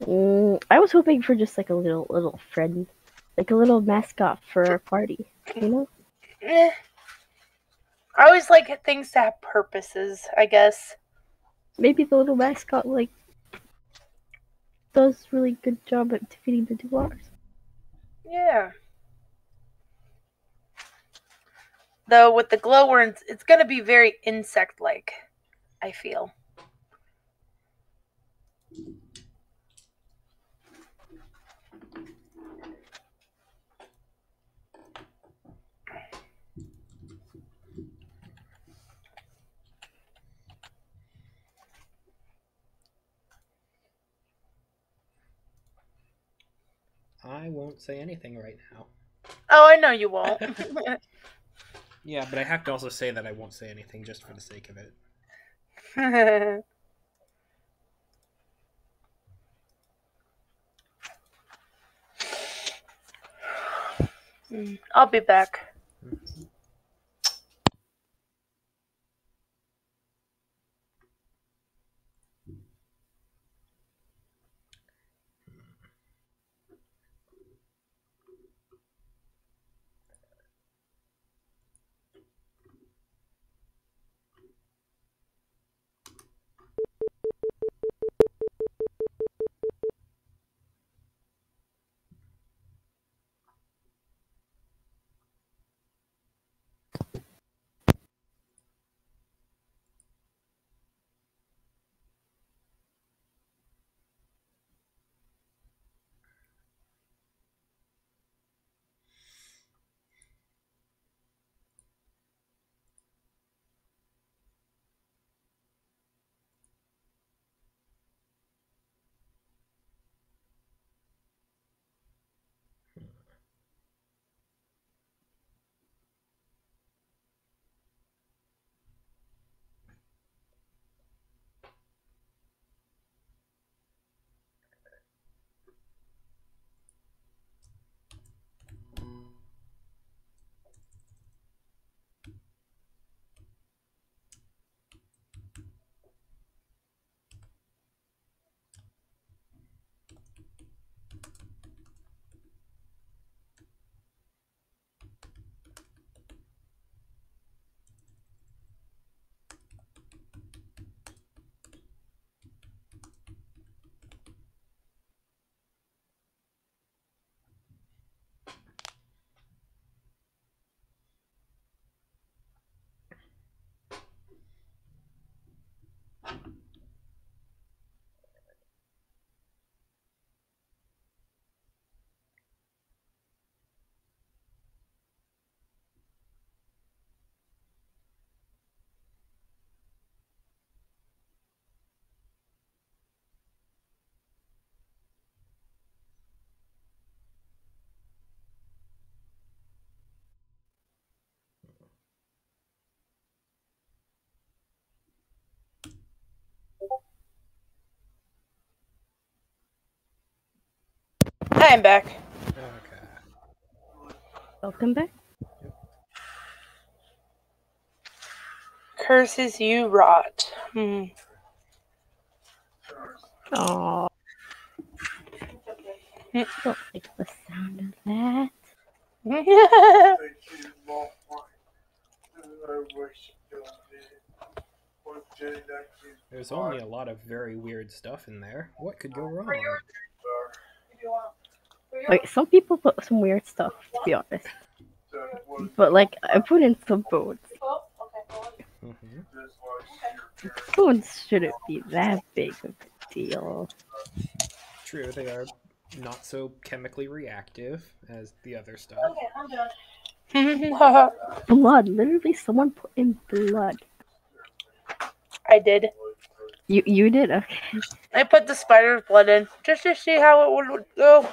I was hoping for just like a little friend, like a little mascot for our party. You know, Eh. I always like things to have purposes, I guess. maybe the little mascot like does really good job at defeating the Duvars. Yeah. Though with the glowworms, it's going to be very insect-like, I feel. I won't say anything right now. Oh, I know you won't. Yeah, but I have to also say that I won't say anything just for the sake of it. I'll be back. Mhm. I'm back. Okay. Welcome back. Yep. Curses you rot. Oh, don't like the sound of that. There's only a lot of very weird stuff in there. What could go wrong? Like some people put some weird stuff, to be honest. But like I put in some bones. Mm-hmm. Bones shouldn't be that big of a deal. True, they are not so chemically reactive as the other stuff. Blood, literally, someone put in blood. I did. You did, okay. I put the spider's blood in just to see how it would go.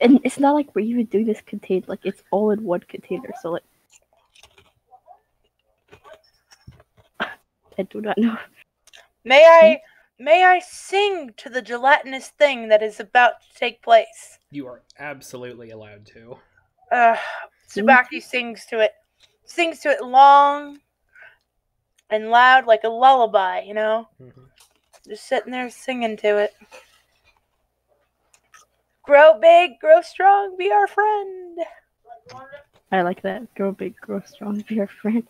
And it's not like we're even doing this contained. Like it's all in one container. So like, I do not know. May I sing to the gelatinous thing that is about to take place? You are absolutely allowed to. Tsubaki sings to it. Sings to it long and loud like a lullaby, you know? Mm-hmm. Just sitting there singing to it. Grow big, grow strong, be our friend. I like that. Grow big, grow strong, be our friend.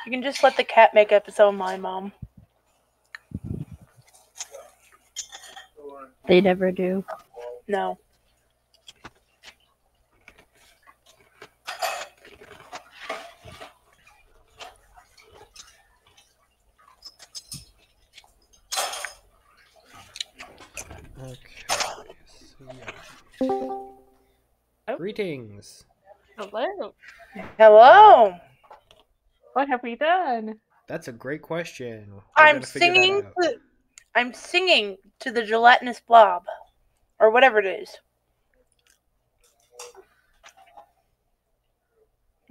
You can just let the cat make up its own mind, Mom. They never do. No. Okay. So, yeah. Greetings. Hello. Hello. What have we done? That's a great question. We're I'm gonna figure that singing. out. I'm singing to the gelatinous blob, or whatever it is.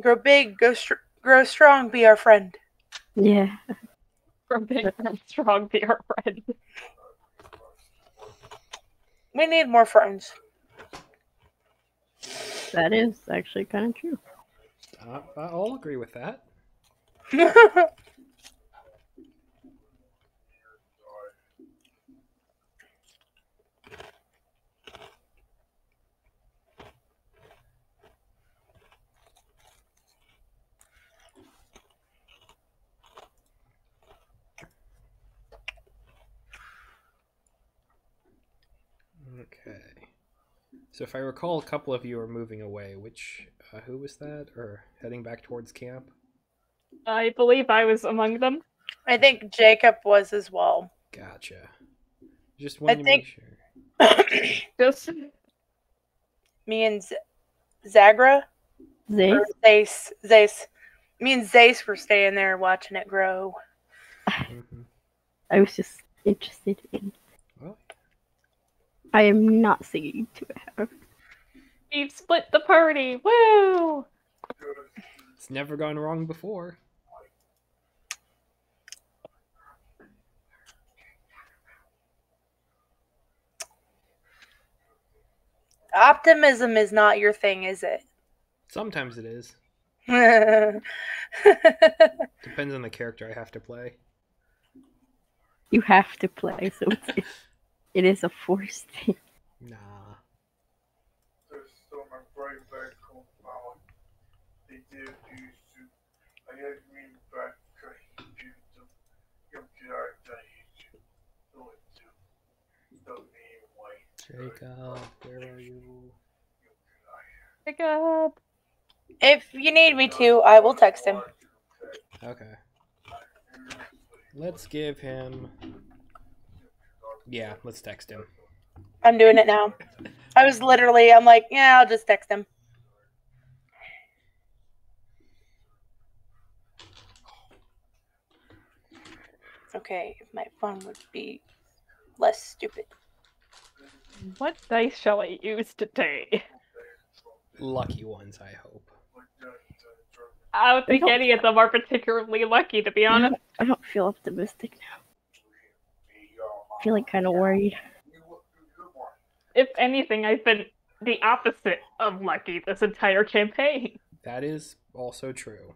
Grow big, grow strong, be our friend. Yeah. From big and strong, be our friend. We need more friends. That is actually kind of true. I'll agree with that. Okay. So if I recall, a couple of you are moving away. Who was that? Or heading back towards camp? I believe I was among them. I think Jacob was as well. Gotcha. Just wanted to make sure. Just Me and Zagra? Zay? Or Zace. Me and Zace were staying there watching it grow. Mm-hmm. I was just interested in. Well, I am not singing to it, however. we've split the party. Woo! it's never gone wrong before. Optimism is not your thing, is it? Sometimes it is. Depends on the character I have to play. You have to play, so it is a forced thing. Nah. Jacob, where are you? Pick up. If you need me to, I will text him. Okay. Let's give him... Yeah, let's text him. I'm doing it now. I'm like, yeah, I'll just text him. Okay, if my phone would be less stupid. What dice shall I use today? Lucky ones, I hope. I don't think any of them are particularly lucky, to be honest. I don't feel optimistic now. I feel like kind of worried. If anything, I've been the opposite of lucky this entire campaign. That is also true.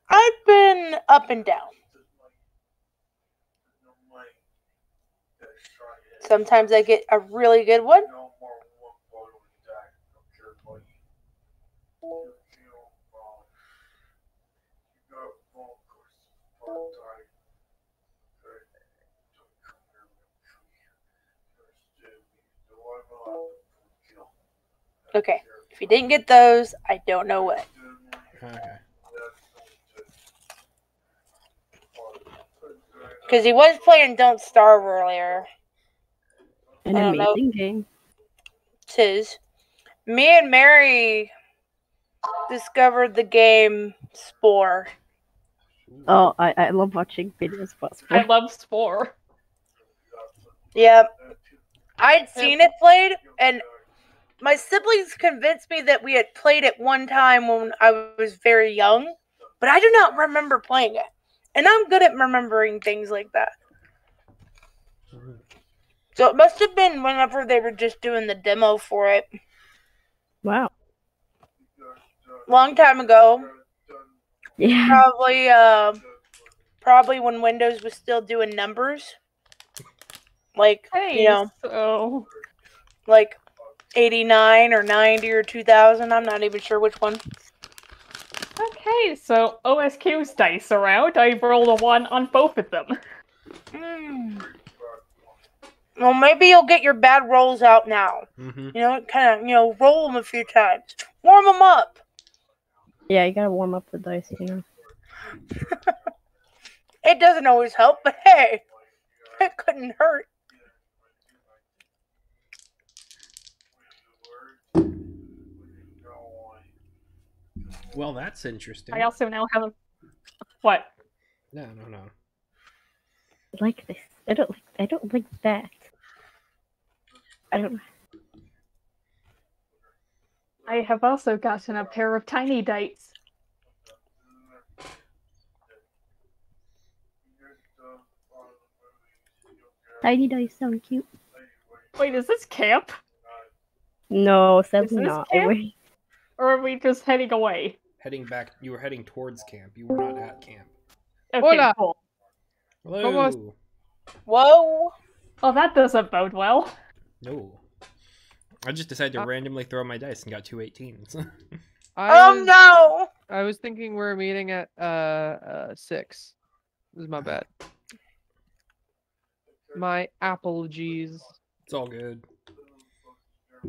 I've been up and down. Sometimes I get a really good one. Okay, if you didn't get those, I don't know what. Okay. Because he was playing Don't Starve earlier. An I don't know. amazing game. Tis. Me and Mary discovered the game Spore. Oh, I love watching videos about I sports. love Spore. Yeah, I'd seen it played, and my siblings convinced me that we had played it one time when I was very young, but I do not remember playing it. And I'm good at remembering things like that. So it must have been whenever they were just doing the demo for it. Wow. Long time ago. Yeah. Probably when Windows was still doing numbers. Like, Hey, so like 89 or 90 or 2000. I'm not even sure which one. okay, so OSQ's dice are out. I rolled a 1 on both of them. Well, maybe you'll get your bad rolls out now. Mm-hmm. Kind of, roll them a few times. Warm them up. Yeah, you gotta warm up the dice, It doesn't always help, but hey, it couldn't hurt. Well, that's interesting. I also now have a... What? No. I like this. I don't like that. I don't. I have also gotten a pair of tiny dice. Tiny dice sound cute. Wait, is this camp? No, sadly this not. camp? Wait. Or are we just heading away? Heading back. You were heading towards camp. You were not at camp. Okay, Hola. cool. Hello. Whoa. Oh, that doesn't bode well. No. I just decided to randomly throw my dice and got 2 18s. No! I was thinking we're meeting at 6. This is my bad. My apologies. It's all good.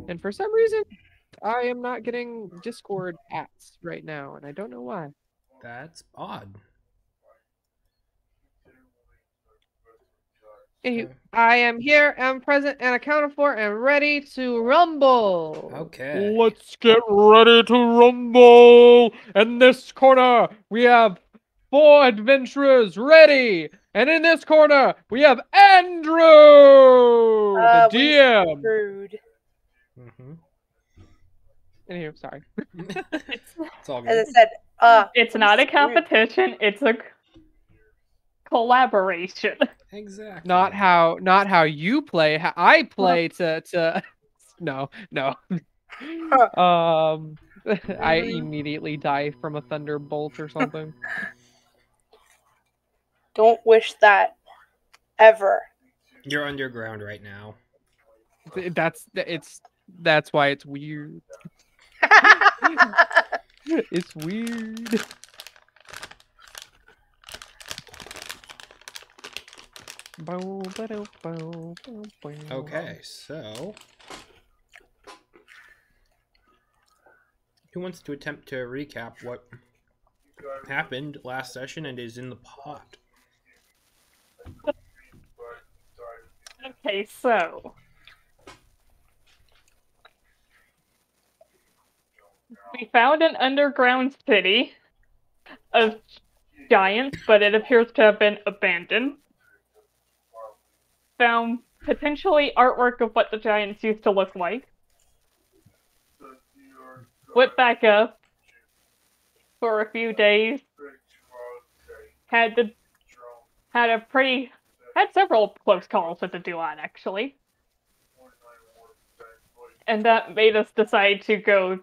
And for some reason, I am not getting Discord ads right now, and I don't know why. That's odd. Anywho, I am here, I'm present and accounted for, and ready to rumble. Okay. Let's get ready to rumble. In this corner, we have 4 adventurers ready. And in this corner, we have Andrew, the DM. Rude. Mm-hmm. Anywho, sorry. It's all good. As I said, it's not a competition, it's a collaboration. Exactly. Not how you play. How I play to no. I immediately die from a thunderbolt or something. don't wish that ever. You're underground right now. That's why it's weird. It's weird. Okay, so who wants to attempt to recap what happened last session and is in the pot? Okay, so we found an underground city of giants, but it appears to have been abandoned. Found potentially artwork of what the giants used to look like. Went back up for a few days. Had several close calls with the Duan, actually. And that made us decide to go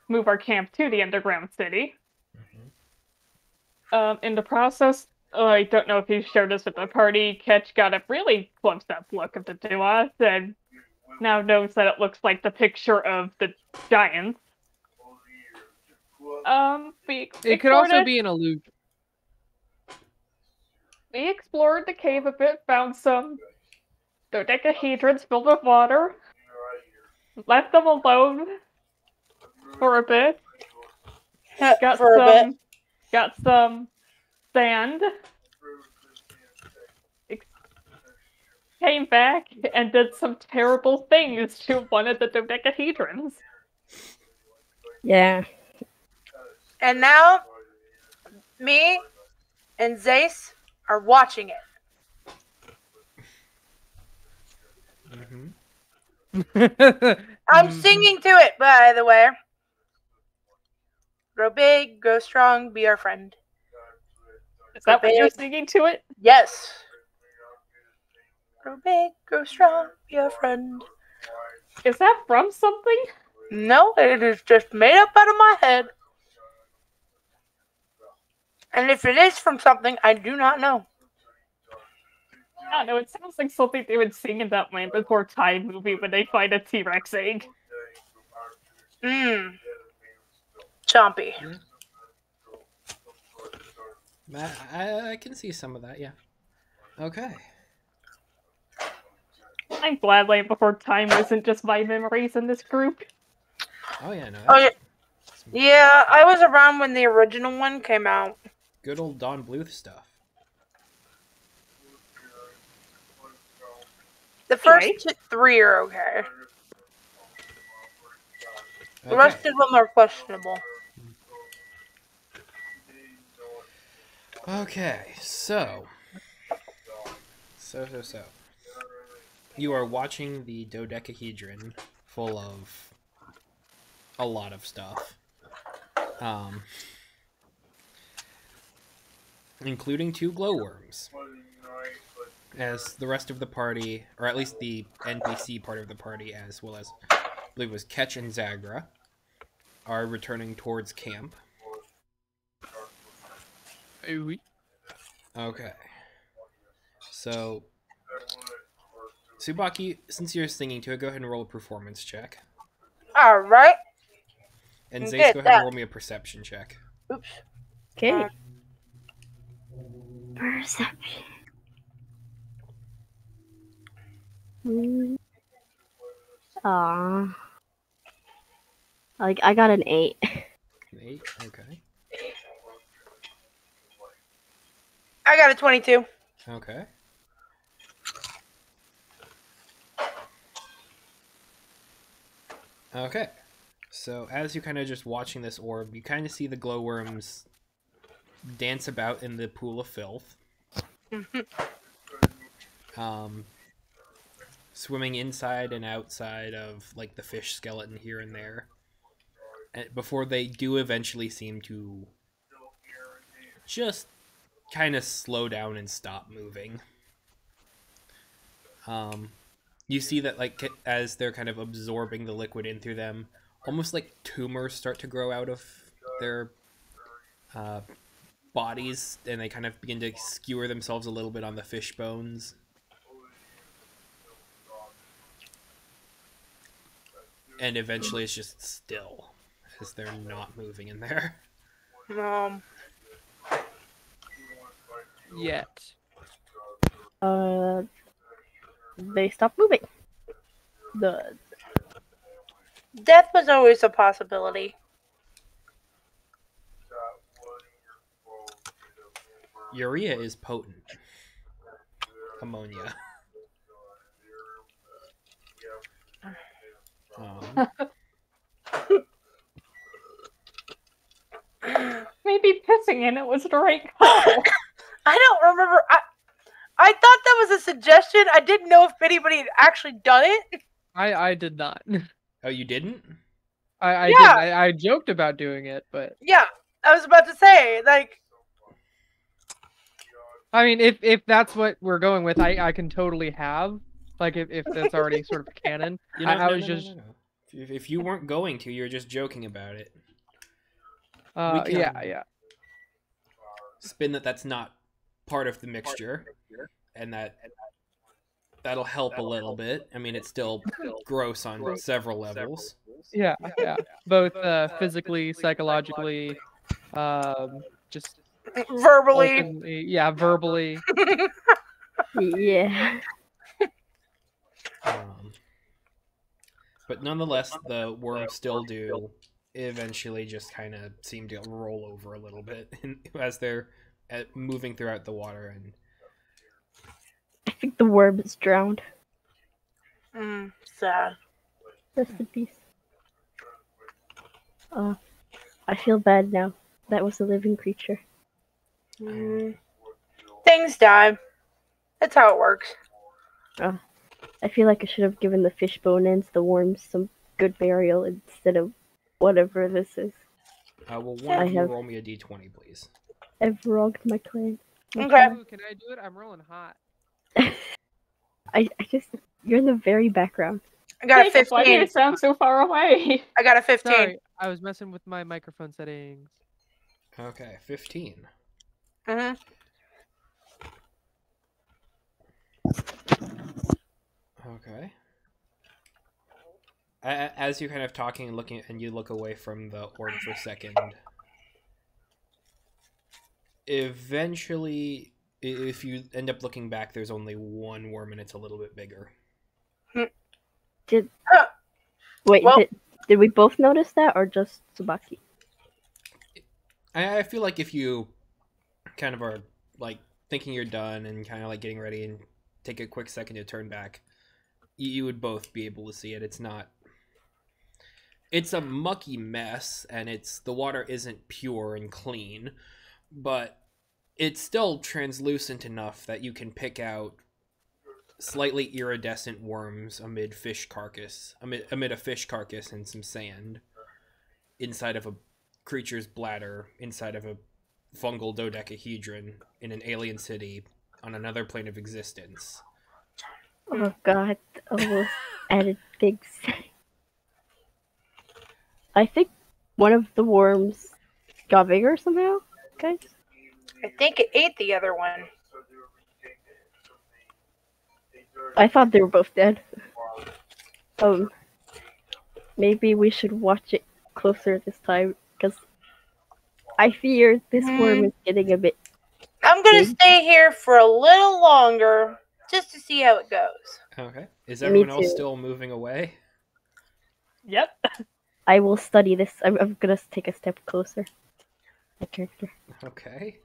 move our camp to the underground city. In the process, I don't know if he showed us with the party, Ketch got a really close-up look of the Duan and now knows that it looks like the picture of the giants. It could also be an illusion. We explored the cave a bit, found some dodecahedrons filled with water, left them alone for a bit, got some sand, came back and did some terrible things to one of the dodecahedrons. Yeah. And now, me and Zace are watching it. I'm singing to it, by the way. Grow big, grow strong, be our friend. Is that what you're singing to it? Yes. Grow big, grow strong, be our friend. Is that from something? No, it is just made up out of my head. And if it is from something, I do not know. I don't know, it sounds like something they would sing in that Land Before Time movie when they find a T-Rex egg. Chompy. Yeah. I can see some of that, yeah. Okay. I'm glad Land Before Time wasn't just my memories in this group. Oh, yeah, no. Oh, yeah, I was around when the original one came out. Good old Don Bluth stuff. The first 3 are okay. The rest of them are questionable. Okay, so. You are watching the dodecahedron full of a lot of stuff. Including 2 glowworms. As the rest of the party, or at least the NPC part of the party, as well as, I believe it was Ketch and Zagra, are returning towards camp. Okay. So, Tsubaki, since you're singing to it, go ahead and roll a performance check. Alright. And Zace, go ahead and roll me a perception check. Oops. Okay. Perception. Like, I got an 8. An 8? Okay. I got a 22. Okay. Okay. So, as you're kind of just watching this orb, you kind of see the glowworms dance about in the pool of filth. Swimming inside and outside of, like, the fish skeleton here and there. And before they do eventually seem to just kind of slow down and stop moving. You see that, like, as they're kind of absorbing the liquid in through them, almost like tumors start to grow out of their bodies, and they kind of begin to skewer themselves a little bit on the fish bones. And eventually it's just still, as they're not moving in there. Yet. They stopped moving. Death was always a possibility. Urea is potent. Ammonia. Maybe pissing in it was the right call. I don't remember. I thought that was a suggestion. I didn't know if anybody had actually done it. I did not. Oh, you didn't? I did. I joked about doing it, but yeah, I was about to say, like, I mean, if that's what we're going with, I can totally have, like, if that's already sort of canon. You know, I was just. No. If you weren't going to, you're just joking about it. Yeah. Spin that's not part of the mixture, and that'll help a little bit. I mean, it's still gross on several levels. Yeah. Both physically, psychologically, just verbally. Openly, yeah, verbally. Yeah. But nonetheless, the worms still do eventually just kind of seem to roll over a little bit as they're moving throughout the water. And I think the worm is drowned. Sad. Rest in peace. I feel bad now. That was a living creature. Things die. That's how it works. I I feel like I should have given the fish bone ends, the worms, some good burial instead of whatever this is. Well, one I of you have- roll me a d20, please. I've wronged my clan. Okay. Ooh, can I do it? I'm rolling hot. I just you're in the very background. I got a Jacob, why do you 15. sound so far away? I got a 15. Sorry, I was messing with my microphone settings. Okay, 15. Mm-hmm. Okay. As you're kind of talking and looking, and you look away from the orb for a second, eventually, if you end up looking back, there's only one worm and it's a little bit bigger. Wait, Well- did we both notice that, or just Tsubaki? I feel like if you kind of are like thinking you're done and kind of like getting ready and take a quick second to turn back, you would both be able to see it. It's a mucky mess, and the water isn't pure and clean, but it's still translucent enough that you can pick out slightly iridescent worms amid a fish carcass and some sand inside of a creature's bladder, inside of a fungal dodecahedron in an alien city on another plane of existence. Oh god, almost added things. I think one of the worms got bigger somehow, guys. I think it ate the other one. I thought they were both dead. Maybe we should watch it closer this time, because I fear this worm is getting a bit... I'm going to Big. stay here for a little longer just to see how it goes. Okay. Is Me everyone else too. still moving away? Yep. I will study this. I'm gonna take a step closer. My character. Okay.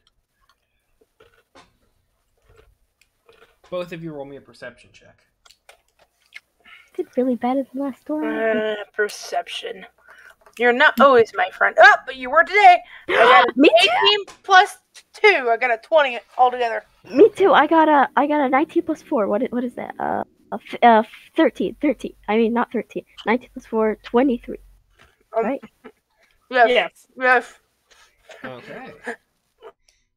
Both of you roll me a perception check. Did really bad in the last one. Perception. You're not always my friend. Oh, but you were today. I got an Me too. 18 plus 2. I got a 20 altogether. Me too. I got a 19 plus 4. What is that? 13. 13. I mean, not 13. 19 plus 4, 23. Right? Yes. Yes. Yes. Okay.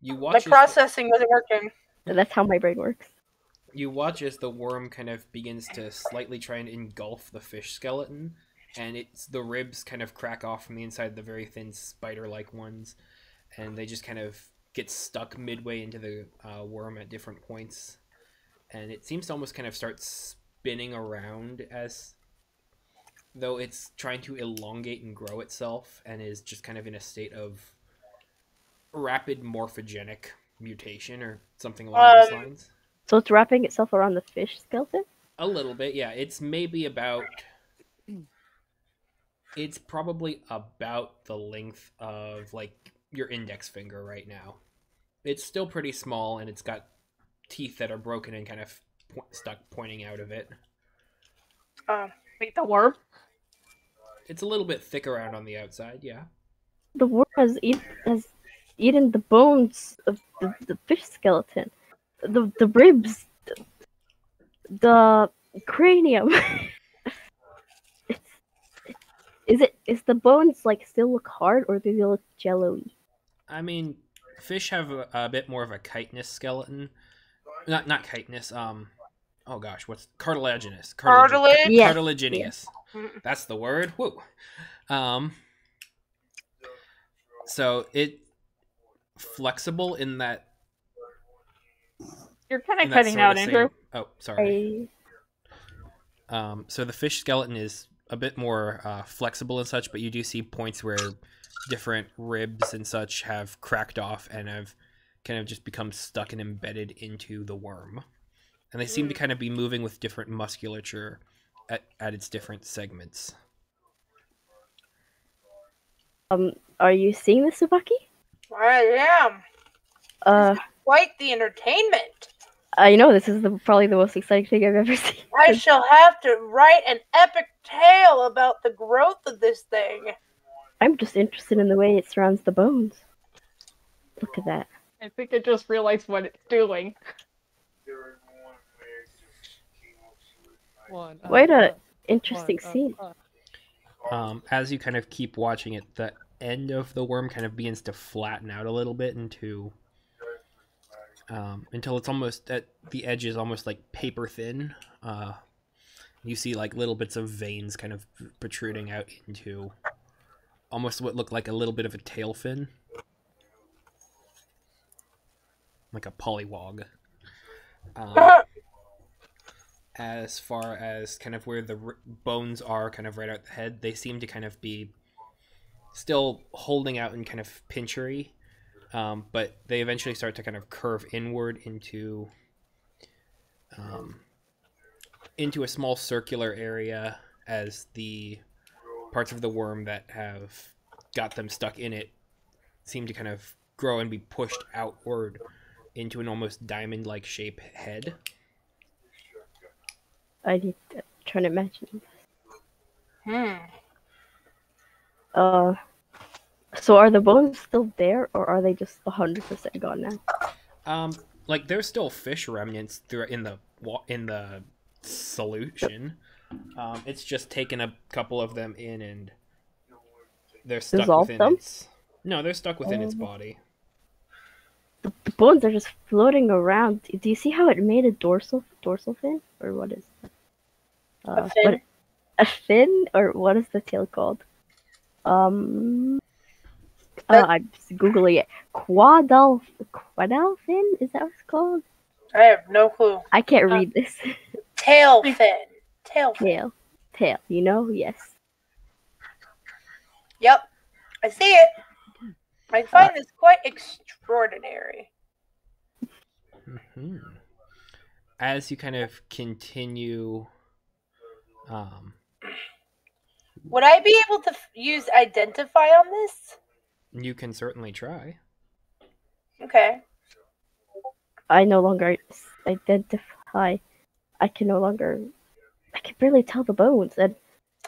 You My watch as processing wasn't working. That's how my brain works. you watch as the worm kind of begins to slightly try and engulf the fish skeleton, and the ribs kind of crack off from the inside, the very thin spider-like ones, and they just kind of get stuck midway into the worm at different points, and it seems to almost kind of start spinning around as though it's trying to elongate and grow itself, and is just kind of in a state of rapid morphogenic mutation or something along those lines. So it's wrapping itself around the fish skeleton? A little bit, yeah. It's maybe about... It's probably about the length of, like, your index finger right now. It's still pretty small, and it's got teeth that are broken and kind of stuck pointing out of it. Wait, the worm? It's a little bit thick around on the outside, yeah. The worm has eaten the bones of the fish skeleton. The ribs. The cranium. Is the bones like still look hard, or do they look jello-y? I mean, fish have a bit more of a chitinous skeleton. Not chitinous, oh gosh, what's cartilaginous? Cartilage? Yes, Cartilaginous. That's the word. Woo. So it flexible in that. You're kind in of that cutting sort out, of Andrew. Oh, sorry. So the fish skeleton is a bit more flexible and such, but you do see points where different ribs and such have cracked off and have kind of just become stuck and embedded into the worm. And they seem to kind of be moving with different musculature at its different segments. Are you seeing this, Tsubaki? I am. Uh, Quite the entertainment. I know this is probably the most exciting thing I've ever seen. I shall have to write an epic tale about the growth of this thing. I'm just interested in the way it surrounds the bones. Look at that. I think I just realized what it's doing. Quite a interesting scene. As you kind of keep watching it, the end of the worm kind of begins to flatten out a little bit into until it's almost at the edge is almost like paper thin. You see like little bits of veins kind of protruding out into almost what looked like a little bit of a tail fin, like a pollywog. As far as kind of where the bones are kind of right out the head, they seem to kind of be still holding out and kind of pinchery, but they eventually start to kind of curve inward into a small circular area as the parts of the worm that have got them stuck in it seem to kind of grow and be pushed outward into an almost diamond-like shape head. I need to try to imagine. Hmm. So are the bones still there, or are they just 100% gone now? Like there's still fish remnants in the solution. It's just taken a couple of them in, and they're stuck Dissolve within them? its. No, they're stuck within its body. The bones are just floating around. Do you see how it made a dorsal fin, or what is that? A fin? A fin, or what is the tail called? I'm just googling it. Quadal fin? Is that what it's called? I have no clue. I can't read this. Tail fin. Tail fin. Tail. You know? Yes. Yep. I see it. I find this quite extraordinary. Mm-hmm. As you kind of continue, would I be able to use identify on this? you can certainly try. Okay. I no longer identify. I can barely tell the bones. And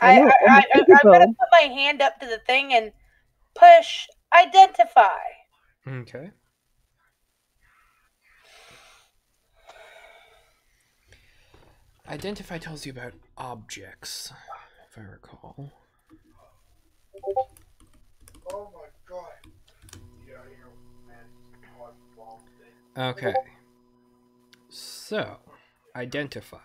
I'm gonna put my hand up to the thing and push identify. Okay. Identify tells you about objects, if I recall. Oh my god. Okay. So, identify.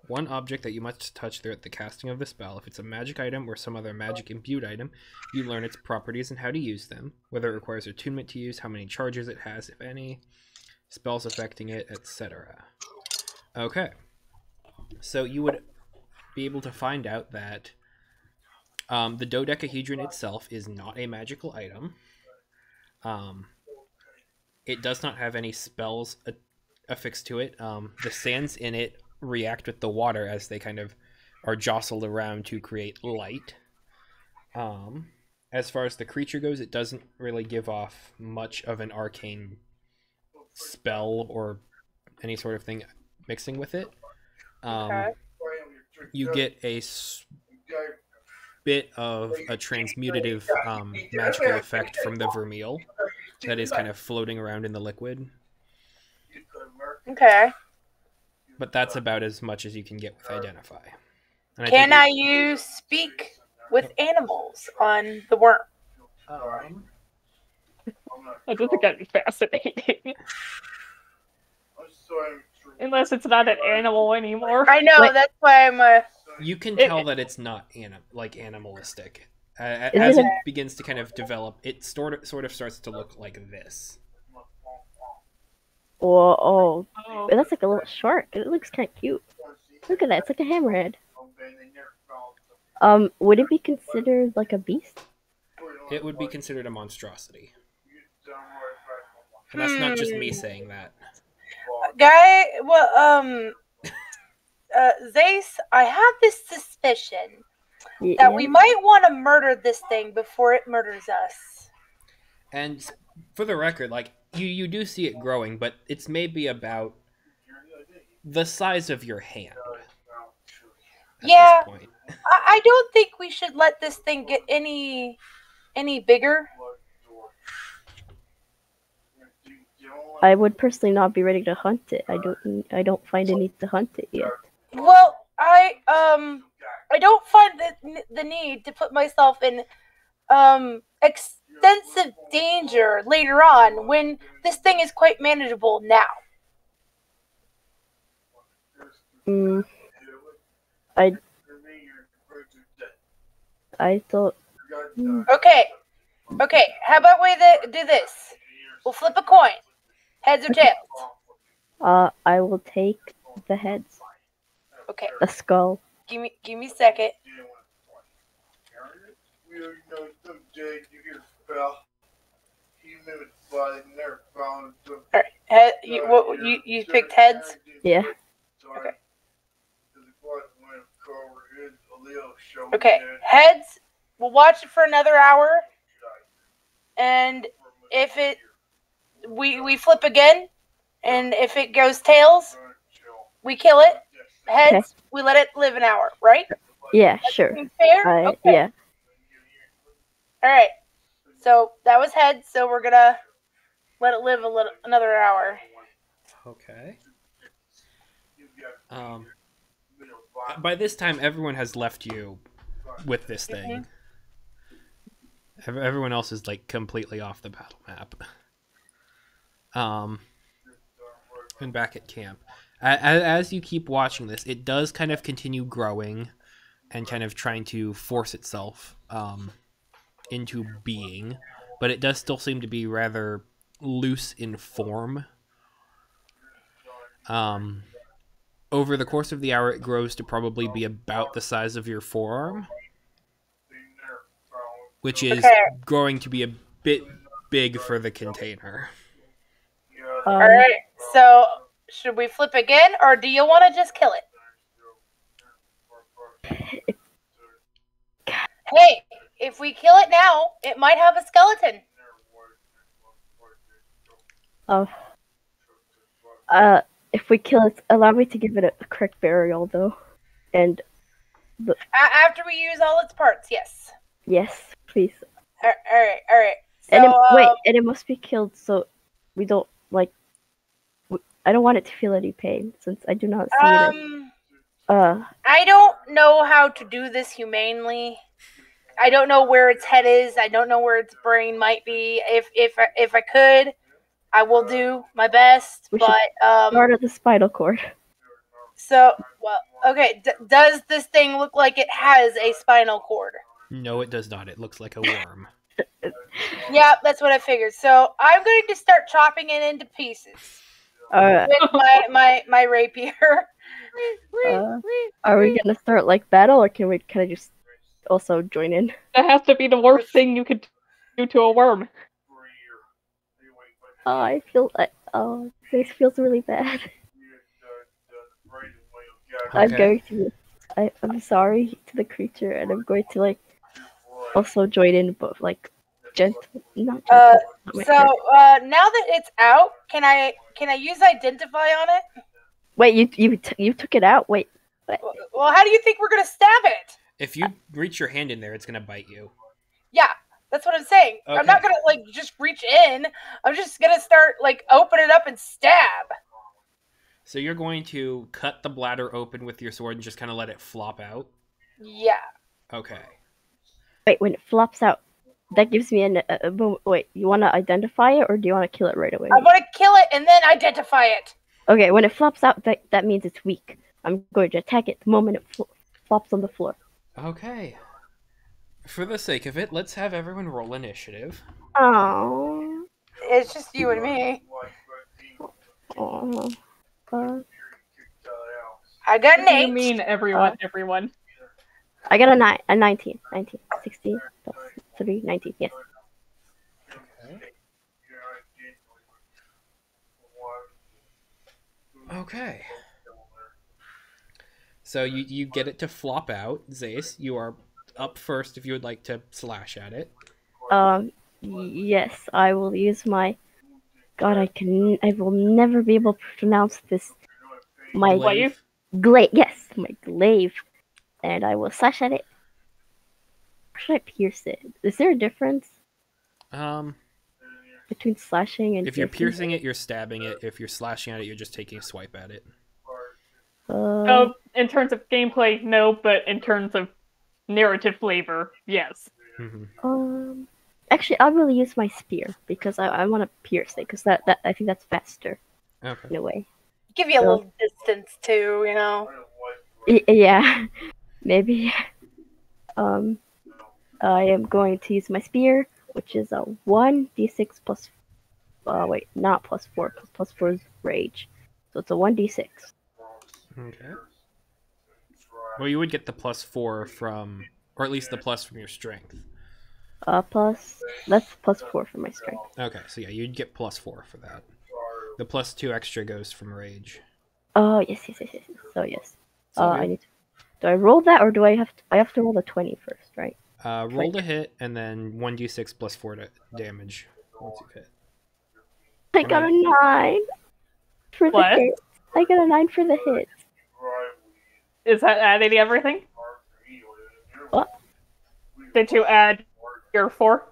One object that you must touch throughout the casting of the spell. If it's a magic item or some other magic imbued item, you learn its properties and how to use them, whether it requires attunement to use, how many charges it has, if any, spells affecting it, etc. Okay. So you would be able to find out that the dodecahedron itself is not a magical item. It does not have any spells affixed to it. The sands in it react with the water as they kind of are jostled around to create light. As far as the creature goes, it doesn't really give off much of an arcane spell or any sort of thing mixing with it. Okay. You get a bit of a transmutative magical effect from the vermeil that is kind of floating around in the liquid. Okay. But that's about as much as you can get with identify. And Can I use speak with animals on the worm? I just think that'd be fascinating. Unless it's not an animal anymore. I know, that's why I'm You can tell that it's not animalistic. As it begins to kind of develop, it sort of starts to look like this. Oh, that's like a little shark. It looks kind of cute. Look at that. It's like a hammerhead. Would it be considered like a beast? It would be considered a monstrosity. And that's not just me saying that. Zace, I have this suspicion that we might want to murder this thing before it murders us. And for the record, like, you do see it growing, but it's maybe about the size of your hand. Yeah, I don't think we should let this thing get any bigger. I would personally not be ready to hunt it. I don't find a need to hunt it yet. Well, I need to put myself in extensive danger later on when this thing is quite manageable now. I thought. Okay, how about we do this? We'll flip a coin. Heads or tails? I will take the heads. Okay, The skull. give me a second. Alright, you picked heads? Yeah. Okay, heads, we'll watch it for another hour, and if we flip again, and if it goes tails, we kill it. Heads, we let it live an hour, right? Yeah, sure. Fair? Okay. Yeah. Alright, so that was heads, so we're gonna let it live another hour. Okay. By this time, everyone has left you with this thing. Everyone else is like completely off the battle map. And back at camp. As you keep watching this, it does kind of continue growing and kind of trying to force itself into being, but it does still seem to be rather loose in form. Over the course of the hour, it grows to probably be about the size of your forearm, which is growing to be a bit big for the container. Alright, so should we flip again, or do you want to just kill it? Hey, if we kill it now, it might have a skeleton. If we kill it, allow me to give it a correct burial, though. And after we use all its parts, yes. Yes, please. Alright. So, and it must be killed so we don't, like... I don't want it to feel any pain, since I do not see it. I don't know how to do this humanely. I don't know where its head is. I don't know where its brain might be. If I could, I will do my best. Start at the spinal cord. So, well, okay. Does this thing look like it has a spinal cord? No, it does not. It looks like a worm. Yeah, that's what I figured. So I'm going to start chopping it into pieces with my rapier. Are we gonna start like battle, or can we kind of just also join in? That has to be the worst thing you could do to a worm. I feel like this feels really bad. Okay. I'm sorry to the creature, and I'm going to like also join in, but like gentle, not gentle. Now that it's out, can I use identify on it? Wait, you took it out? Wait. Well, how do you think we're gonna stab it? If you reach your hand in there, it's gonna bite you. Yeah, that's what I'm saying. Okay. I'm not gonna like just reach in. I'm just gonna start like open it up and stab. So you're going to cut the bladder open with your sword and just kind of let it flop out? Yeah. Okay. Wait, when it flops out, that gives me wait, you want to identify it, or do you want to kill it right away? I want to kill it and then identify it. Okay, when it flops out, that means it's weak. I'm going to attack it the moment it flops on the floor. Okay. For the sake of it, let's have everyone roll initiative. Oh. It's just you and me. I got an 8. You mean everyone? Everyone. I got a 19. 16 plus 3, 19, yes. Okay. So you get it to flop out. Zace, you are up first if you would like to slash at it. Yes, I will use my... God, I will never be able to pronounce this. My Glaive. Yes, my glaive. And I will slash at it. Or should I pierce it? Is there a difference? Between slashing and if you're piercing it, you're stabbing it. If you're slashing at it, you're just taking a swipe at it. So, in terms of gameplay, no, but in terms of narrative flavor. Yes. Mm-hmm. Actually, I'll really use my spear because I want to pierce it because that I think that's faster Okay. in a way. Give you a So- little distance too, you know. Yeah, maybe. I am going to use my spear, which is a 1d6 plus. Wait, not plus 4. Plus 4 is rage, so it's a 1d6. Okay. Well, you would get the +4 from, or at least the plus from your strength. That's plus 4 for my strength. Okay, so yeah, you'd get +4 for that. The +2 extra goes from rage. Oh yes. So yes. So I need. Do I roll that or do I have to? I have to roll the 20 first, right? roll to hit and then 1d6 plus 4 to damage once you hit. I got a 9 for the What? hit. I got a 9 for the hit. Is that adding everything? What? Did you add your 4?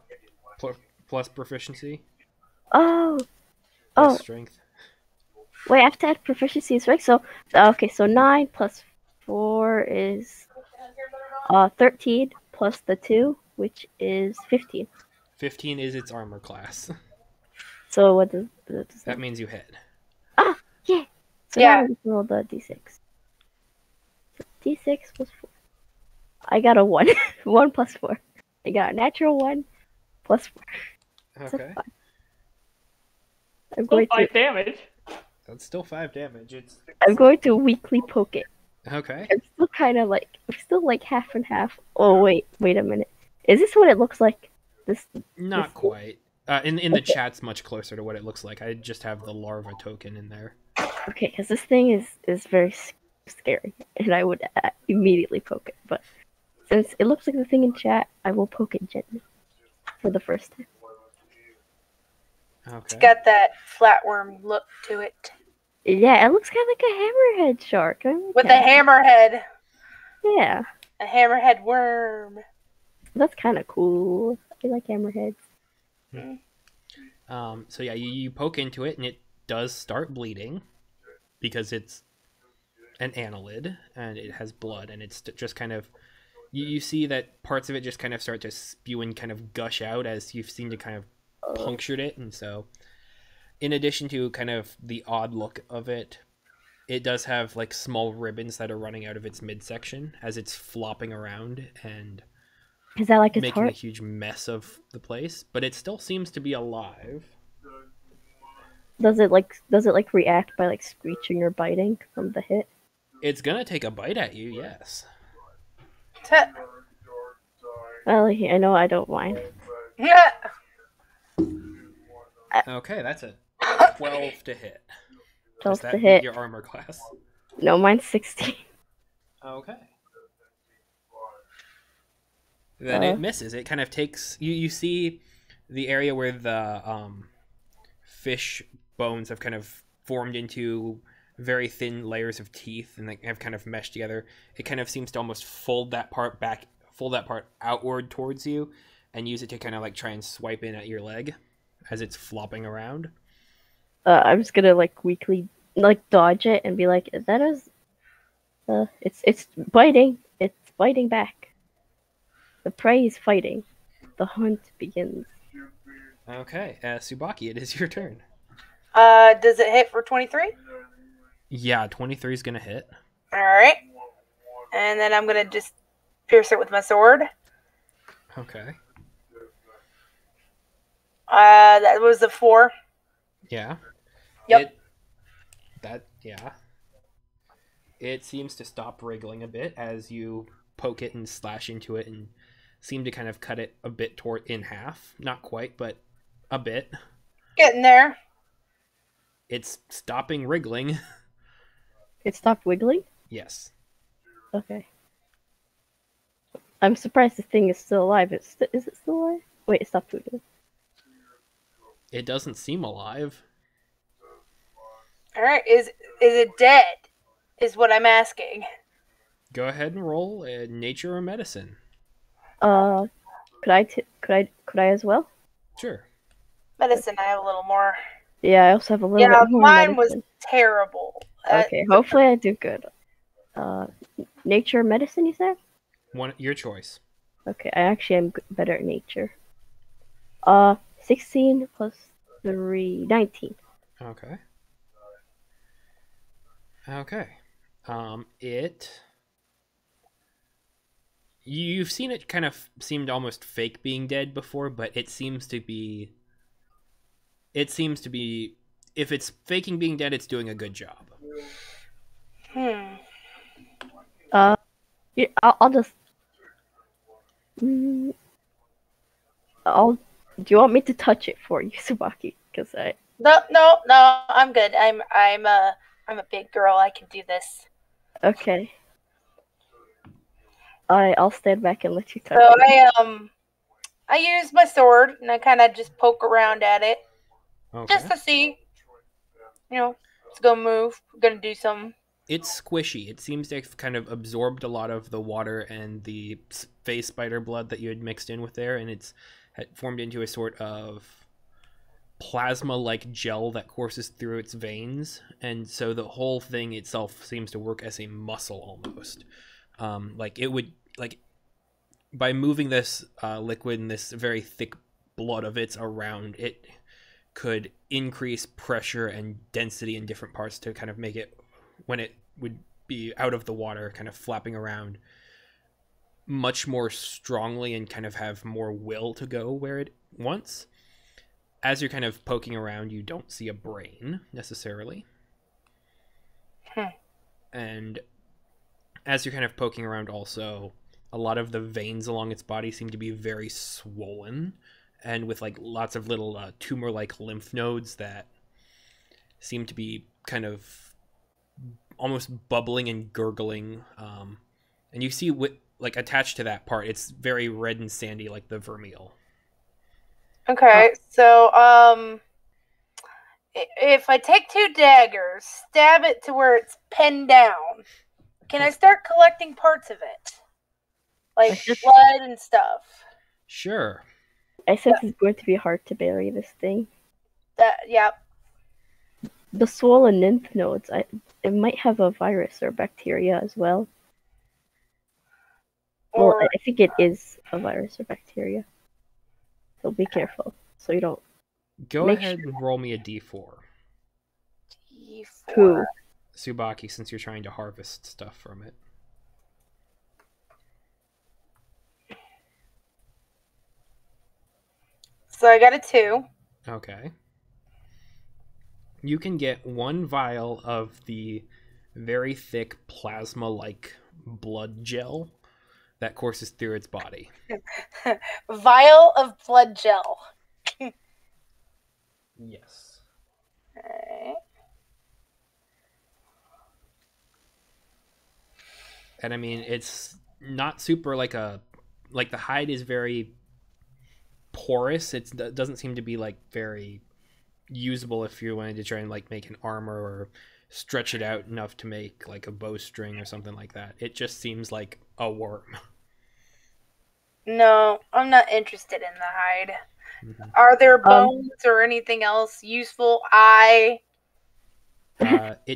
Plus proficiency, Oh. plus strength. Wait, I have to add proficiency as well. So okay, so 9 plus 4 is 13 plus the 2, which is 15. 15 is its armor class. So what does that That means you hit. Yeah. So Yeah. now I just roll the d6. So d6 plus 4. I got a 1. 1 plus 4. I got a natural 1 plus 4. So Okay. 5. I'm Still going 5 to damage. That's still 5 damage. I'm going to weakly poke it. Okay. I'm still kind of like half and half. Oh wait a minute. Is this what it looks like? This Not this- quite. In the Okay. chat's much closer to what it looks like. I just have the larva token in there. Okay, because this thing is very scary, and I would immediately poke it. But since it looks like the thing in chat, I will poke it gently for the first time. It's Okay. got that flatworm look to it. Yeah, it looks kind of like a hammerhead shark. I like With a that. hammerhead. Yeah, A hammerhead worm. that's kind of cool. I like hammerheads. So yeah, you poke into it and it does start bleeding because it's an annelid and it has blood and it's just kind of you see that parts of it just kind of start to spew and kind of gush out as you've seen to kind of punctured it. And so in addition to kind of the odd look of it, it does have like small ribbons that are running out of its midsection as it's flopping around and Is that like its making a heart? huge mess of the place, but it still seems to be alive. Does it like react by like screeching or biting from the hit? It's gonna take a bite at you, yes. Well, I know I don't mind. Okay, that's a 12 to hit. 12 Does that to beat hit. your armor class? No, mine's 16. Okay. Then it misses. It kind of takes you see the area where the fish bones have kind of formed into very thin layers of teeth and they have kind of meshed together. It kind of seems to almost fold that part outward towards you and use it to kind of like try and swipe in at your leg as it's flopping around. I'm just gonna like weakly like dodge it and be like, that is it's biting. It's biting back. The prey is fighting. The hunt begins. Okay, Tsubaki, it is your turn. Does it hit for 23? Yeah, 23 is gonna hit. Alright. And then I'm gonna just pierce it with my sword. Okay. That was a 4. Yeah. Yep. It seems to stop wriggling a bit as you poke it and slash into it and seem to kind of cut it a bit in half. Not quite, but a bit. Getting there. It's stopping wriggling. It stopped wiggling? Yes. Okay. I'm surprised this thing is still alive. Is it still alive? Wait, it stopped wiggling. It doesn't seem alive. Alright, is it dead? Is what I'm asking. Go ahead and roll nature or medicine. Could I as well? Sure. Medicine, I have a little more. Yeah, I also have a little Yeah, bit more mine was medicine. terrible. Okay, hopefully I do good. Nature medicine, you said? Your choice. Okay, I actually am better at nature. 16 plus 3, 19. Okay. Okay. It. You've seen it kind of seemed almost fake being dead before, but it seems to be. It seems to be. If it's faking being dead, it's doing a good job. Hmm. Yeah, I'll just. Mm, I'll. Do you want me to touch it for you, Subaki? Because I. No, I'm good. I'm a big girl. I can do this. Okay. I'll stand back and let you touch So it. I use my sword and I kind of just poke around at it Okay. just to see, it's gonna move, gonna do something. It's squishy. It seems to have kind of absorbed a lot of the water and the face spider blood that you had mixed in with there, and it's formed into a sort of plasma-like gel that courses through its veins, and so the whole thing itself seems to work as a muscle almost. Like it would, like by moving this liquid and this very thick blood of its around, it could increase pressure and density in different parts to kind of make it, when it would be out of the water, kind of flapping around much more strongly and kind of have more will to go where it wants. As you're kind of poking around, you don't see a brain necessarily. And as you're kind of poking around also, a lot of the veins along its body seem to be very swollen and with like lots of little tumor-like lymph nodes that seem to be kind of almost bubbling and gurgling. And you see like attached to that part, it's very red and sandy like the vermeil. Okay, so if I take 2 daggers, stab it to where it's pinned down, can I start collecting parts of it, like blood and stuff? Sure. I sense it's going to be hard to bury this thing. Yep. The swollen lymph nodes, it might have a virus or bacteria as well. Well, I think it is a virus or bacteria. So be careful so you don't. Go ahead and roll me a d4. D4. Who? Subaki, since you're trying to harvest stuff from it. So I got a 2. Okay. You can get 1 vial of the very thick plasma-like blood gel that courses through its body. Vial of blood gel. Yes. Okay. And I mean, it's not super like the hide is very porous. It doesn't seem to be like very usable if you wanted to try and like make an armor or stretch it out enough to make like a bowstring or something like that. It just seems like a worm. No, I'm not interested in the hide. Mm-hmm. Are there bones or anything else useful? It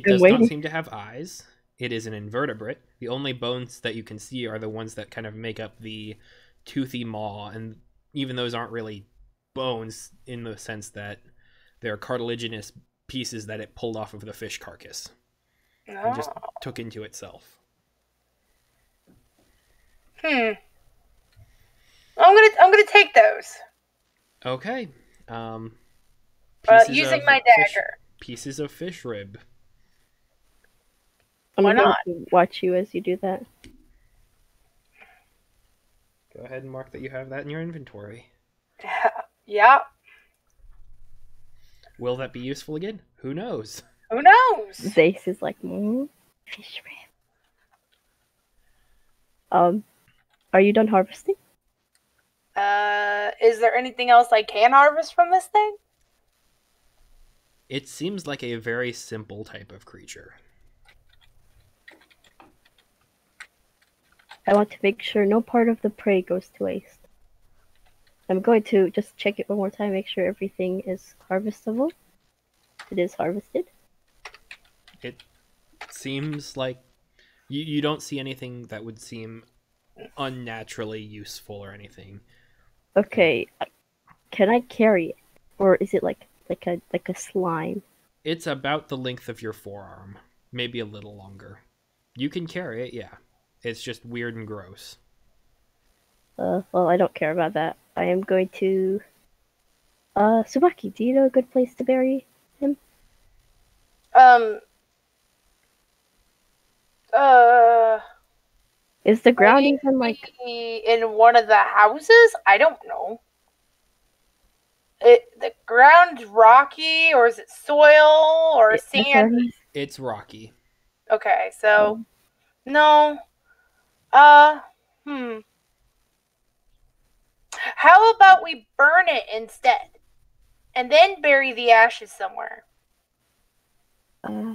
does not seem to have eyes. It is an invertebrate. The only bones that you can see are the ones that kind of make up the toothy maw, and even those aren't really bones in the sense that they're cartilaginous pieces that it pulled off of the fish carcass and just took into itself. I'm gonna take those. Okay. Using my dagger. Pieces of fish rib. I'm going to watch you as you do that. Go ahead and mark that you have that in your inventory. Yeah. Will that be useful again? Who knows? Who knows? Zace is like, fish rib. Are you done harvesting? Is there anything else I can harvest from this thing? It seems like a very simple type of creature. I want to make sure no part of the prey goes to waste. I'm going to just check it one more time, make sure everything is harvestable. It is harvested. It seems like you don't see anything that would seem unnaturally useful or anything. Okay, can I carry it, or is it like a slime? It's about the length of your forearm, maybe a little longer. You can carry it, yeah. It's just weird and gross. Well, I don't care about that. I am going to. Subaki, do you know a good place to bury him? Um. Is the ground even like? in one of the houses? I don't know. The ground's rocky, or is it soil or That's what sand? I'm- It's rocky. Okay, so um, no. Hmm. How about we burn it instead, and then bury the ashes somewhere? uh,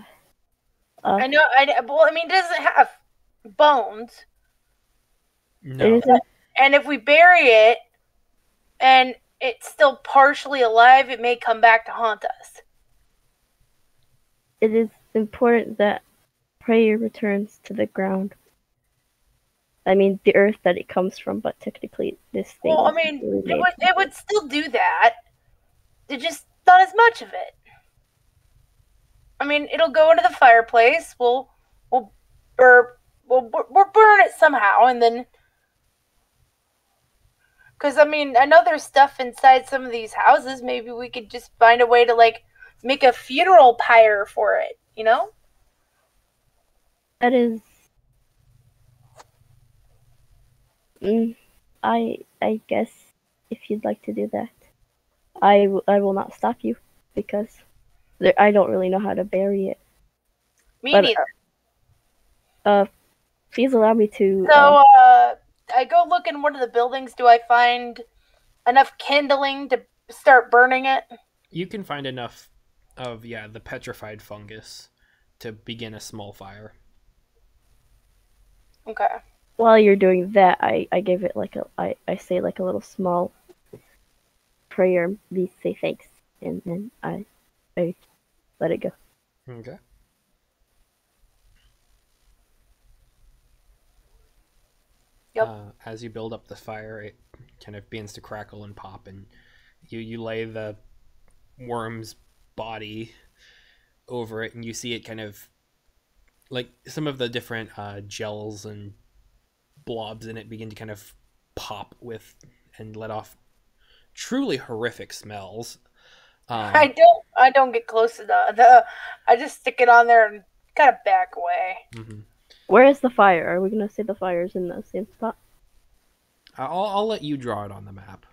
I know. Well, I mean, it doesn't have bones, No. It is. and if we bury it, and it's still partially alive, it may come back to haunt us. It is important that prayer returns to the ground. I mean, the earth that it comes from, but technically, this thing. Well, I was mean, really made it would still do that. It just not as much of it. I mean, it'll go into the fireplace. We'll burn it somehow, and then because I mean, I know there's stuff inside some of these houses. Maybe we could just find a way to like make a funeral pyre for it. You know? That is. I guess if you'd like to do that, I will not stop you because I don't really know how to bury it. Me But neither. please allow me to. So, I go look in one of the buildings. Do I find enough kindling to start burning it? You can find enough of, the petrified fungus to begin a small fire. Okay. While you're doing that, I give it like I say like a little small prayer. We say thanks, and then I let it go. Okay. Yep. As you build up the fire, it kind of begins to crackle and pop, and you lay the worm's body over it, and you see it kind of like some of the different gels and blobs in it begin to kind of pop with and let off truly horrific smells. I don't get close to I just stick it on there and kind of back away. Mm-hmm. Where is the fire? Are we gonna say the fire's in the same spot? I'll let you draw it on the map.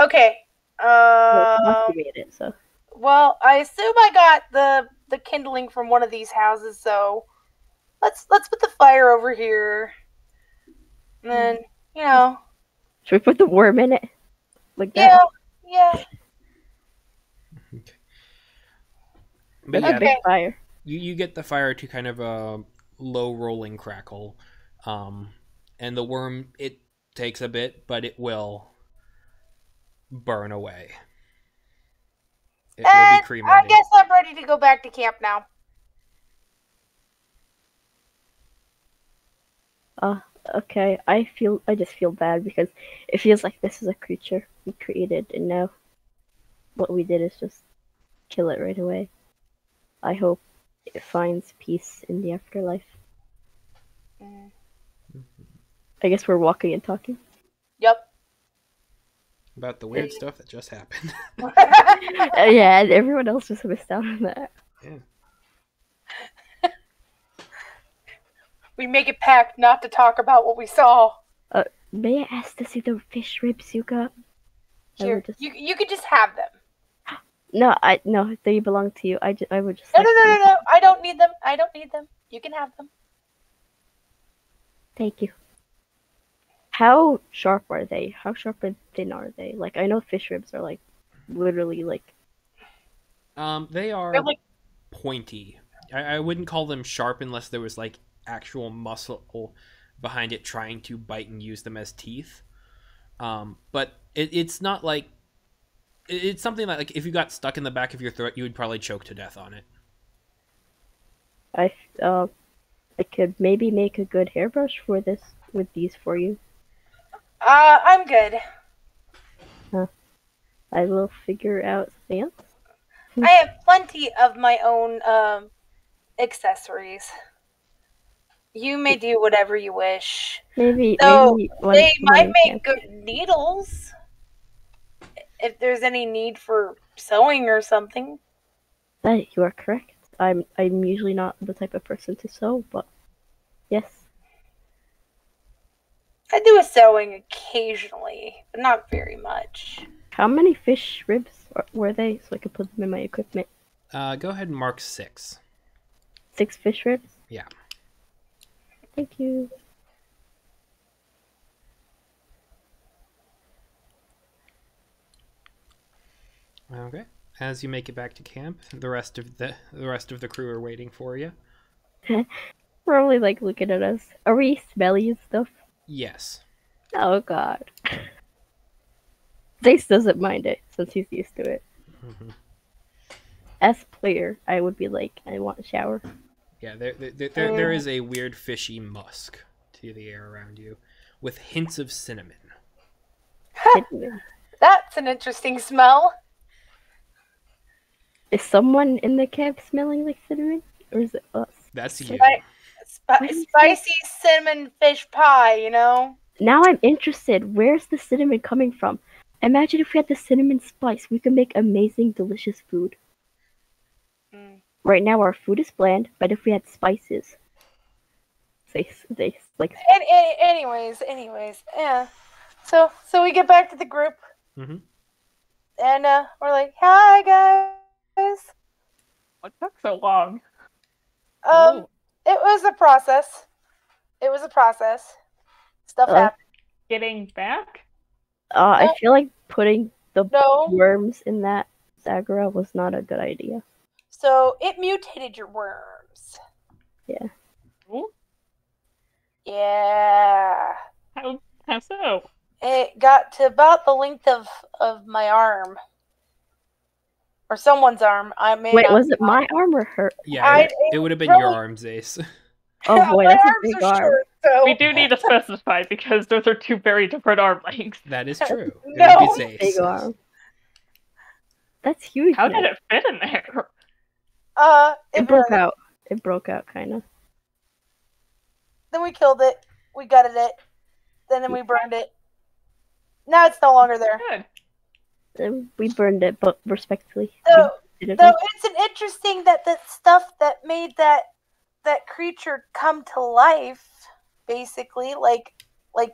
Okay. Well, made it, so. Well, I assume I got the kindling from one of these houses, so let's put the fire over here. And then, you know. Should we put the worm in it? Like that? Yeah. Okay. But That's yeah, a big fire. you get the fire to kind of a low rolling crackle, and the worm, it takes a bit, but it will burn away. It will be cremated. I guess I'm ready to go back to camp now. Okay. I just feel bad because it feels like this is a creature we created, and now what we did is just kill it right away. I hope it finds peace in the afterlife. I guess we're walking and talking. Yep. About the weird stuff that just happened. Yeah, and everyone else just missed out on that. Yeah. We make a pact not to talk about what we saw. May I ask to see the fish ribs you got? Here, you could just have them. No, they belong to you. I would just. No. I don't need them. You can have them. Thank you. How sharp are they? How sharp and thin are they? Like, I know fish ribs are like literally like. They are They're like pointy. I wouldn't call them sharp unless there was like actual muscle behind it trying to bite and use them as teeth. But it's not like it's something that, like, if you got stuck in the back of your throat, you would probably choke to death on it. I could maybe make a good hairbrush for this with these for you. I'm good. I will figure out something else. I have plenty of my own accessories. You may do whatever you wish. Maybe So one they might in make camp. good needles if there's any need for sewing or something. That you are correct. I'm usually not the type of person to sew, but yes. I do a sewing occasionally, but not very much. How many fish ribs were they, so I could put them in my equipment? Go ahead and mark 6. 6 fish ribs. Yeah. Thank you. Okay. As you make it back to camp, the rest of the crew are waiting for you. We're only like looking at us. Are we smelly and stuff? Yes. Oh god. Zace doesn't mind it since he's used to it. Mm-hmm. As player, I would be like, I want a shower. Yeah, there is a weird fishy musk to the air around you, with hints of cinnamon. Cinnamon. That's an interesting smell. Is someone in the camp smelling like cinnamon? Or is it us? That's you. Spicy cinnamon fish pie, you know? Now I'm interested. Where's the cinnamon coming from? Imagine if we had the cinnamon spice. We could make amazing, delicious food. Right now our food is bland, but if we had spices. They like... Anyways, yeah. So we get back to the group. Mm-hmm. And we're like, hi, guys. What took so long? It was a process. Stuff happened. Getting back? I feel like putting the No. worms in that Zagora was not a good idea. So it mutated your worms. Yeah. Ooh, Yeah. how so? It got to about the length of my arm. Or someone's arm. I may Wait, not. was it my arm or her? Yeah, it would have been your arms, Ace. Oh boy, My that's a arms big are arm. short, so We do need to specify because those are two very different arm lengths. That is true. No. It would be Ace. Big arm. That's huge. How now. did it fit in there? It broke out. It broke out, kind of. Then we killed it. We gutted it. Then we burned it. Now it's no longer there. Good. We burned it, but respectfully. So we did it So all. it's an interesting that the stuff that made that creature come to life, basically, like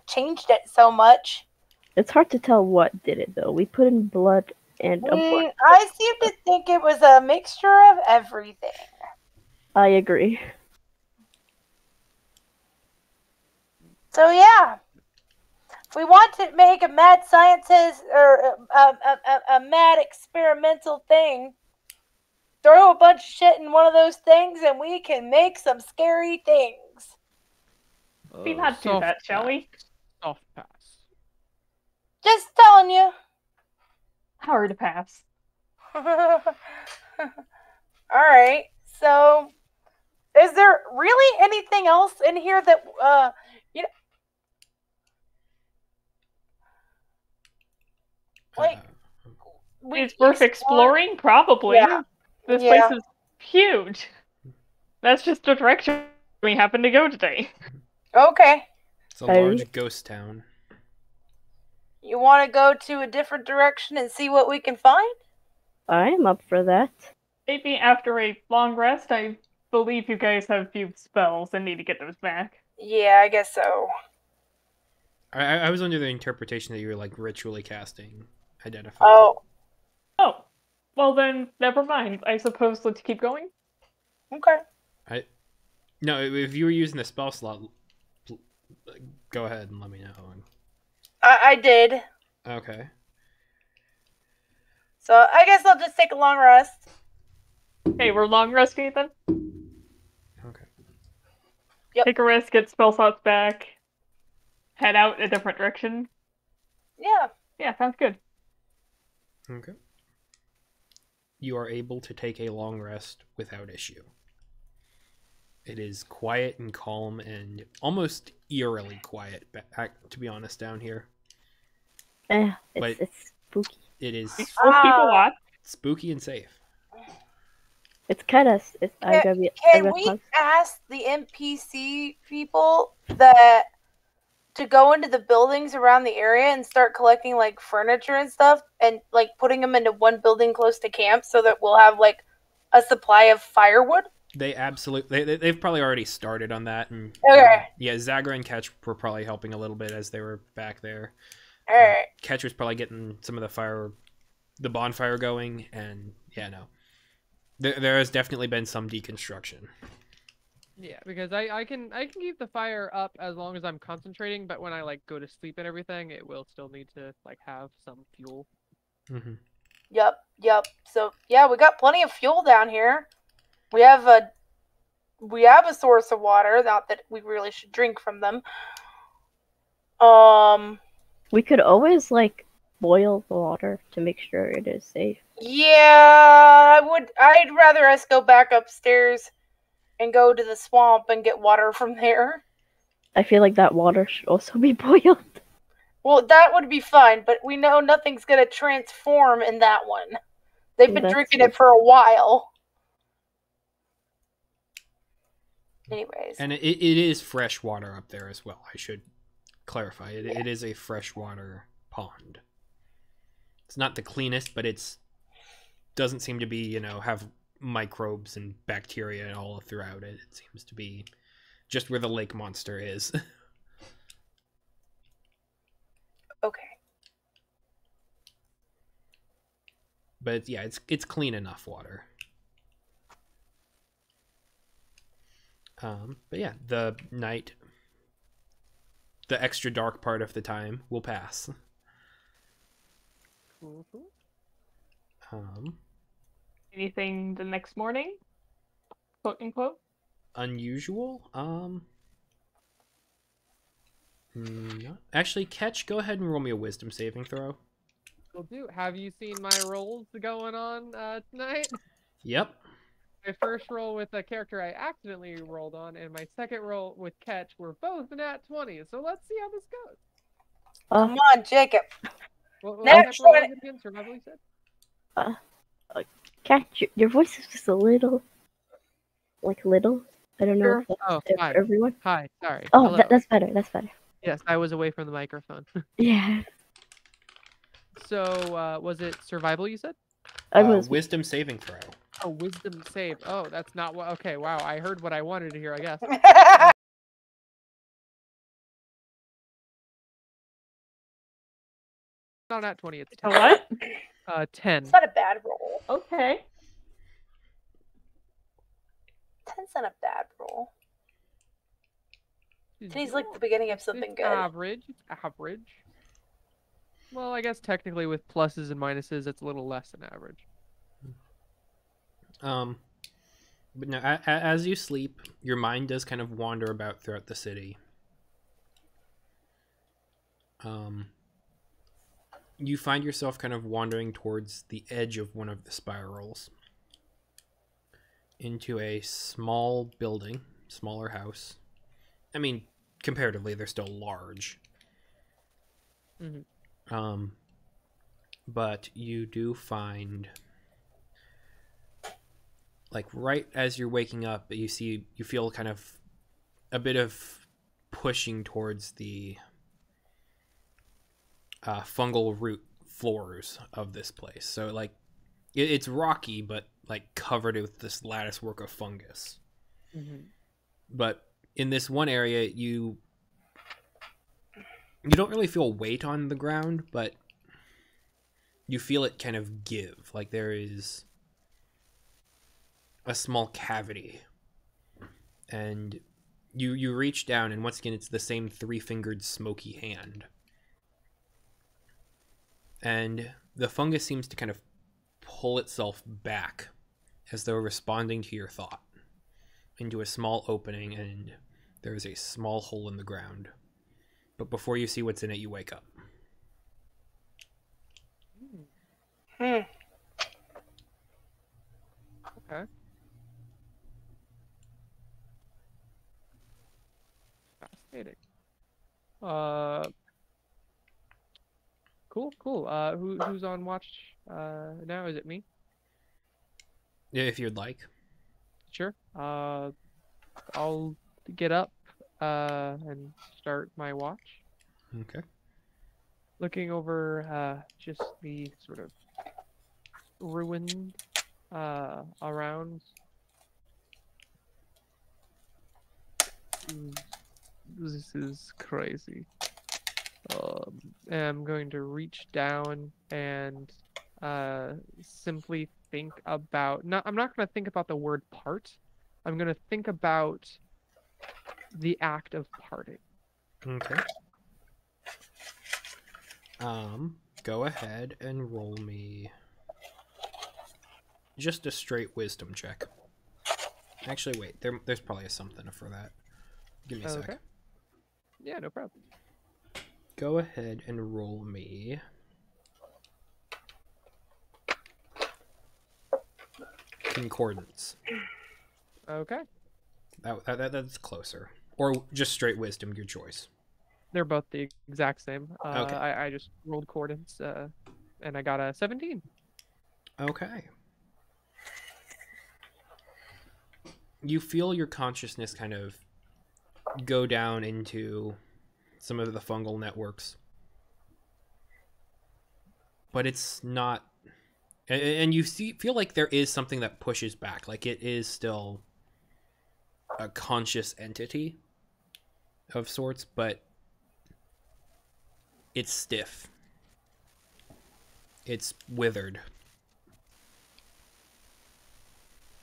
changed it so much. It's hard to tell what did it though. We put in blood and a bunch. I seem to think it was a mixture of everything. I agree. So yeah, if we want to make a mad scientist or a mad experimental thing, throw a bunch of shit in one of those things, and we can make some scary things. We not do that, shall we? Soft pass. Just telling you. Hard to pass. All right. So, is there really anything else in here that you know, like It's worth exploring, probably. Yeah. This Yeah. place is huge. That's just the direction we happen to go today. Okay. It's a large ghost town. You want to go to a different direction and see what we can find? I am up for that. Maybe after a long rest, I believe you guys have a few spells and need to get those back. Yeah, I guess so. I was under the interpretation that you were like ritually casting Identify. Oh, Oh, well then, never mind. I suppose let's keep going. okay. No, if you were using the spell slot, go ahead and let me know. I did. Okay. So I guess I'll just take a long rest. Hey, we're long resting then? Okay. Yep. Take a rest, get spell slots back, head out in a different direction. Yeah. Yeah, sounds good. Okay. You are able to take a long rest without issue. It is quiet and calm and almost eerily quiet, to be honest, down here. But It's spooky. it is We'll keep a watch. spooky and safe. It's kind of. I'm gonna be. I'm Can gonna we pause. ask the NPC people that to go into the buildings around the area and start collecting like furniture and stuff and like putting them into one building close to camp so that we'll have like a supply of firewood? They absolutely they've probably already started on that, and Okay. yeah, Zagra and Ketch were probably helping a little bit as they were back there. All right. Ketch was probably getting some of the bonfire going, and yeah, no, there has definitely been some deconstruction. Yeah, because I can keep the fire up as long as I'm concentrating, but when I like go to sleep and everything, it will still need to like have some fuel. Mm-hmm. Yep. So yeah, we got plenty of fuel down here. We have a source of water. Not that we really should drink from them. We could always like boil the water to make sure it is safe. Yeah, I'd rather us go back upstairs and go to the swamp and get water from there. I feel like that water should also be boiled. Well, that would be fine, but we know nothing's gonna transform in that one. They've been That's drinking true. it for a while. Anyways. And it is fresh water up there as well. I should clarify. It is a freshwater pond. It's not the cleanest, but it's doesn't seem to be, have microbes and bacteria all throughout it. It seems to be just where the lake monster is. Okay. But yeah, it's clean enough water. But yeah, the night, the extra dark part of the time will pass. Cool. Anything the next morning? Quote unquote. Unusual? No. Actually, Ketch, go ahead and roll me a wisdom saving throw. Will do. Have you seen my rolls going on tonight? Yep. My first roll with a character I accidentally rolled on, and my second roll with Ketch were both nat 20. So let's see how this goes. Come on, Jacob. What Nat type of roll 20. is it again? Survival, you said? Cat, your voice is just a little. I don't know Sure. if that's Oh, if hi. everyone. Hi, sorry. Oh, Hello. that's better. That's better. Yes, I was away from the microphone. Yeah, So, was it survival you said? I was. Wisdom saving throw. Oh, wisdom save. Oh, that's not what. Okay, wow. I heard what I wanted to hear, I guess. Not nat 20, it's A 10. what? 10. It's not a bad roll. Okay. 10's not a bad roll. 10's like the beginning of something It's good. average. It's average. Well, I guess technically with pluses and minuses, it's a little less than average. But no, as you sleep, your mind does kind of wander about throughout the city. You find yourself kind of wandering towards the edge of one of the spirals into a small building, smaller house. I mean, comparatively, they're still large. Mm-hmm. But you do find, like, right as you're waking up, you feel kind of a bit of pushing towards the fungal root floors of this place. So, like, it's rocky, but, like, covered with this lattice work of fungus. Mm-hmm. But in this one area, you don't really feel weight on the ground, but you feel it kind of give. Like there is a small cavity. And you reach down, and once again, it's the same three-fingered smoky hand. And the fungus seems to kind of pull itself back as though responding to your thought into a small opening, and there is a small hole in the ground. But before you see what's in it, you wake up. Okay. Waiting. Cool. Who's on watch now? Is it me? If you'd like. Sure. I'll get up and start my watch. Okay. Looking over just the sort of ruins around. This is crazy. I'm going to reach down and simply think about. I'm not going to think about the word part. I'm going to think about the act of parting. Okay. Go ahead and roll me just a straight wisdom check. Actually, wait. There's probably something for that. Give me a Okay. sec. Yeah, no problem. Go ahead and roll me concordance. Okay. That's closer. Or just straight wisdom, your choice. They're both the exact same. Okay. I just rolled accordance, and I got a 17. Okay. You feel your consciousness kind of go down into some of the fungal networks. But it's not, and you feel like there is something that pushes back, like it is still a conscious entity of sorts, but it's stiff, it's withered.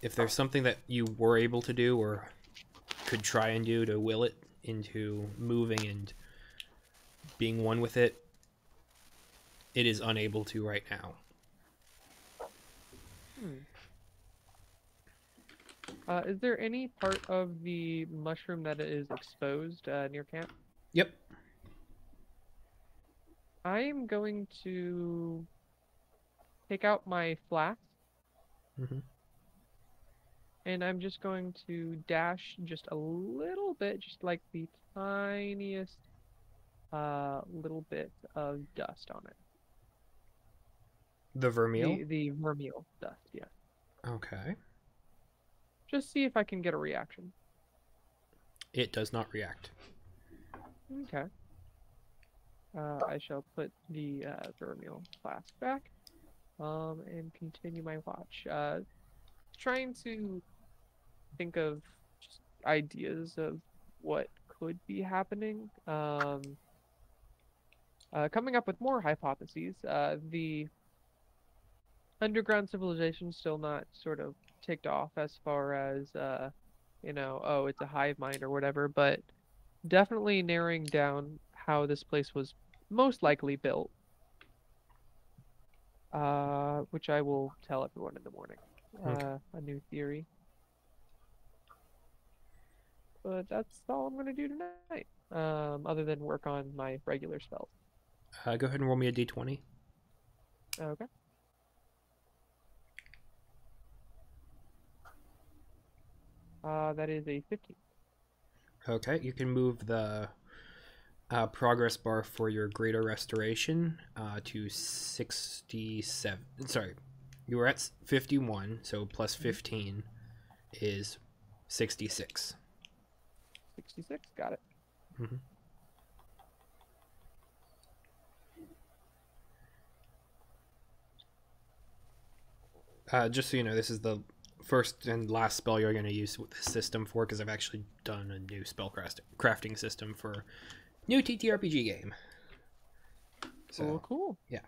If there's something that you were able to do or could try and do to will it into moving and being one with it, it is unable to right now. Is there any part of the mushroom that is exposed near camp? Yep. I am going to take out my flask, and I'm just going to dash just a little bit, just like the tiniest little bit of dust on it. The vermeil? The vermeil dust, yeah. Okay. Just see if I can get a reaction. It does not react. Okay. I shall put the vermeil flask back, and continue my watch. Trying to think of just ideas of what could be happening. Coming up with more hypotheses. The underground civilization still not sort of ticked off as far as oh, it's a hive mind or whatever, but definitely narrowing down how this place was most likely built, which I will tell everyone in the morning. Okay. A new theory. But that's all I'm going to do tonight, other than work on my regular spells. Go ahead and roll me a d20. Okay. That is a 15. Okay, you can move the progress bar for your greater restoration to 67. Sorry, you were at 51, so plus 15 is 66. 66, got it. Mm-hmm. Just so you know, this is the first and last spell you're going to use with this system for, because I've actually done a new spell crafting system for new TTRPG game. So, cool. Yeah.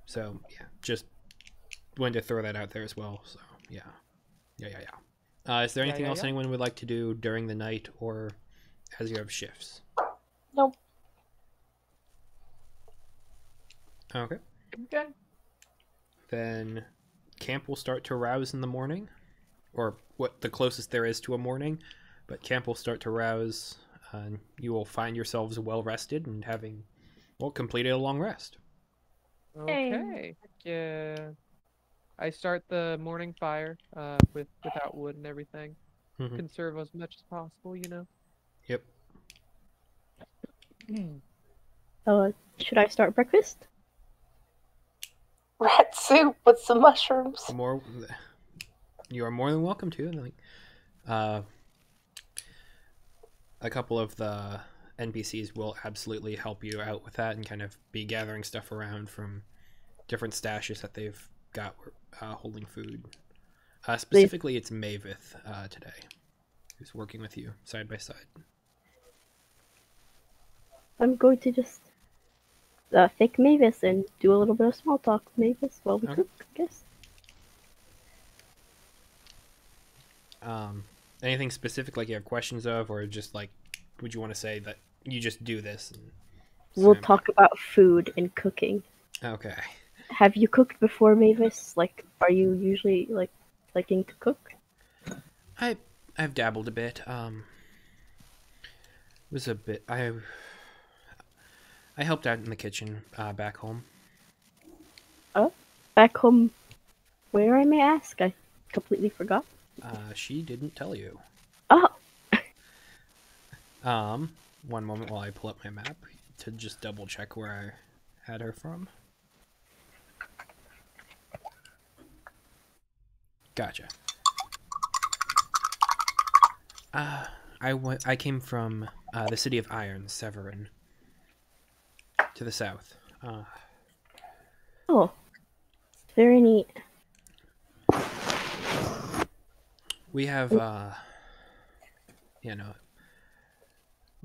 So, yeah, just wanted to throw that out there as well. So, yeah. Is there anything else anyone would like to do during the night or as you have shifts? Nope. Okay. Okay. Then camp will start to rouse in the morning, or what the closest there is to a morning, but camp will start to rouse, and you will find yourselves well rested and having, well, completed a long rest. Okay. Yeah. I start the morning fire without wood and everything. Mhm. Conserve as much as possible, you know. Should I start breakfast? Rat soup with some mushrooms. You are more than welcome to. Like, a couple of the NPCs will absolutely help you out with that and kind of be gathering stuff around from different stashes that they've got holding food. Specifically, it's Mavith today, who's working with you side by side. I'm going to just fake Mavis and do a little bit of small talk with Mavis while we cook, I guess. Anything specific, like you have questions of, or just like, would you want to say that you just do this? And We'll talk about food and cooking. Okay. Have you cooked before, Mavis? Like, are you usually like liking to cook? I've dabbled a bit. Was a bit. I helped out in the kitchen back home. Oh, back home. Where, I may ask? I completely forgot. She didn't tell you. Oh. One moment while I pull up my map to just double check where I had her from. Gotcha. I came from the city of Iron, Severin, to the south. Oh, very neat. We have, my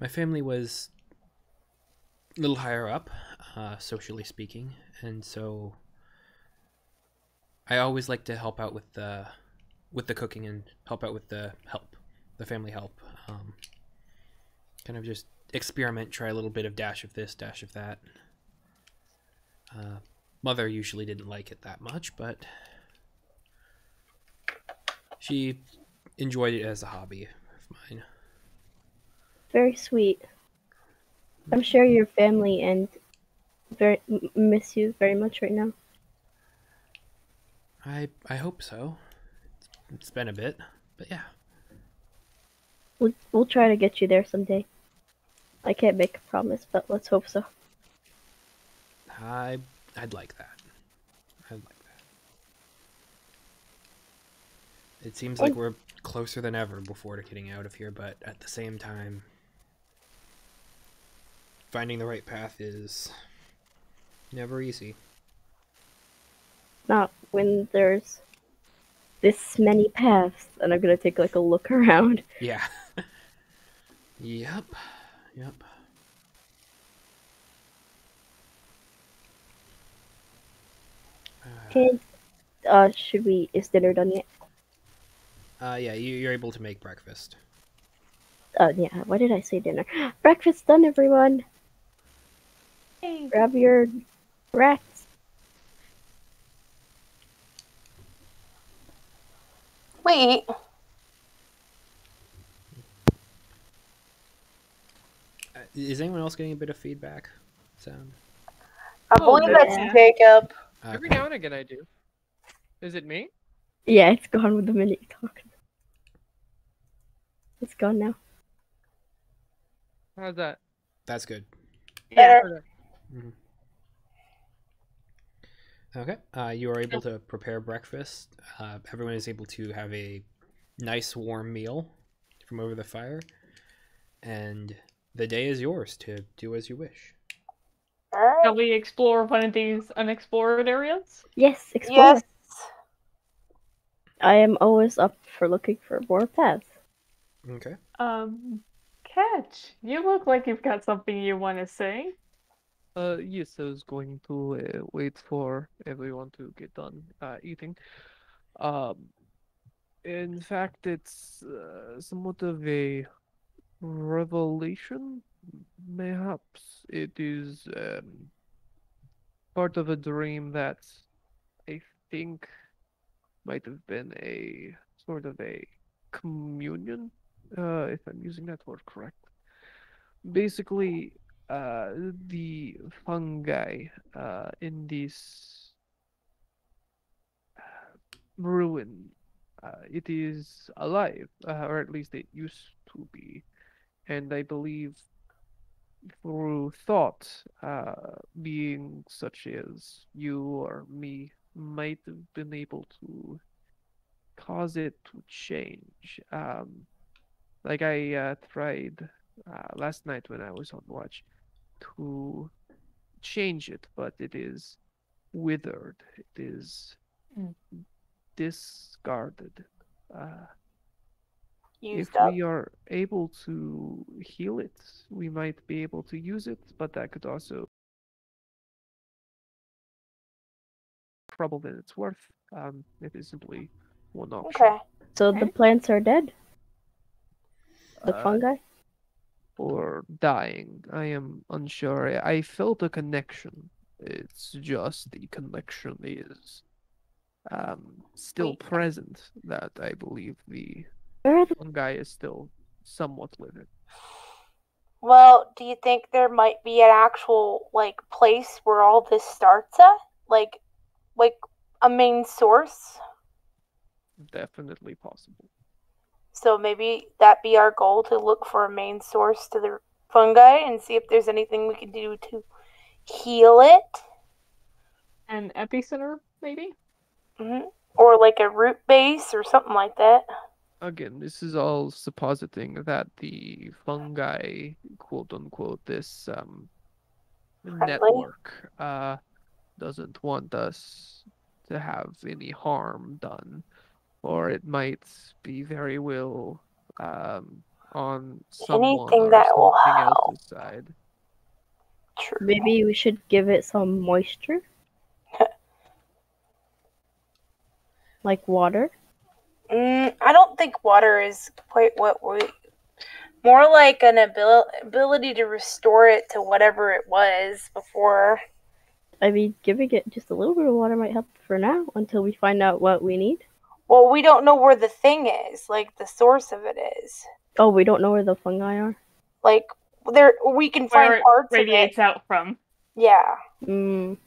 family was a little higher up, socially speaking, and so I always like to help out with the cooking and help out with the family help. Kind of just experiment, try a little bit of dash of this, dash of that. Mother usually didn't like it that much, but she enjoyed it as a hobby of mine. Very sweet. I'm sure your family and miss you very much right now. I hope so. It's been a bit, but yeah. We'll try to get you there someday. I can't make a promise, but let's hope so. I'd like that. I'd like that. It seems like we're closer than ever before to getting out of here, but at the same time, finding the right path is never easy. Not when there's this many paths, and I'm gonna take like a look around. Yeah. Yep. Okay. Is dinner done yet? Yeah, you're able to make breakfast. Yeah, why did I say dinner? Breakfast done, everyone! Hey. Grab your rats. Wait. Is anyone else getting a bit of feedback sound? I believe that's yeah. Jacob. Every now and again I do. Is it me? Yeah, it's gone with the minute you talk. It's gone now. How's that? That's good. Better. Okay. You are able to prepare breakfast. Everyone is able to have a nice warm meal from over the fire. And the day is yours to do as you wish. Shall we explore one of these unexplored areas? Yes, explore. Yes. I am always up for looking for more paths. Okay. Catch, you look like you've got something you want to say. Yes, I was going to wait for everyone to get done eating. In fact, it's somewhat of a revelation. Mayhaps it is part of a dream that I think might have been a sort of a communion, if I'm using that word correct. Basically, the fungi in this ruin, it is alive, or at least it used to be, and I believe through thought, being such as you or me might have been able to cause it to change. Like I tried last night when I was on watch to change it, but it is withered. It is Mm. discarded. Uh, Used if up. we are able to heal it, we might be able to use it, but that could also trouble than it's worth. It is simply one option. Okay. So the plants are dead? The Uh, fungi? or dying. I am unsure. I felt a connection. It's just the connection is still Wait. present that I believe the Where are the fungi is still somewhat living. Well, do you think there might be an actual like place where all this starts at? Like a main source? Definitely possible. So maybe that be our goal to look for a main source to the fungi and see if there's anything we can do to heal it. An epicenter, maybe? Hmm. Or like a root base or something like that. Again, this is all suppositing that the fungi, quote unquote, this Friendly. network doesn't want us to have any harm done, or it might be very well on someone Anything or that will something help. else's side. True. Maybe we should give it some moisture? Like water? I don't think water is quite what we. More like an ability to restore it to whatever it was before. I mean, giving it just a little bit of water might help for now until we find out what we need. Well, we don't know where the thing is, like the source of it is. Oh, we don't know where the fungi are? Like there, we can find Where it parts of it. radiates out from. Yeah. Mm.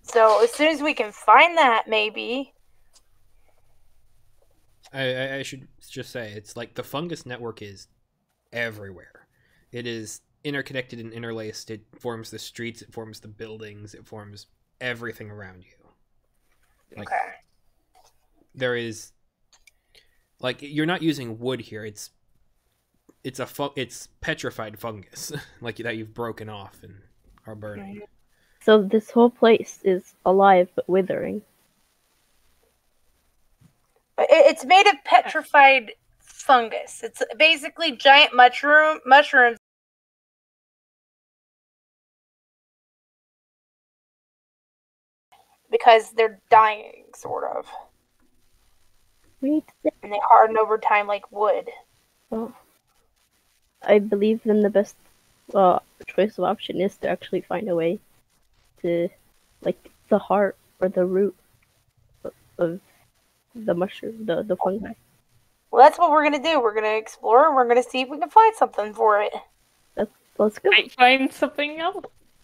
So as soon as we can find that, maybe. I should just say it's like the fungus network is everywhere. It is interconnected and interlaced. It forms the streets. It forms the buildings. It forms everything around you. Like Okay. there is, like you're not using wood here. It's it's petrified fungus, like that you've broken off and are burning. So this whole place is alive but withering. It's made of petrified fungus. It's basically giant mushrooms. Because they're dying, sort of. We need to And they harden over time like wood. well, I believe then the best choice of option is to actually find a way to, like, the heart or the root of the mushroom, the fungi. Well, that's what we're gonna do. We're gonna explore and we're gonna see if we can find something for it. Let's go. Might find something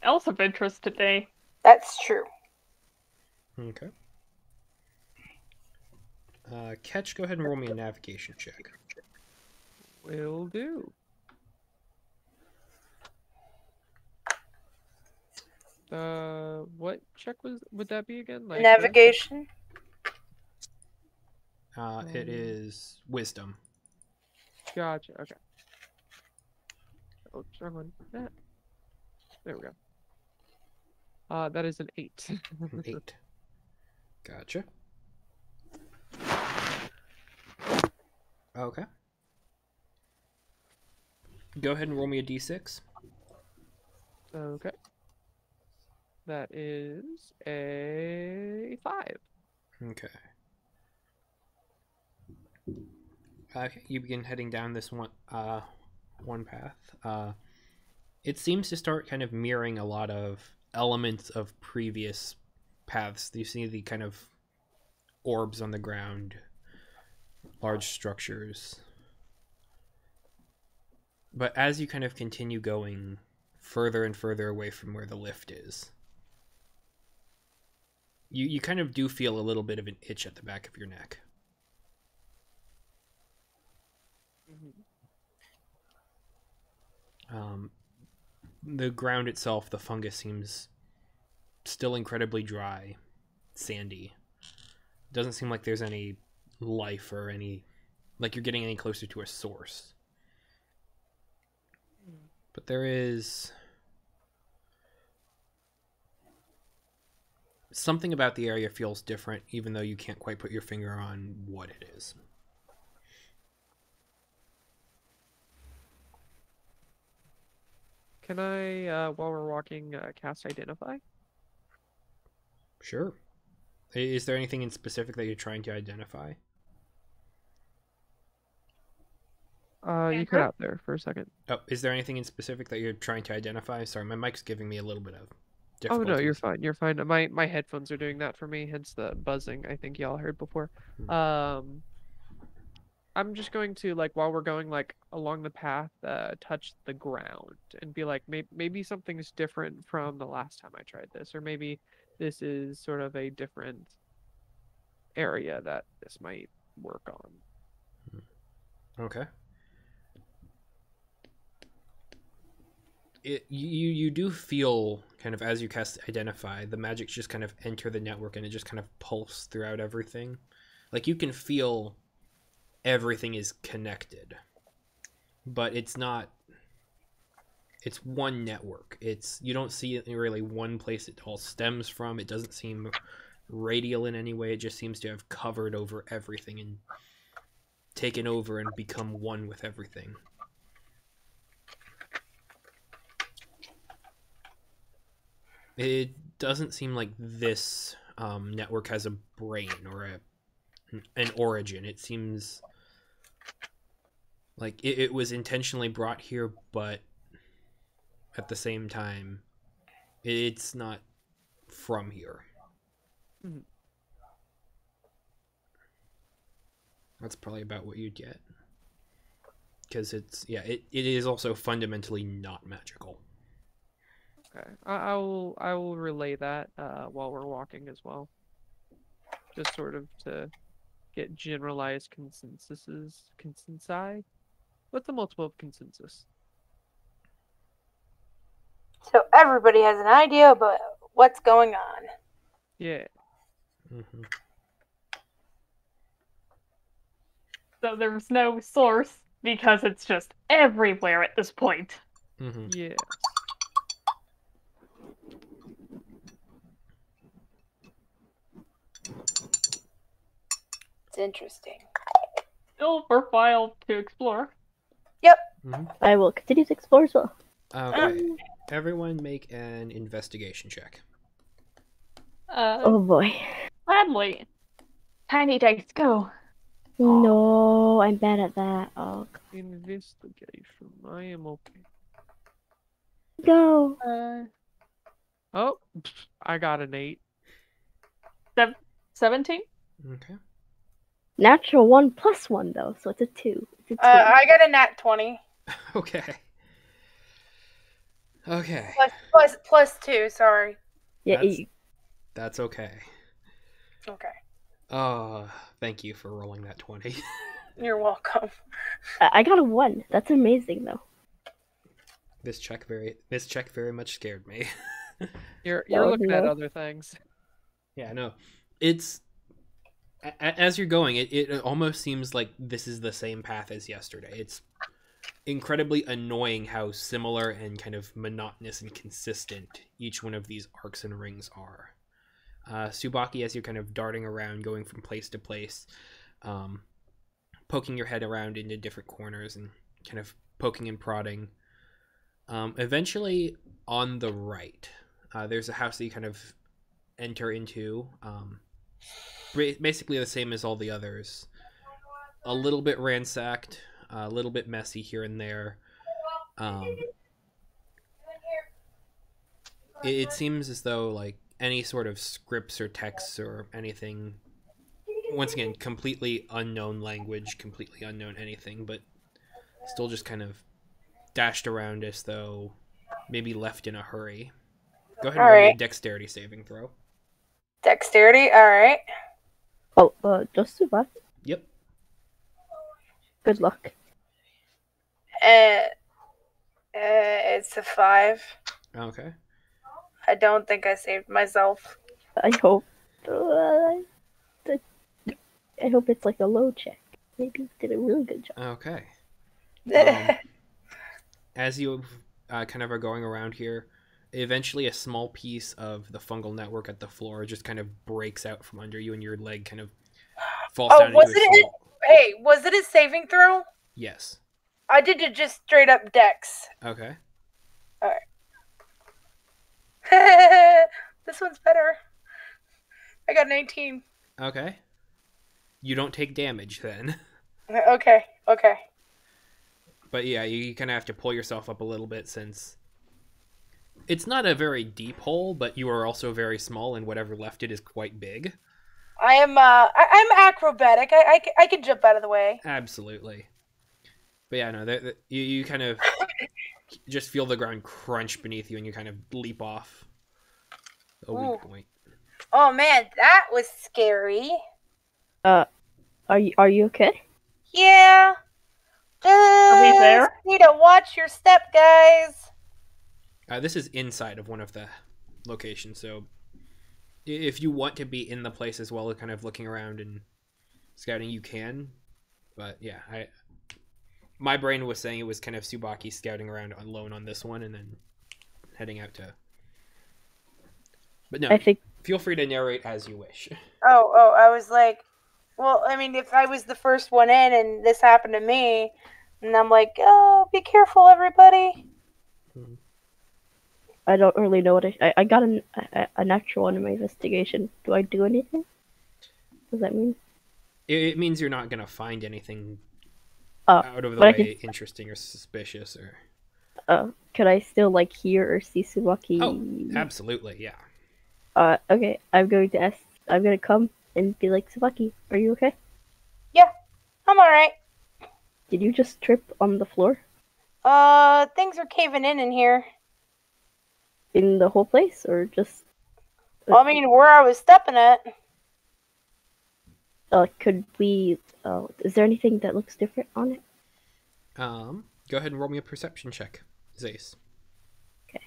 else of interest today. That's true. Okay. Catch, go ahead and roll me a navigation check. Will do. What check would that be again? Like Navigation. It is wisdom. Gotcha. Okay. Oh, wrong one. There we go. That is an 8. 8. Gotcha. Okay. Go ahead and roll me a d6. Okay. That is a 5. Okay. Okay, you begin heading down this one path. It seems to start kind of mirroring a lot of elements of previous paths. You see the kind of orbs on the ground, large structures. But as you kind of continue going further and further away from where the lift is, you kind of do feel a little bit of an itch at the back of your neck. the ground itself, the fungus seems still incredibly dry, sandy. Doesn't seem like there's any life or any, like you're getting any closer to a source. But there is something about the area feels different, even though you can't quite put your finger on what it is. Can I, while we're walking, cast Identify? Sure. Is there anything in specific that you're trying to identify? You cut out there for a second. Oh, is there anything in specific that you're trying to identify? Sorry, my mic's giving me a little bit of Oh difficulties. no, you're fine. You're fine. My headphones are doing that for me, hence the buzzing I think y'all heard before. I'm just going to, like, while we're going, like, along the path, touch the ground and be like, maybe something's different from the last time I tried this, or maybe this is sort of a different area that this might work on. Okay. You do feel kind of, as you cast Identify, the magic just kind of enter the network and it just kind of pulse throughout everything. Like, you can feel everything is connected, but it's not, it's one network. You don't see it in really one place it all stems from. It doesn't seem radial in any way. It just seems to have covered over everything and taken over and become one with everything. It doesn't seem like this network has a brain or an origin. It seems like it was intentionally brought here, but at the same time, it's not from here. Mm-hmm. That's probably about what you'd get. Because it is also fundamentally not magical. Okay, I will relay that while we're walking as well, just sort of to get generalized consensi. What's the multiple of consensus? So everybody has an idea about what's going on. Yeah. Mm-hmm. So there's no source because it's just everywhere at this point. Mm-hmm. Yeah. It's interesting. Still worthwhile to explore. Yep. Mm-hmm. I will continue to explore as well. Okay. Everyone make an investigation check. Oh boy. Gladly. Tiny dice, go. No, I'm bad at that. Oh, Investigation. I am okay. go. Oh, I got an 8. 17? Okay. Natural 1 plus 1 though, so it's a 2. It's a 2. I got a nat 20. Okay. Okay. Plus 2, sorry. Yeah, That's okay. Okay. Oh, thank you for rolling that 20. You're welcome. I got a 1. That's amazing though. This check very much scared me. You're Oh, looking at no. other things. Yeah, I know. It's as you're going, it almost seems like this is the same path as yesterday. It's incredibly annoying how similar and kind of monotonous and consistent each one of these arcs and rings are. Tsubaki, as you're kind of darting around, going from place to place, poking your head around into different corners and kind of poking and prodding. Eventually, on the right, there's a house that you kind of enter into. Basically the same as all the others. A little bit ransacked, a little bit messy here and there. It seems as though like any sort of scripts or texts or anything, once again, completely unknown language, completely unknown anything, but still just kind of dashed around as though maybe left in a hurry. Go ahead and roll me a dexterity saving throw. Dexterity, alright. Oh, just Tsubaki. Yep. Good luck. It's a 5. Okay. I don't think I saved myself. I hope. I hope it's like a low check. Maybe you did a really good job. Okay. Um, as you kind of are going around here, eventually a small piece of the fungal network at the floor just kind of breaks out from under you, and your leg kind of falls down was into a it? small... Hey, was it a saving throw? Yes. I did it just straight up dex. Okay. This one's better. I got an 18. Okay. You don't take damage then. Okay. But yeah, you kind of have to pull yourself up a little bit since it's not a very deep hole, but you are also very small, and whatever left it is quite big. I'm acrobatic. I can jump out of the way. Absolutely. But yeah, no, you kind of just feel the ground crunch beneath you, and you kind of leap off a weak point. Oh man, that was scary. Are you okay? Yeah. Are we there? Need to watch your step, guys. This is inside of one of the locations, so if you want to be in the place as well, kind of looking around and scouting, you can. But yeah, my brain was saying it was kind of Tsubaki scouting around alone on this one and then heading out to... But no, I think feel free to narrate as you wish. Oh, I was like, well, I mean, if I was the first one in and this happened to me, and I'm like, oh, be careful, everybody. I don't really know what I got a natural one in my investigation. Do I do anything? What does that mean? It means you're not going to find anything Oh, out of the but way interesting or suspicious or... Could I still like hear or see Tsubaki? Oh, absolutely, yeah. Okay. I'm going to come and be like, Tsubaki, are you okay? Yeah, I'm alright. Did you just trip on the floor? Things are caving in here. In the whole place, or just? I mean, where I was stepping at. Could we? Is there anything that looks different on it? Go ahead and roll me a perception check, Zace. Okay.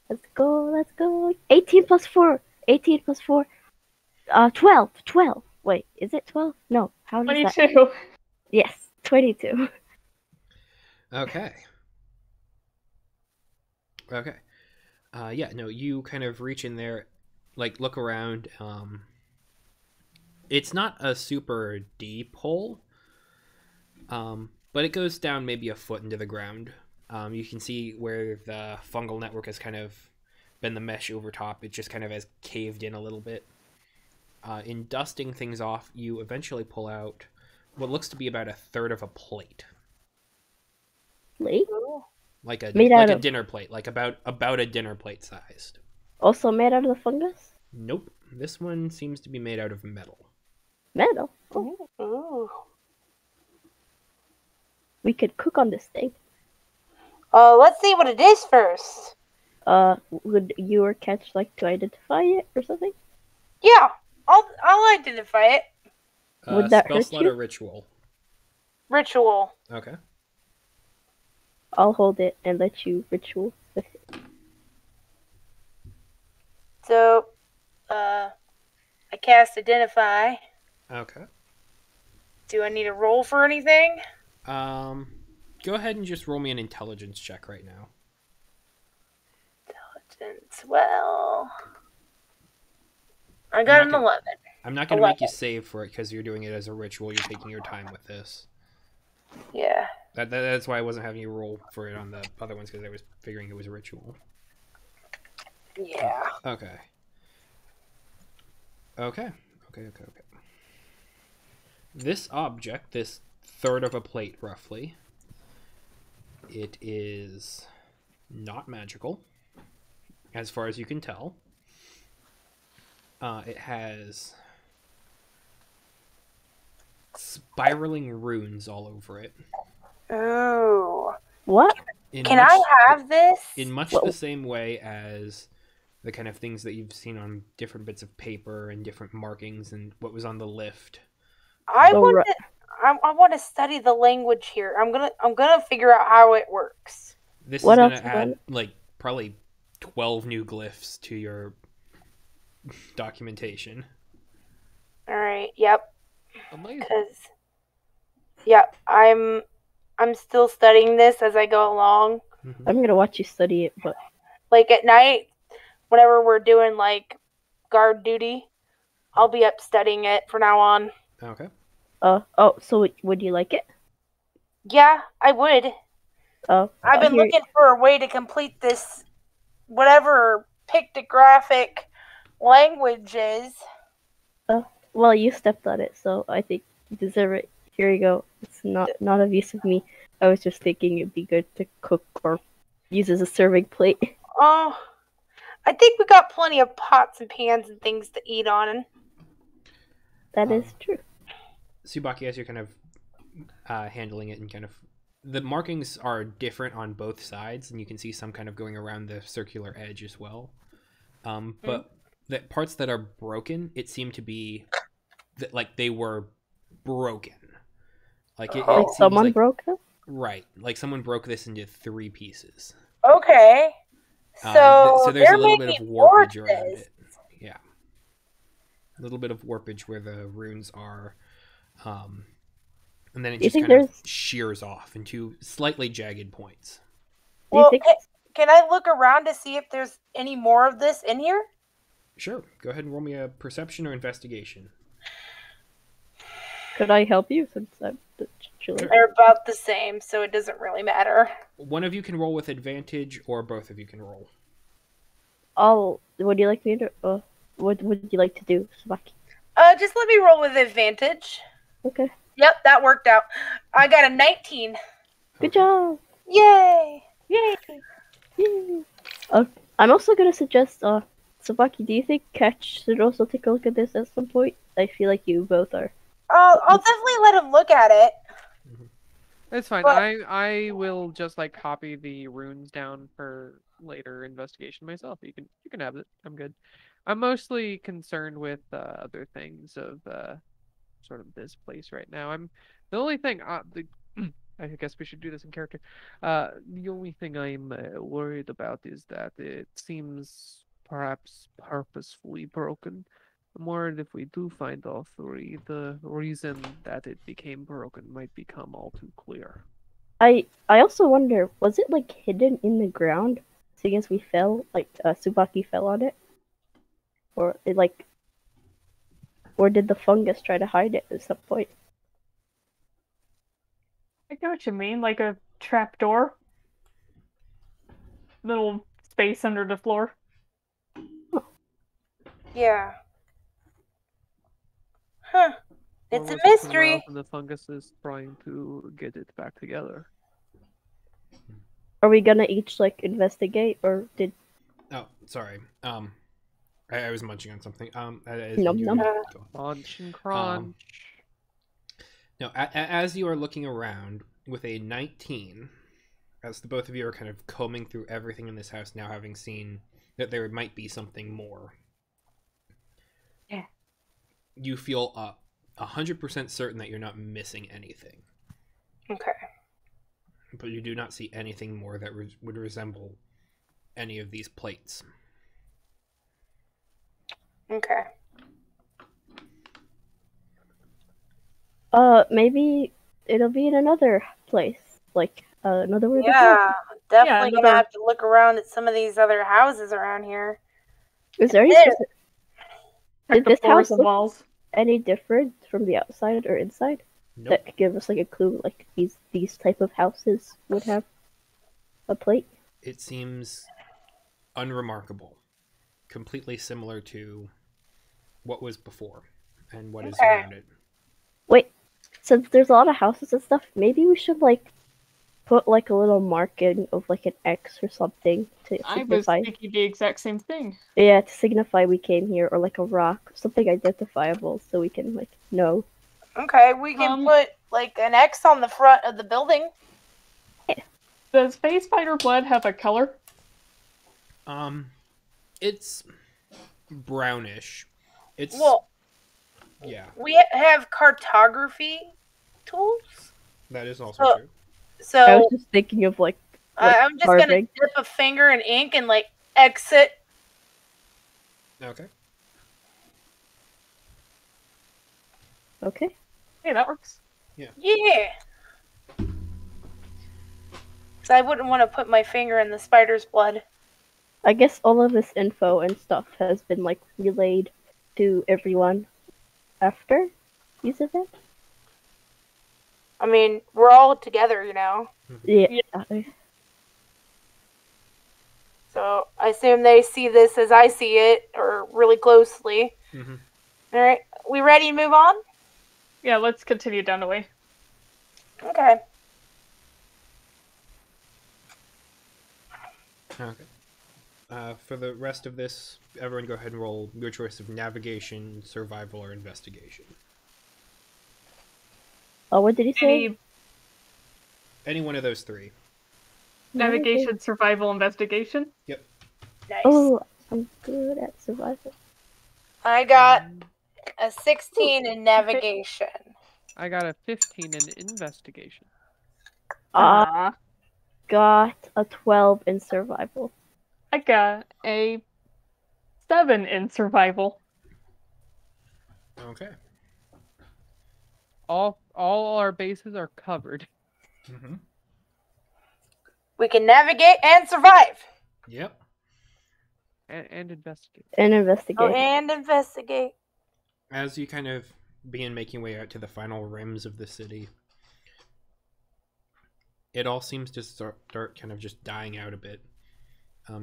Let's go. 18 plus 4. 18 plus 4. 12. Wait, is it 12? No. How does that? 22. Yes, 22. Okay. Yeah, no, you kind of reach in there, like, look around. It's not a super deep hole, but it goes down maybe a foot into the ground. You can see where the fungal network has kind of been the mesh over top. It just kind of has caved in a little bit. In dusting things off, you eventually pull out what looks to be about a third of a plate. Plate? Like a Made out of... dinner plate, like about a dinner plate sized. Also made out of the fungus? Nope. This one seems to be made out of metal. Metal? Oh. Ooh. We could cook on this thing. Let's see what it is first. Would you or Catch like to identify it or something? Yeah, I'll identify it. Would that spell hurt slot you? or ritual? Ritual. Okay. I'll hold it and let you ritual with it. So, I cast identify. Okay. Do I need to roll for anything? Go ahead and just roll me an intelligence check right now. Intelligence. Well, I got an 11. I'm not going to make you save for it because you're doing it as a ritual. You're taking your time with this. Yeah. That's why I wasn't having you roll for it on the other ones, because I was figuring it was a ritual. Yeah. Okay. This object, this third of a plate roughly, it is not magical, as far as you can tell. It has spiraling runes all over it. Ooh. What? Can I have this? In much the same way as the kind of things that you've seen on different bits of paper and different markings and what was on the lift. I I want to study the language here. I'm gonna figure out how it works. This What is else gonna you add like probably 12 new glyphs to your documentation. All right. Yep. Amazing. Because yep, I'm still studying this as I go along. I'm gonna watch you study it, but Like at night, whenever we're doing like guard duty, I'll be up studying it from now on. Okay. so would you like it? Yeah, I would. Oh, I've been here- looking for a way to complete this, whatever pictographic language is. Well, you stepped on it, so I think you deserve it. Here you go. It's not of use of me. I was just thinking it'd be good to cook or use as a serving plate. Oh, I think we got plenty of pots and pans and things to eat on. That is true. Subaki, as you're kind of handling it and kind of the markings are different on both sides, and you can see some kind of going around the circular edge as well. But the parts that are broken, it seemed to be that like they were broken. Like it Like seems someone like, broke it? right, like someone broke this into 3 pieces. Okay. So, there's they're a little bit making of more warpage of around this. it. Yeah, a little bit of warpage where the runes are, and then it Do you just think kind of there's- shears off into slightly jagged points. Do you Well, think can I look around to see if there's any more of this in here? Sure, go ahead and roll me a perception or investigation. could I help you since I'm the titular? They're about the same, so it doesn't really matter. One of you can roll with advantage, or both of you can roll. Would you like me to? What would you like to do, Subaki? Just let me roll with advantage. Okay. Yep, that worked out. I got a 19. Good job. Yay! Yay! Yay. I'm also gonna suggest, Subaki, do you think Catch should also take a look at this at some point? I feel like you both are. I'll definitely let him look at it. It's fine. But- I will just like copy the runes down for later investigation myself. You can have it. I'm good. I'm mostly concerned with other things of sort of this place right now. The only thing I guess we should do this in character. The only thing I'm worried about is that it seems perhaps purposefully broken. I'm worried if we do find all 3, the reason that it became broken might become all too clear. I also wonder, was it like hidden in the ground? Seeing as we fell, like Subaki fell on it, or or did the fungus try to hide it at some point? I get what you mean, like a trapdoor. Little space under the floor. Yeah. Huh. Or It's a was it somewhere mystery. else and the fungus is trying to get it back together? Are we gonna each like investigate, or did? Oh, sorry. I was munching on something. Nom nom. Go on. Crunch and crunch. No, as you are looking around with a 19, as the both of you are kind of combing through everything in this house, now having seen that there might be something more. Yeah. You feel 100% certain that you're not missing anything, Okay. but you do not see anything more that would resemble any of these plates. Okay. Maybe it'll be in another place, like another word. Yeah, definitely gonna another- have to look around at some of these other houses around here. Is there any? Yeah. Check Did the this floors house and look walls. any different from the outside or inside? Nope. That could give us like a clue, like these type of houses would have a plate. It seems unremarkable, completely similar to what was before and what is Okay. around it. Wait, since there's a lot of houses and stuff, maybe we should like put like a little marking of like an X or something to I was signify. thinking the exact same thing. Yeah, to signify we came here, or like a rock, something identifiable, so we can like know. Okay, we can put like an X on the front of the building. Does Space Spider Blood have a color? It's brownish. It's Well, yeah. we have cartography tools. That is also Oh. true. I So was just thinking of like I'm just gonna carving. dip a finger in ink and like exit. Okay. Okay. Hey, that works. Yeah. So I wouldn't want to put my finger in the spider's blood. I guess all of this info and stuff has been like relayed to everyone after these events. I mean, we're all together, you know. Yeah. So I assume they see this as I see it, or really closely. Mm-hmm. All right, we ready to move on? Yeah, let's continue down the way. Okay. Okay. For the rest of this, everyone go ahead and roll your choice of navigation, survival, or investigation. Oh, what did he say? Any one of those three. Navigation, survival, investigation. Yep. Nice. Oh, I'm good at survival. I got a 16 in navigation. I got a 15 in investigation. I got a 12 in survival. I got a 7 in survival. Okay. All our bases are covered. Mm-hmm. We can navigate and survive. Yep. And investigate. And investigate. Oh, and investigate. As you kind of begin making way out to the final rims of the city, it all seems to start kind of just dying out a bit.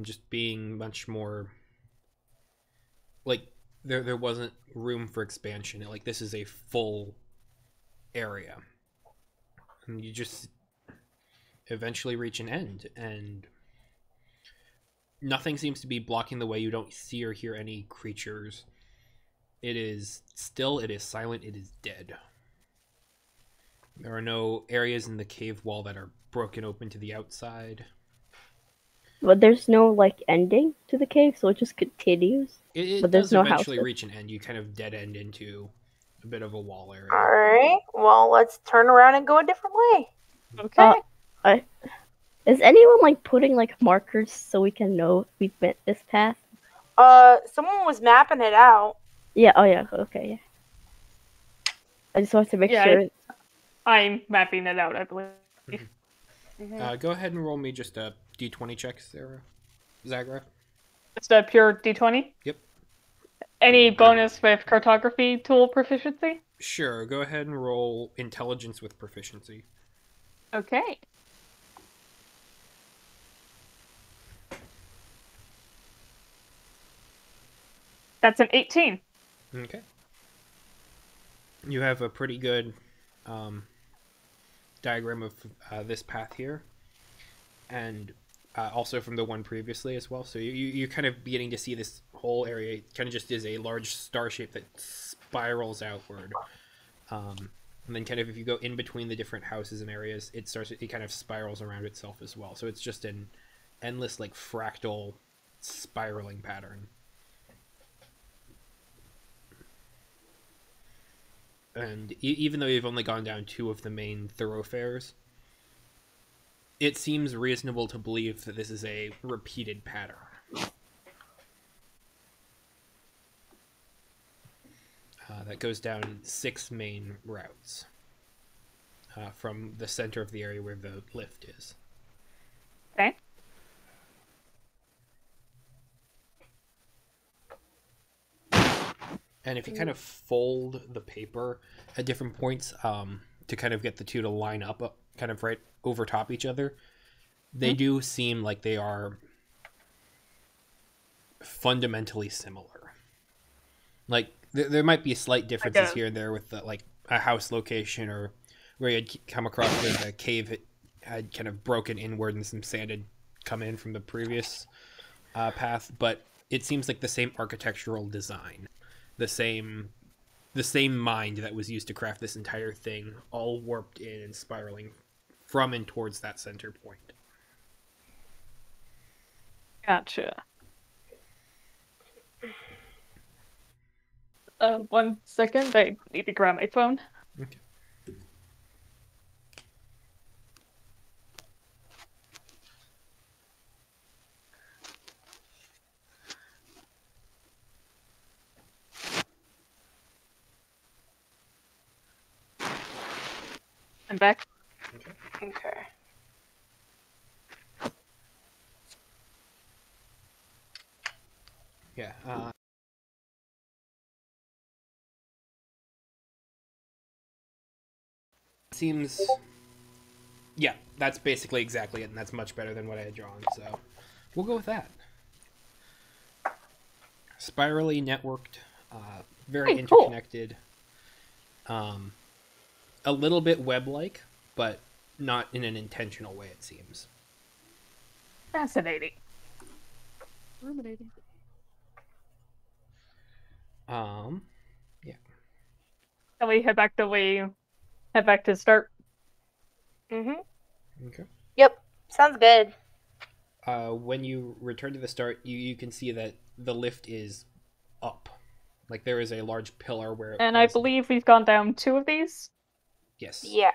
Just being much more like there wasn't room for expansion. Like this is a full area, and you just eventually reach an end, and nothing seems to be blocking the way. You don't see or hear any creatures. It is still, it is silent, it is dead. There are no areas in the cave wall that are broken open to the outside. But there's no like ending to the cave, so it just continues. It But there's does no eventually houses. reach an end. You kind of dead end into a bit of a wall area. All right. Well, let's turn around and go a different way. Okay. Is anyone like putting like markers so we can know we've been this path? Someone was mapping it out. Yeah. Oh yeah. Okay. Yeah. I just wanted to make Yeah, sure. I'm mapping it out, I believe. Go ahead and roll me just a d20 check, Sarah. Zagra. Just a pure d20? Yep. Any bonus with cartography tool proficiency? Sure. Go ahead and roll intelligence with proficiency. Okay. That's an 18. Okay. You have a pretty good diagram of this path here, and also from the one previously as well. So you're kind of beginning to see this whole area kind of just is a large star shape that spirals outward. And then kind of if you go in between the different houses and areas, it kind of spirals around itself as well. So it's just an endless like fractal spiraling pattern. And even though you've only gone down 2 of the main thoroughfares, it seems reasonable to believe that this is a repeated pattern. That goes down 6 main routes from the center of the area where the lift is. Okay. And if you kind of fold the paper at different points to kind of get the two to line up kind of right over top each other, they do seem like they are fundamentally similar. Like, there might be slight differences here and there with like a house location or where you'd come across where the cave had kind of broken inward and some sand had come in from the previous path, but it seems like the same architectural design. The same mind that was used to craft this entire thing, all warped in and spiraling from and towards that center point. Gotcha. 1 second, I need to grab my phone. Okay. head back. Okay. Yeah. Seems. Yeah, that's basically exactly it, and that's much better than what I had drawn. So we'll go with that. Spirally networked, very Hey, cool. interconnected. A little bit web-like, but not in an intentional way. It seems. Fascinating. Ruminating. Yeah. Shall we head back to start? Mhm. Okay. Yep. Sounds good. When you return to the start, you can see that the lift is up. Like there is a large pillar where it And I was. believe we've gone down 2 of these. Yes. Yeah.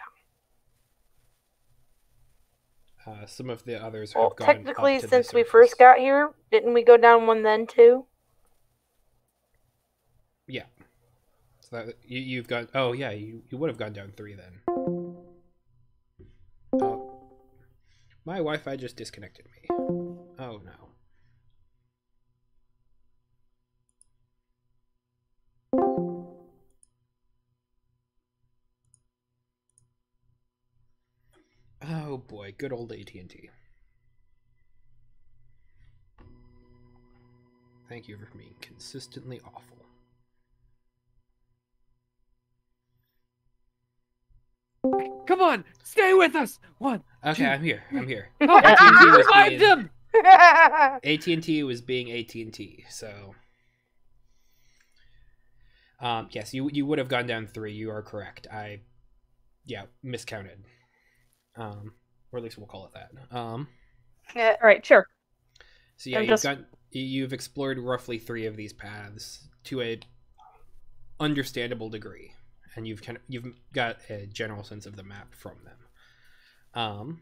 Some of the others Well, have gone technically, up to since the we surface. first got here, didn't we go down one then too? Yeah. So that, you've gone. Oh yeah, you would have gone down 3 then. Oh, my Wi-Fi just disconnected me. Oh no. Oh boy, good old AT&T. Thank you for being consistently awful. Come on, stay with us. 1. Okay, 2. I'm here. I'm here. Oh, AT&T you was revived being him. AT&T was being AT&T. So, yes, you would have gone down 3. You are correct. I, miscounted. Or at least we'll call it that. Yeah. All right, sure. So yeah, I'm just- you've explored roughly 3 of these paths to a understandable degree, and you've got a general sense of the map from them,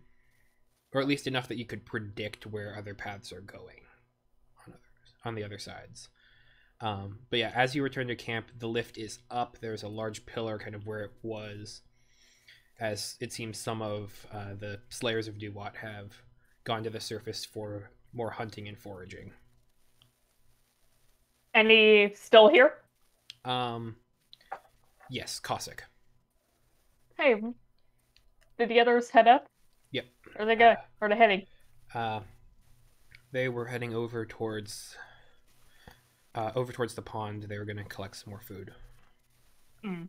or at least enough that you could predict where other paths are going on the other sides. But yeah, as you return to camp, the lift is up. There's a large pillar kind of where it was, as it seems some of the Slayers of Duwat have gone to the surface for more hunting and foraging. Any still here? Yes, Cossack. Hey, did the others head up? Yep. Or they go? Or they heading? They were heading over towards the pond. They were going to collect some more food. Mm.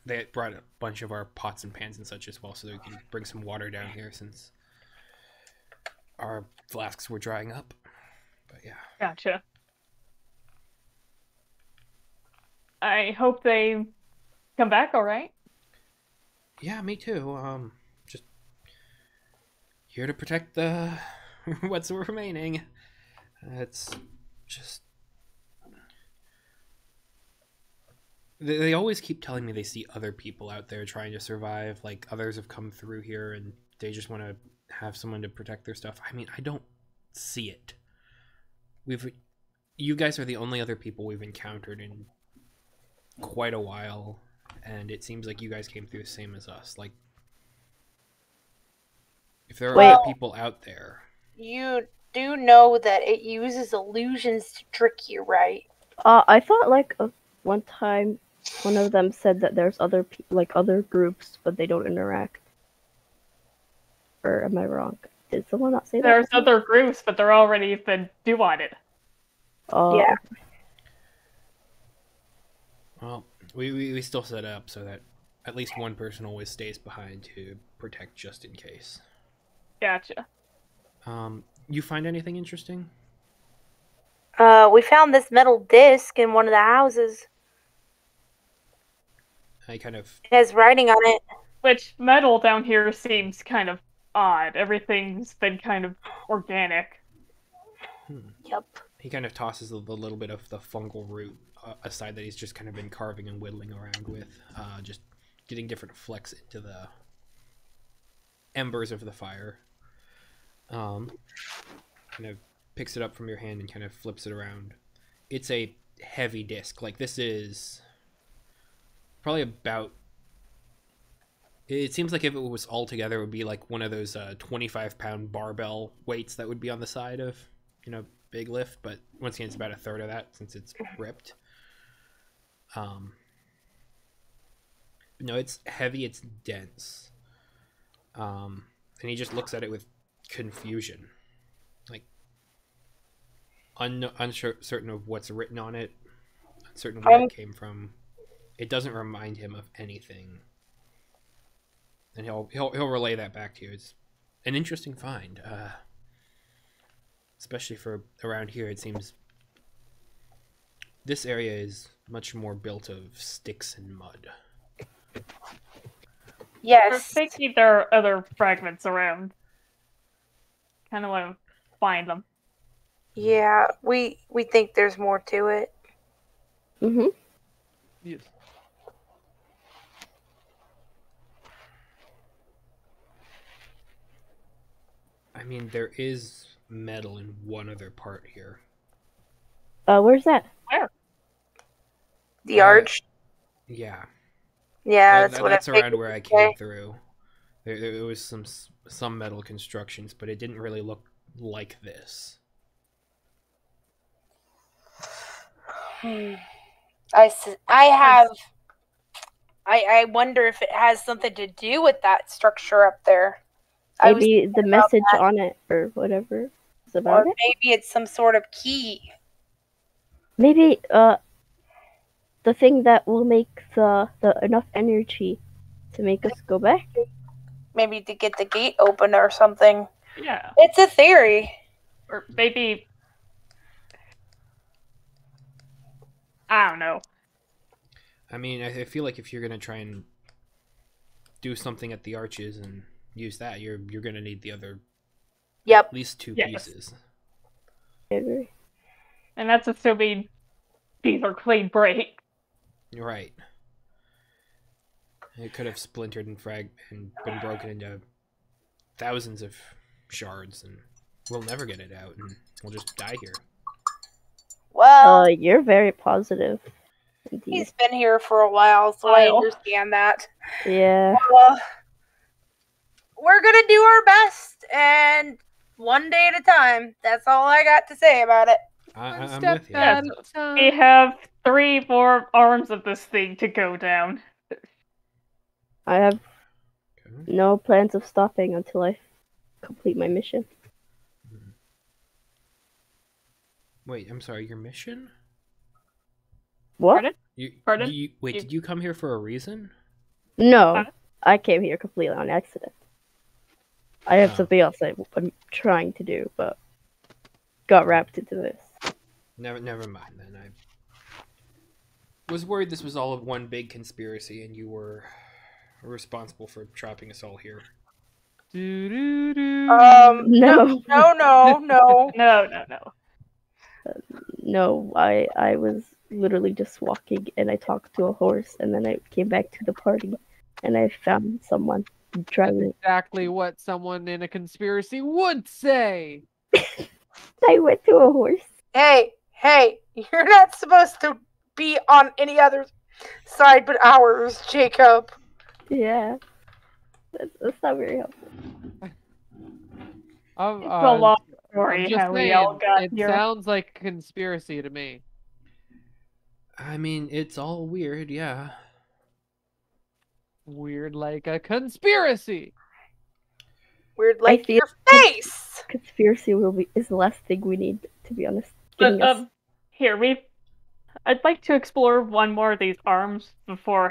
They had brought a bunch of our pots and pans and such as well, so that we can bring some water down here since our flasks were drying up. But yeah. Gotcha. I hope they come back all right. Yeah, me too. Just here to protect the what's remaining. It's just they always keep telling me they see other people out there trying to survive. Like others have come through here and they just want to have someone to protect their stuff. I mean, I don't see it. You guys are the only other people we've encountered in quite a while, and it seems like you guys came through the same as us. Like, if there are other people out there, You do know that it uses illusions to trick you, right? I thought like one time, one of them said that there's other other groups, but they don't interact. Or am I wrong? Did someone not say that? There's other groups, but they're already been do-on-ed. Yeah. well, we still set up so that at least one person always stays behind to protect just in case. Gotcha. You find anything interesting? We found this metal disc in one of the houses. I kind of It has writing on it. Which metal down here seems kind of odd. Everything's been kind of organic. Yep. he kind of tosses the little bit of the fungal root aside that he's just kind of been carving and whittling around with, just getting different flecks into the embers of the fire. Kind of picks it up from your hand and kind of flips it around. It's a heavy disc. Like, this is probably about It seems like if it was all together, it would be like one of those 25-pound barbell weights that would be on the side of, big lift. But once again, it's about a third of that since it's ripped. No, it's heavy. It's dense. And he just looks at it with confusion, like uncertain of what's written on it, uncertain where it came from. It doesn't remind him of anything. And he'll relay that back to you. It's an interesting find, especially for around here. It seems this area is much more built of sticks and mud. We're Yes. thinking there are other fragments around. Kind of want to find them. Yeah, we think there's more to it. Mm-hmm. Yes. I mean, there is metal in one other part here. Where's that? The arch. Yeah. Yeah, that's what that's I around figured where I you'd came say. through. There was some metal constructions, but it didn't really look like this. I wonder if it has something to do with that structure up there. I was Maybe the thinking about message that. on it or whatever is Or about it. maybe it's some sort of key. Maybe the thing that will make the enough energy to make us go back. Maybe to get the gate open or something. Yeah. It's a theory. Or maybe... I don't know. I mean, I feel like if you're gonna try and do something at the arches and use that, you're gonna need the other Yep. at least two Yes. pieces. I agree. And that's assuming these are clean break. You're right. It could have splintered and been broken into thousands of shards, and we'll never get it out, and we'll just die here. Well, You're very positive. Indeed. he's been here for a while, so I understand that. Yeah. We're gonna do our best, and one day at a time. That's all I got to say about it. I'm Step with you. Yeah, at a time. we have 3 more arms of this thing to go down. I have Okay. no plans of stopping until I complete my mission. Wait, I'm sorry. Your mission? What? Pardon? Pardon? Did you come here for a reason? No, Huh? I came here completely on accident. I have Oh. something else I'm trying to do, but got wrapped into this. Never mind then. I was worried this was all of one big conspiracy, and you were responsible for trapping us all here. Do-do-do. No, No. No. no. I was literally just walking, and I talked to a horse, and then I came back to the party, and I found someone That's driving. exactly what someone in a conspiracy would say. I went to a horse. Hey, you're not supposed to be on any other side but ours, Jacob. Yeah, that's not very helpful. It's a long story I'm just how we all saying, got it here. sounds like a conspiracy to me. I mean, it's all weird, yeah. Weird like a conspiracy. Weird like feel- your face. Conspiracy is the last thing we need, to be honest. But Getting us- here I'd like to explore one more of these arms before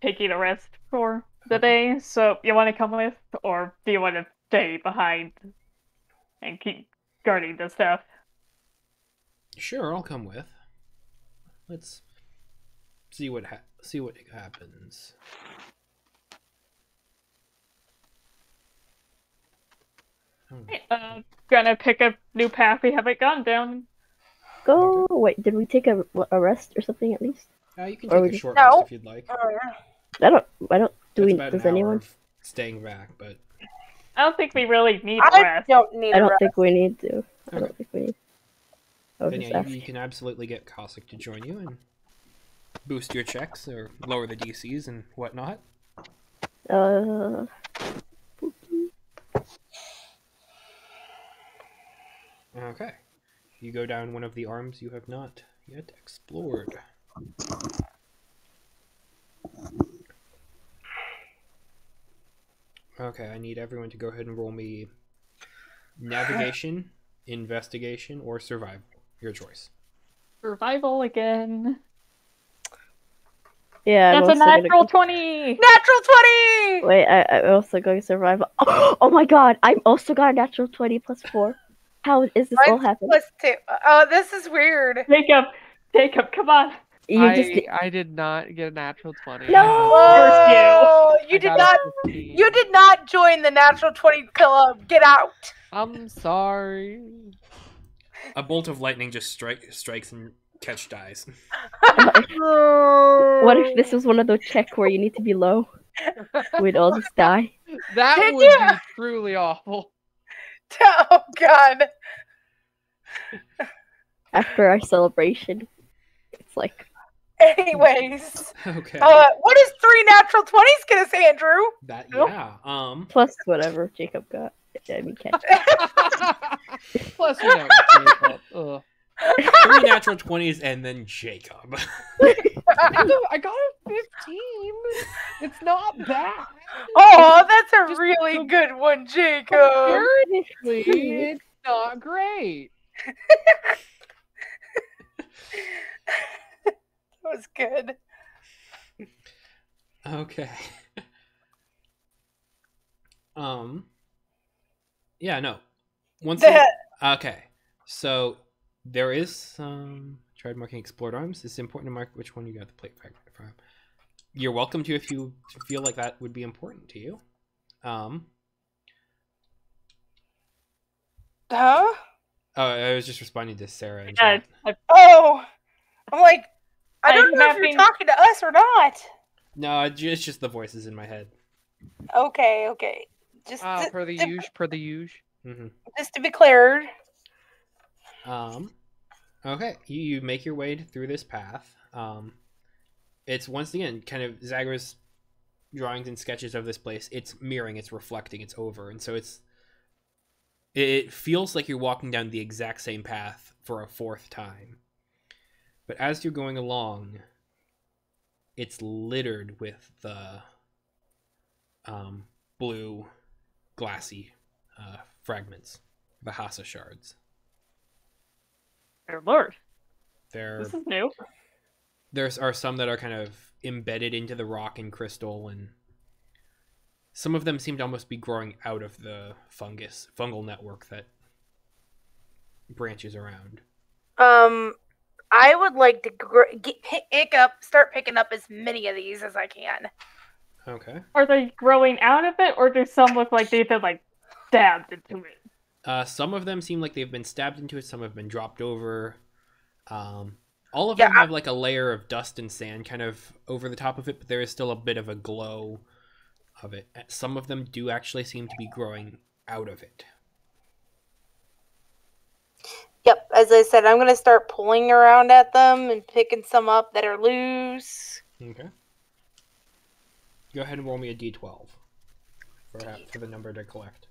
taking a rest for the day. So you want to come with, or do you want to stay behind and keep guarding the stuff? Sure, I'll come with. Let's see what happens. Gonna pick a new path we haven't gone down. Go. Wait, did we take a rest or something at least? You can Or take we- a short No. rest if you'd like. I don't. That's Do we? about Does an hour anyone? of staying back, but I don't think we really need I rest. don't need I a don't rest. think we need to. I Okay. don't think we need. I was then just yeah, asking. you can absolutely get Cossack to join you, and boost your checks or lower the DCs and whatnot. Uh, Okay. You go down one of the arms you have not yet explored. Okay, I need everyone to go ahead and roll me navigation, investigation, or survival. Your choice. Survival again. yeah, I'm That's a also gonna natural go... 20! Natural 20! Wait, I'm also going survival. Oh my god, I'm also got a natural 20 plus 4. How is this all Mine's happening? plus 2. Oh, this is weird. Jacob, come on. You just... I did not get a natural 20. No! Oh, I got a 15. You did not join the natural 20 club. Get out. I'm sorry. A bolt of lightning just strikes and Ketch dies. What if this was one of those checks where you need to be low? We'd all just die. That Did would you? be truly awful. Oh, God. After our celebration, it's like... Anyways. Okay. What is 3 natural 20s gonna say, Andrew? That yeah. Plus whatever Jacob got. I mean, catch. Plus, you know, Jacob. Ugh. 3 natural 20s and then Jacob. I got a 15. It's not bad. Oh, that's a Just really so- good one, Jacob. Comparatively, it's not great. That was good. Okay. Yeah, no. Okay. So there is some tried marking explored arms. It's important to mark which one you got the plate fragment from. You're welcome to if you feel like that would be important to you. Huh? Oh, I was just responding to Sarah and Yeah, chat. Oh, I'm like, I don't I'm know if you're mapping- talking to us or not. No, it's just the voices in my head. Okay. Just Per the usual. Mm-hmm. just to be clear. Okay, you make your way through this path. It's once again kind of Zagra's drawings and sketches of this place. It's mirroring, it's reflecting, it's over, and so it feels like you're walking down the exact same path for a 4th time. But as you're going along, it's littered with the blue, glassy fragments, the Hasa shards. Dear Lord, There this is new. are some that are kind of embedded into the rock and crystal, and some of them seem to almost be growing out of the fungal network that branches around. I would like to start picking up as many of these as I can. Okay. Are they growing out of it, or do some look like they've been, like, stabbed into it? Some of them seem like they've been stabbed into it. Some have been dropped over. All of them have like a layer of dust and sand kind of over the top of it, but there is still a bit of a glow of it. Some of them do actually seem to be growing out of it. Yep, as I said, I'm going to start pulling around at them and picking some up that are loose. Okay. Go ahead and roll me a d12 for the number to collect.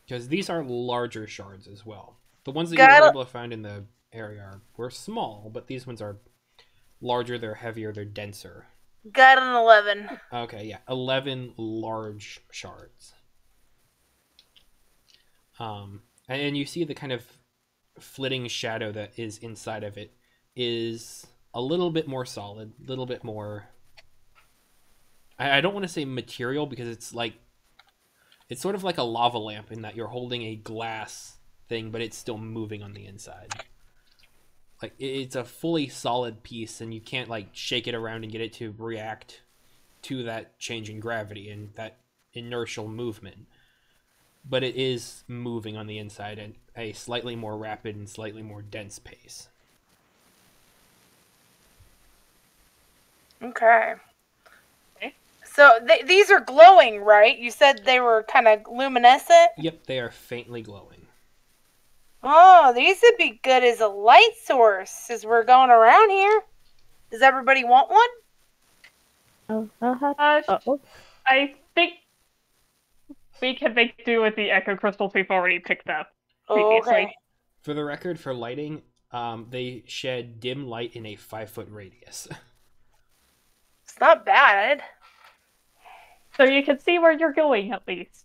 Because these are larger shards as well. The ones that you were able to find in the area were small, but these ones are larger, they're heavier, they're denser. Got an 11. Okay, yeah. 11 large shards. And you see the kind of flitting shadow that is inside of it is a little bit more solid, a little bit more... I don't want to say material, because it's sort of like a lava lamp in that you're holding a glass thing, but it's still moving on the inside. Like, it's a fully solid piece, and you can't, like, shake it around and get it to react to that change in gravity and that inertial movement. But it is moving on the inside at a slightly more rapid and slightly more dense pace. Okay. So these are glowing, right? You said they were kind of luminescent? Yep, they are faintly glowing. Oh, these would be good as a light source as we're going around here. Does everybody want one? Oh. I think we can make do with the echo crystals we've already picked up previously. Okay. For the record, for lighting, they shed dim light in a 5-foot radius. It's not bad. So you can see where you're going at least.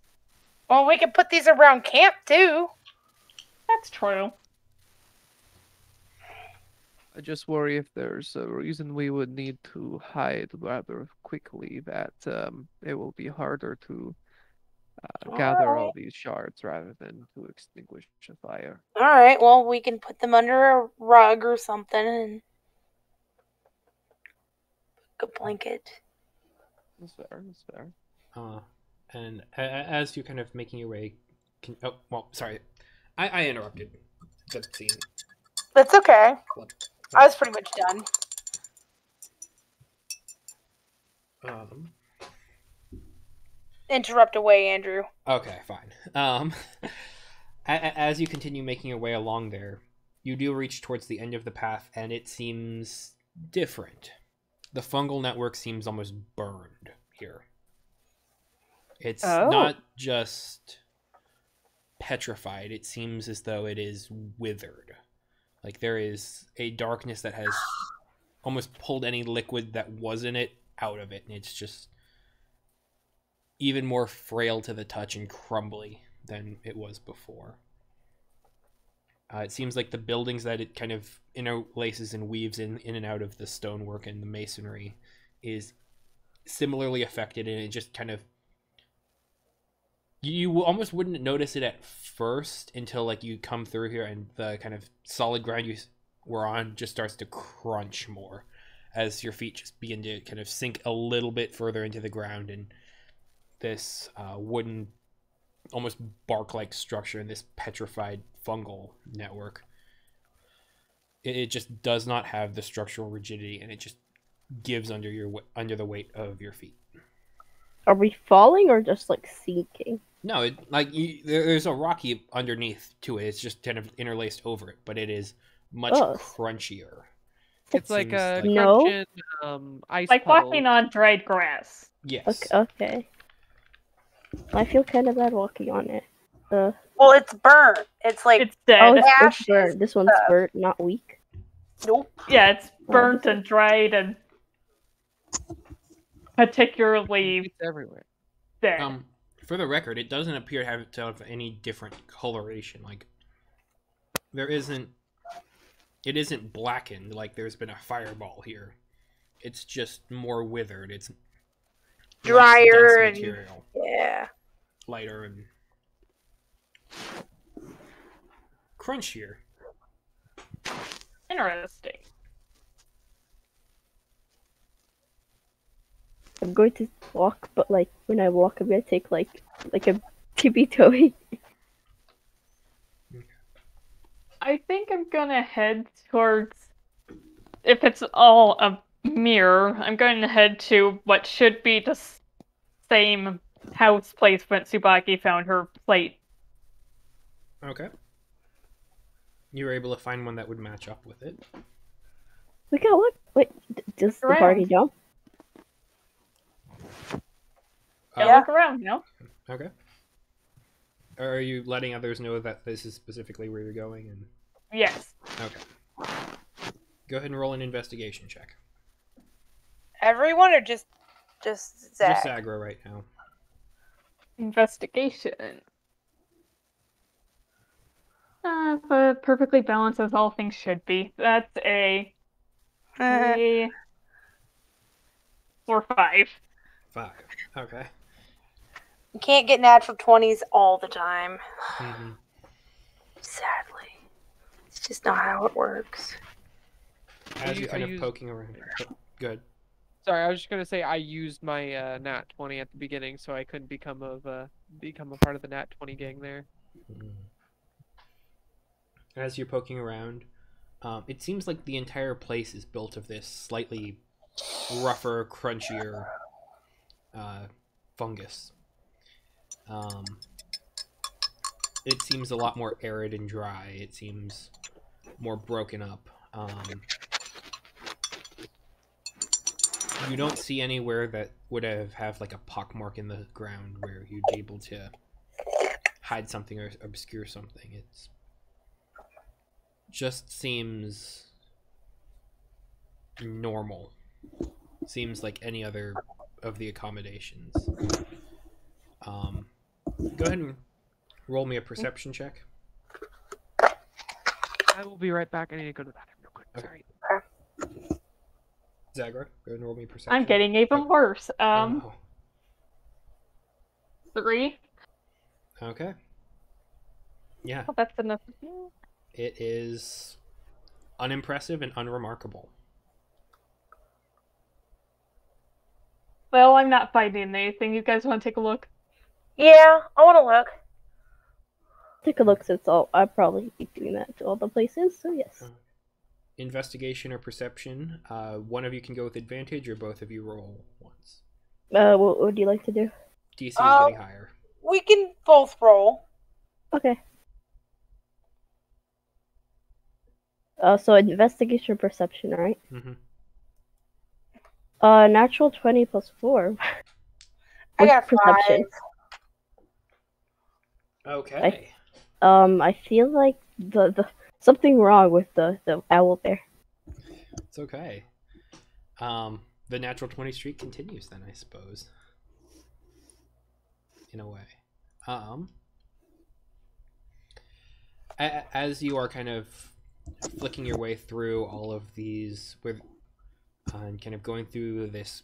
Well, we can put these around camp too. That's true. I just worry if there's a reason we would need to hide rather quickly that it will be harder to gather all these shards rather than to extinguish a fire. All right. Well, we can put them under a rug or something and a blanket. That's fair. That's fair. And as you're kind of making your way, sorry, I interrupted the scene. That's okay. I was pretty much done. Interrupt away, Andrew. Okay, fine. As you continue making your way along there, you do reach towards the end of the path, and it seems different. The fungal network seems almost burned here. It's not just petrified, it seems as though it is withered. Like there is a darkness that has almost pulled any liquid that was in it out of it, and it's just even more frail to the touch and crumbly than it was before. It seems like the buildings that it kind of interlaces and weaves in and out of the stonework and the masonry is similarly affected, and it just kind of, you almost wouldn't notice it at first until like you come through here and the kind of solid ground you were on just starts to crunch more as your feet just begin to kind of sink a little bit further into the ground, and this wooden, almost bark-like structure and this petrified fungal network, it just does not have the structural rigidity, and it just gives under the weight of your feet. Are we falling or just like sinking? No, there's a rocky underneath to it. It's just kind of interlaced over it, but it is much crunchier. It's like a no crunching, ice like puddle. walking on dried grass. Yes. Okay. I feel kind of bad walking on it. Well, it's burnt. It's like It's dead. Oh, it's ashes burnt. This one's burnt, not weak. nope. Yeah, it's burnt and dried and particularly It's everywhere. dead. For the record, it doesn't appear to have any different coloration. Like it isn't blackened like there's been a fireball here. It's just more withered. It's Drier less and material, yeah. lighter and crunchier. Interesting. I'm going to walk, but like when I walk, I'm gonna take like a tippy toe. I think I'm gonna head towards, if it's all a mirror, I'm going to head to what should be the same house place when Tsubaki found her plate. Okay. You were able to find one that would match up with it. We got what? Wait, does the party jump? Yeah, look around, no? Okay. Are you letting others know that this is specifically where you're going? And Yes. okay. Go ahead and roll an investigation check. Everyone or just Zach? Just aggro right now. Investigation. But perfectly balanced as all things should be. That's a 3 or 5. 5. Okay. You can't get natural 20s all the time. Mm-hmm. Sadly. It's just not how it works. As you're kind of poking around. Good. Sorry, I was just gonna say I used my nat 20 at the beginning, so I couldn't become a part of the nat 20 gang there. As you're poking around, it seems like the entire place is built of this slightly rougher, crunchier fungus. it seems a lot more arid and dry. It seems more broken up. You don't see anywhere that would have like a pockmark in the ground where you'd be able to hide something or obscure something. It's just seems normal. Seems like any other of the accommodations. Go ahead and roll me a perception check. I will be right back. I need to go to the bathroom real quick. Okay. Sorry. Zagra, go ahead and roll me a perception. I'm getting even worse. Oh, no. 3. Okay. Yeah, Oh, that's enough. it is unimpressive and unremarkable. Well, I'm not finding anything. You guys want to take a look? Yeah, I want to look. Take a look, since I probably be doing that to all the places. So yes. Investigation or perception. One of you can go with advantage, or both of you roll once. What would you like to do? DC is getting higher. We can both roll. Okay. So investigation or perception, right? Mm-hmm. Natural 20 plus 4. I got perception. 5. Okay. I feel like the something wrong with the owl bear. It's okay. The natural 20 streak continues then, I suppose. In a way. As you are kind of flicking your way through all of these and kind of going through this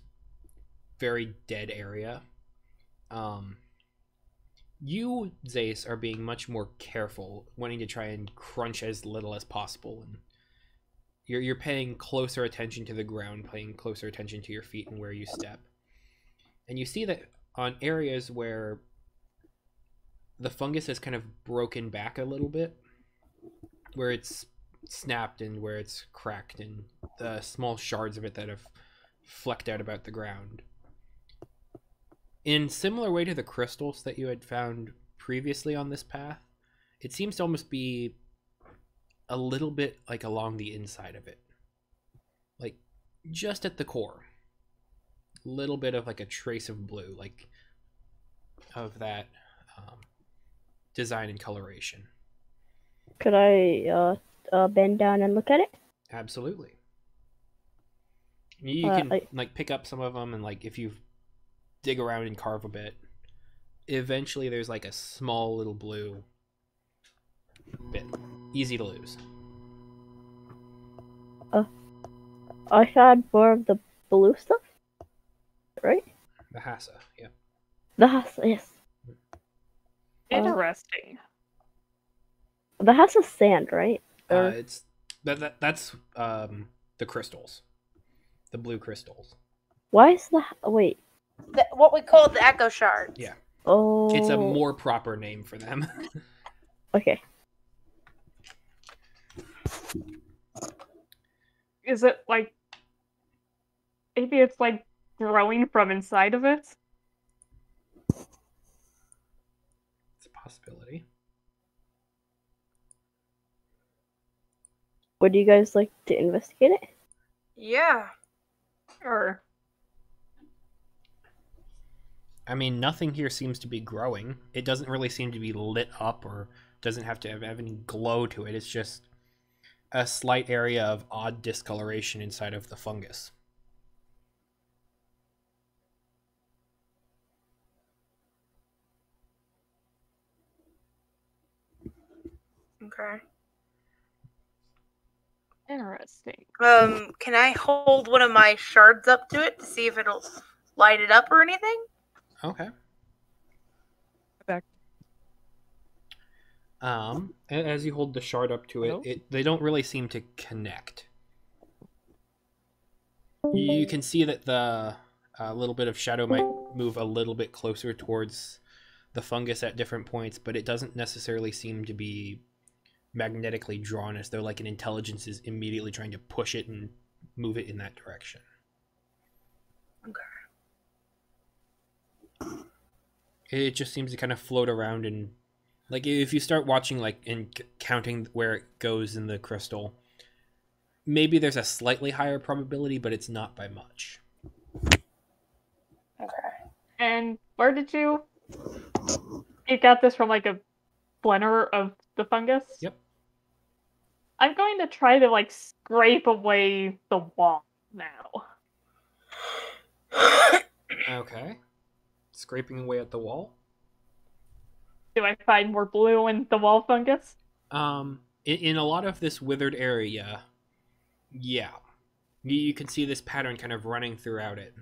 very dead area, you, Zace, are being much more careful, wanting to try and crunch as little as possible, and you're paying closer attention to the ground, paying closer attention to your feet and where you step. And you see that on areas where the fungus has kind of broken back a little bit, where it's snapped and where it's cracked, and the small shards of it that have flecked out about the ground. In similar way to the crystals that you had found previously on this path, it seems to almost be a little bit like along the inside of it. Like just at the core. A little bit of like a trace of blue, like of that design and coloration. Could I bend down and look at it? Absolutely. You can like pick up some of them, and like if you dig around and carve a bit, eventually there's like a small little blue bit. Easy to lose. I found more of the blue stuff, right? The Hassa, yeah. The Hassa, yes. Interesting. The Hassa's sand, right? It's that's the crystals, the blue crystals. Why is wait? What we call the echo shards. Yeah. Oh. It's a more proper name for them. Okay. Is it like... maybe it's like growing from inside of it? It's a possibility. Would you guys like to investigate it? Yeah. Or... I mean, nothing here seems to be growing. It doesn't really seem to be lit up or doesn't have to have any glow to it. It's just a slight area of odd discoloration inside of the fungus. Okay. Interesting. Can I hold one of my shards up to it to see if it'll light it up or anything? Okay. Back. As you hold the shard up to it, they don't really seem to connect. You can see that the little bit of shadow might move a little bit closer towards the fungus at different points, but it doesn't necessarily seem to be magnetically drawn, as though like an intelligence is immediately trying to push it and move it in that direction. Okay. It just seems to kind of float around and Like if you start watching like and counting where it goes in the crystal, maybe there's a slightly higher probability, but it's not by much. Okay. And where did you got this from, like a splinter of the fungus? Yep. I'm going to try to like scrape away the wall now. Okay. Scraping away at the wall. Do I find more blue in the wall fungus? In a lot of this withered area, yeah, you can see this pattern kind of running throughout it.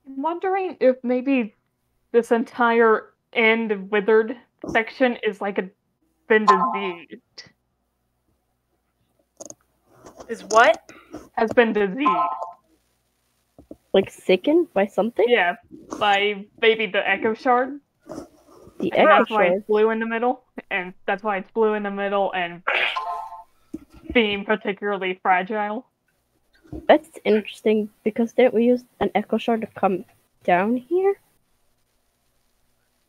I'm wondering if maybe this entire end withered section is like been diseased. Is what? Has been diseased. Like sickened by something? Yeah, by maybe the echo shard. The And echo that's why shard. it's blue in the middle. And that's why it's blue in the middle and being particularly fragile. That's interesting because didn't we use an echo shard to come down here?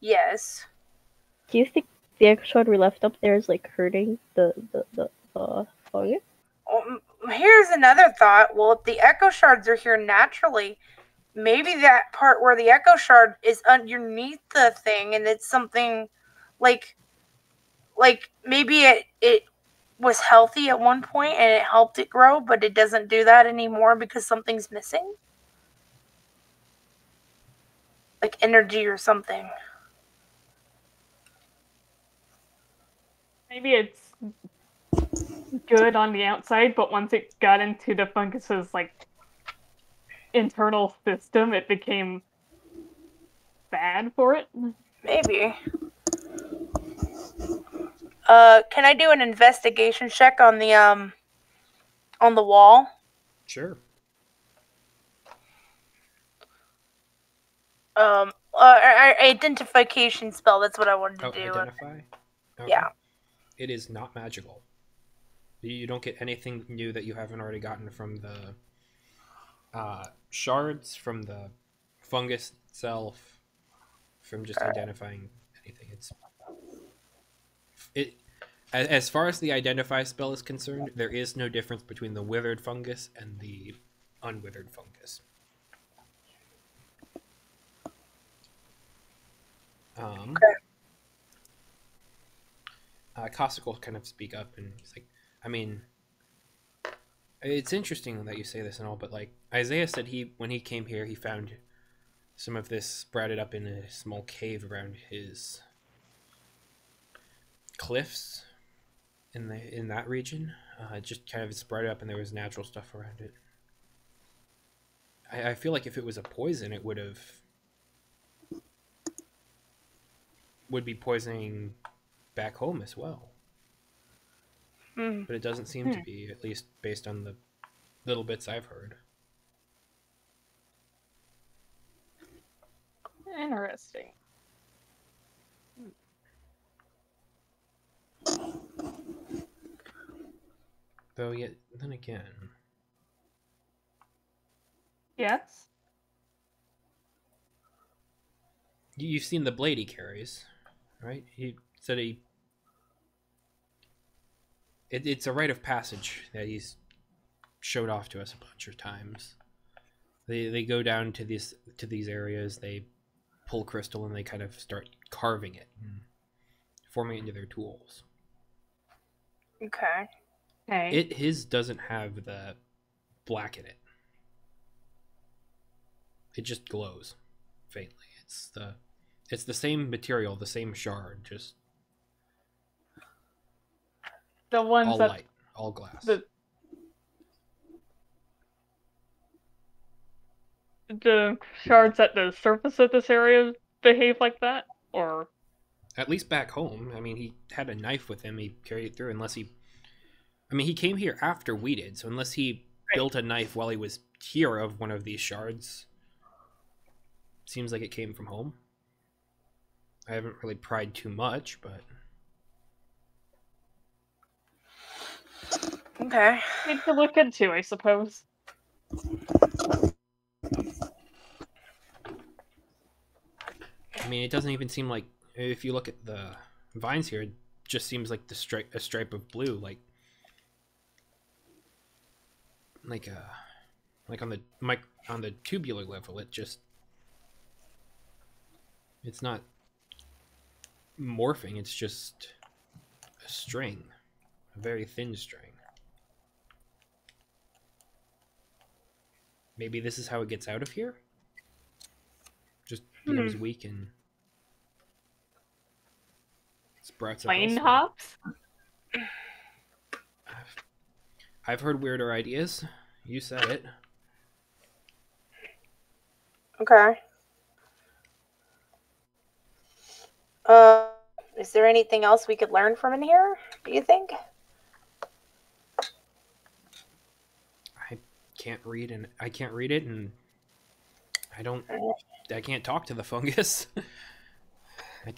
Yes. Do you think the echo shard we left up there is like hurting the fungus? Here's another thought. Well, if the echo shards are here naturally, maybe that part where the echo shard is underneath the thing and it's something like maybe it was healthy at one point and it helped it grow, but it doesn't do that anymore because something's missing? Like energy or something. Maybe it's good on the outside, but once it got into the fungus's like internal system, it became bad for it. Maybe. Can I do an investigation check on the wall? Sure. Identification spell. That's what I wanted to do. Identify? Okay. Yeah. It is not magical. You don't get anything new that you haven't already gotten from the shards, from the fungus itself, from just identifying anything. As far as the identify spell is concerned, there is no difference between the withered fungus and the unwithered fungus. Kostick will kind of speak up and he's like, I mean, it's interesting that you say this and all, but like Isaiah said, when he came here, he found some of this sprouted up in a small cave around his cliffs in that region. It just kind of sprouted up and there was natural stuff around it. I feel like if it was a poison, it would be poisoning back home as well. But it doesn't seem to be, at least based on the little bits I've heard. Interesting. Though yet then again, Yes? you've seen the blade he carries, right? He said it's a rite of passage that he's showed off to us a bunch of times. They go down to these areas, they pull crystal and they kind of start carving it and forming it into their tools. Okay. Okay. His doesn't have the black in it. It just glows faintly. It's the same material, the same shard, just The ones all that light, all glass. the shards at the surface of this area behave like that? Or At least back home. I mean, he had a knife with him. He carried it through. He came here after we did. So unless he built a knife while he was here of one of these shards, seems like it came from home. I haven't really pried too much, but Okay. need to look into, I suppose. I mean, it doesn't even seem like, if you look at the vines here, it just seems like a stripe of blue, like on the tubular level. It's not morphing. It's just a string, a very thin string. Maybe this is how it gets out of here. Just becomes weak and sprouts up Plane elsewhere. hops? I've heard weirder ideas. You said it. Okay. Is there anything else we could learn from in here, do you think? I can't read it, and I can't talk to the fungus. I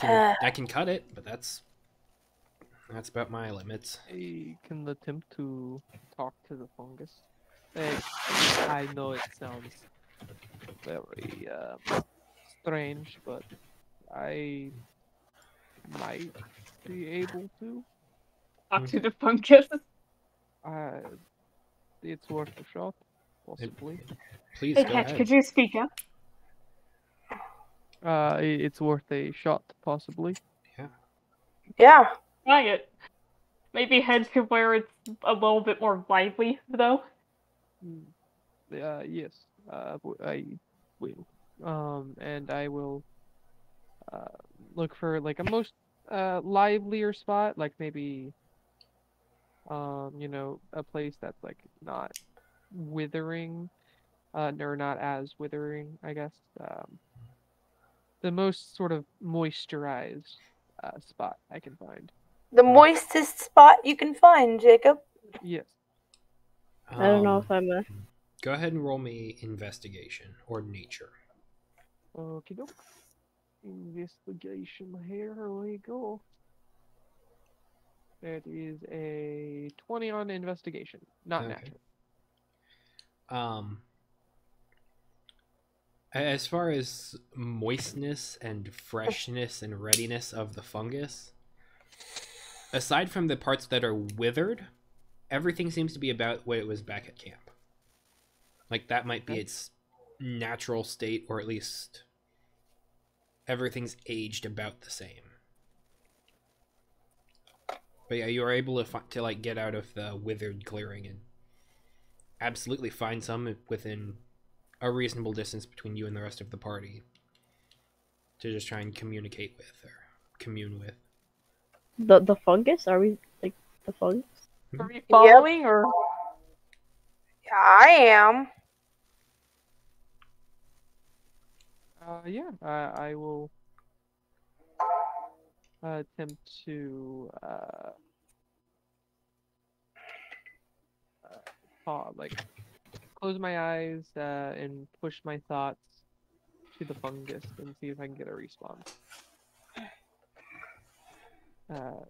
can cut it, but that's about my limits. I can attempt to talk to the fungus. I know it sounds very strange, but I might be able to. Talk to the fungus. It's worth a shot, possibly. Please Hey, go Catch, ahead. could you speak up? It's worth a shot, possibly. Yeah. Try it. Maybe head to where it's a little bit more lively, though. Yes. I will. And I will look for like a most livelier spot, like maybe a place that's like not withering, or not as withering, I guess. The most sort of moisturized spot I can find. The moistest spot you can find, Jacob. Yes. I don't know if I'm a. Go ahead and roll me investigation or nature. Okie doke. Investigation, here we go. That is a 20 on investigation, not natural. As far as moistness and freshness and readiness of the fungus, aside from the parts that are withered, everything seems to be about what it was back at camp. Like, that might be its natural state, or at least everything's aged about the same. But yeah, you are able to like get out of the withered clearing and absolutely find some within a reasonable distance between you and the rest of the party to just try and communicate with or commune with. The fungus? Are we like the fungus? Are you following, or? I am. Yeah, I will attempt to close my eyes and push my thoughts to the fungus and see if I can get a response.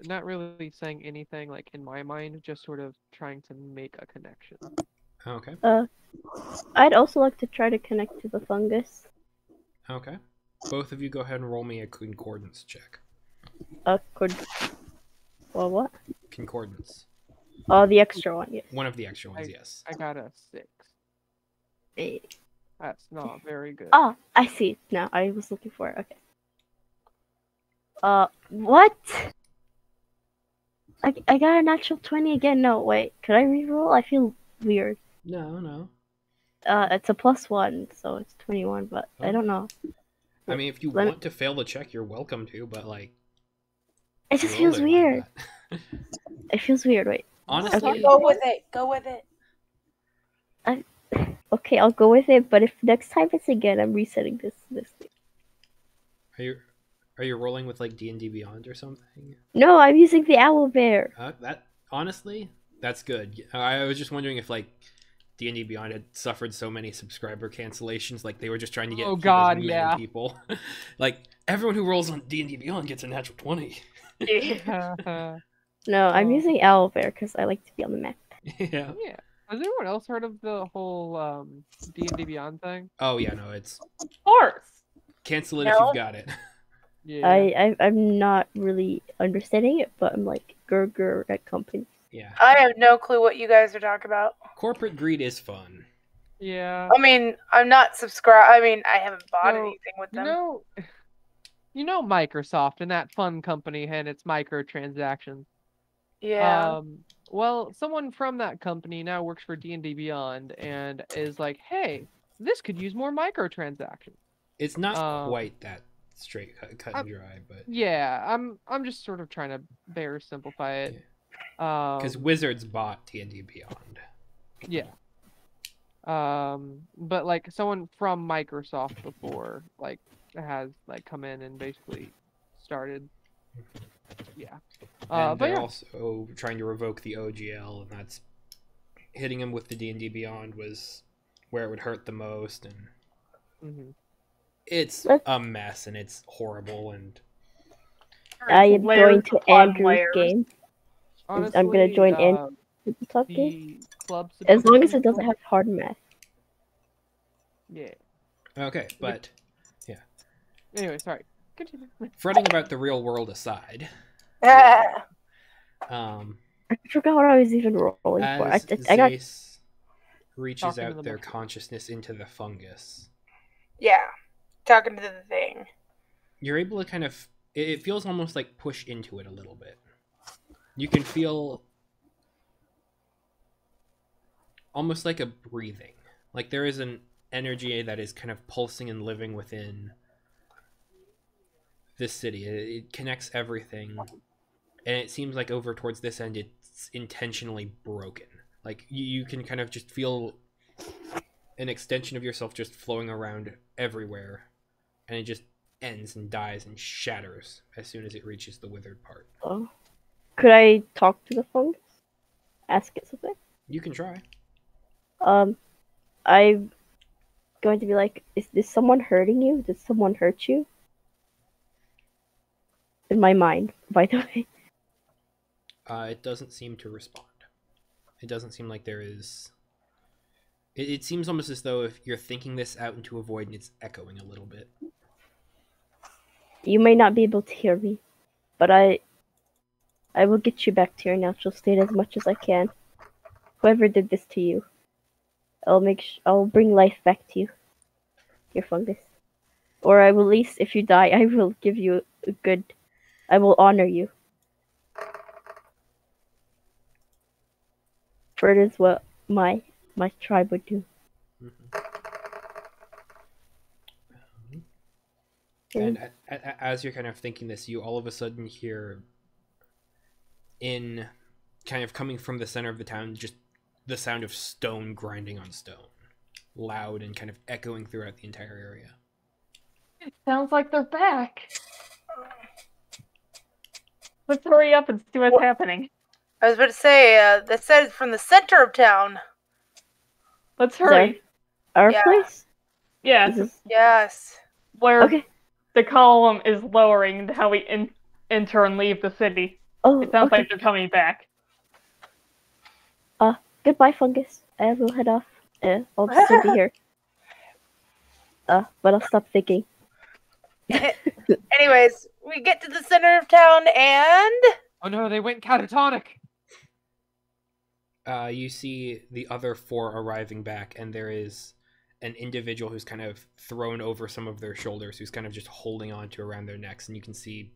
Not really saying anything like in my mind, just sort of trying to make a connection. Okay. I'd also like to try to connect to the fungus. Okay. Both of you go ahead and roll me a concordance check. Well, what? Concordance. Oh, the extra one, yes. One of the extra ones, yes. I got a 6. Eh. That's not very good. Oh, I see. Now I was looking for it. Okay. What? I got a natural 20 again. No, wait. Could I reroll? I feel weird. No. It's a +1, so it's 21, but I don't know. I mean, if you want to fail the check, you're welcome to, but like... It just feels weird. Like it feels weird, wait. Honestly... Okay. Go with it. Go with it. Okay, I'll go with it, but if next time it's again, I'm resetting this thing. Are you rolling with like D&D Beyond or something? No, I'm using the owl bear. Honestly, that's good. I was just wondering if like D&D Beyond had suffered so many subscriber cancellations, like they were just trying to get as many people. Like everyone who rolls on D&D Beyond gets a natural 20. No, I'm using owl bear because I like to be on the map. Yeah. Has anyone else heard of the whole D&D Beyond thing? Oh yeah, no, it's Of course. cancel it if you've got it. Yeah. I'm not really understanding it, but I'm like Gurgur at company. Yeah. I have no clue what you guys are talking about. Corporate greed is fun. Yeah. I mean, I'm not subscribed. I mean, I haven't bought So, anything with You them. know, you know Microsoft and that fun company and its microtransactions. Yeah. Well, someone from that company now works for D&D Beyond and is like, "Hey, this could use more microtransactions." It's not Um, quite that straight cut and dry, but Yeah, I'm just sort of trying to bear simplify it. because Wizards bought D&D Beyond. Yeah. But like someone from Microsoft before, like, has like come in and basically started. Yeah. And But they're yeah. also trying to revoke the OGL, and that's hitting him with the D&D Beyond was where it would hurt the most, and hmm it's a mess, and it's horrible, and I am Layers going to upon Andrew's layers. game. Honestly, I'm gonna join Andrew's top game. the club As long as subscription it doesn't for- have hard math. Yeah. okay, but Anyway, sorry. Continue. fretting about the real world aside, I um, forgot what I was even rolling for. as I got Zace reaches Talking to out the their mushroom. consciousness into the fungus, Yeah. Talking to the thing. you're able to kind of, it feels almost like push into it a little bit. You can feel almost like a breathing. Like there is an energy that is kind of pulsing and living within this city. It connects everything. And it seems like over towards this end, it's intentionally broken. Like you can kind of just feel an extension of yourself just flowing around everywhere. And it just ends and dies and shatters as soon as it reaches the withered part. Oh. Could I talk to the fungus? Ask it something? You can try. I'm going to be like, is someone hurting you? Did someone hurt you? In my mind, by the way. It doesn't seem to respond. It doesn't seem like there is... It seems almost as though if you're thinking this out into a void and it's echoing a little bit. You may not be able to hear me, but I will get you back to your natural state as much as I can. Whoever did this to you, I'll bring life back to you, your fungus. Or I will, at least if you die, I will give you a good. I will honor you. For it is what my tribe would do. And as you're kind of thinking this, you all of a sudden hear, in kind of coming from the center of the town, just the sound of stone grinding on stone, loud and kind of echoing throughout the entire area. It sounds like they're back. Let's hurry up and see what's happening. I was about to say, that said from the center of town. Let's hurry. Our Yeah. place? Yeah, Is this... Yes. where Okay. the column is lowering how we enter and leave the city. Oh, It sounds okay. like they're coming back. Goodbye, fungus. I will head off. I'll still be here. But I'll stop thinking. Anyways, we get to the center of town and... Oh no, they went catatonic. You see the other four arriving back, and there is an individual who's kind of thrown over some of their shoulders, who's kind of just holding on to around their necks, and you can see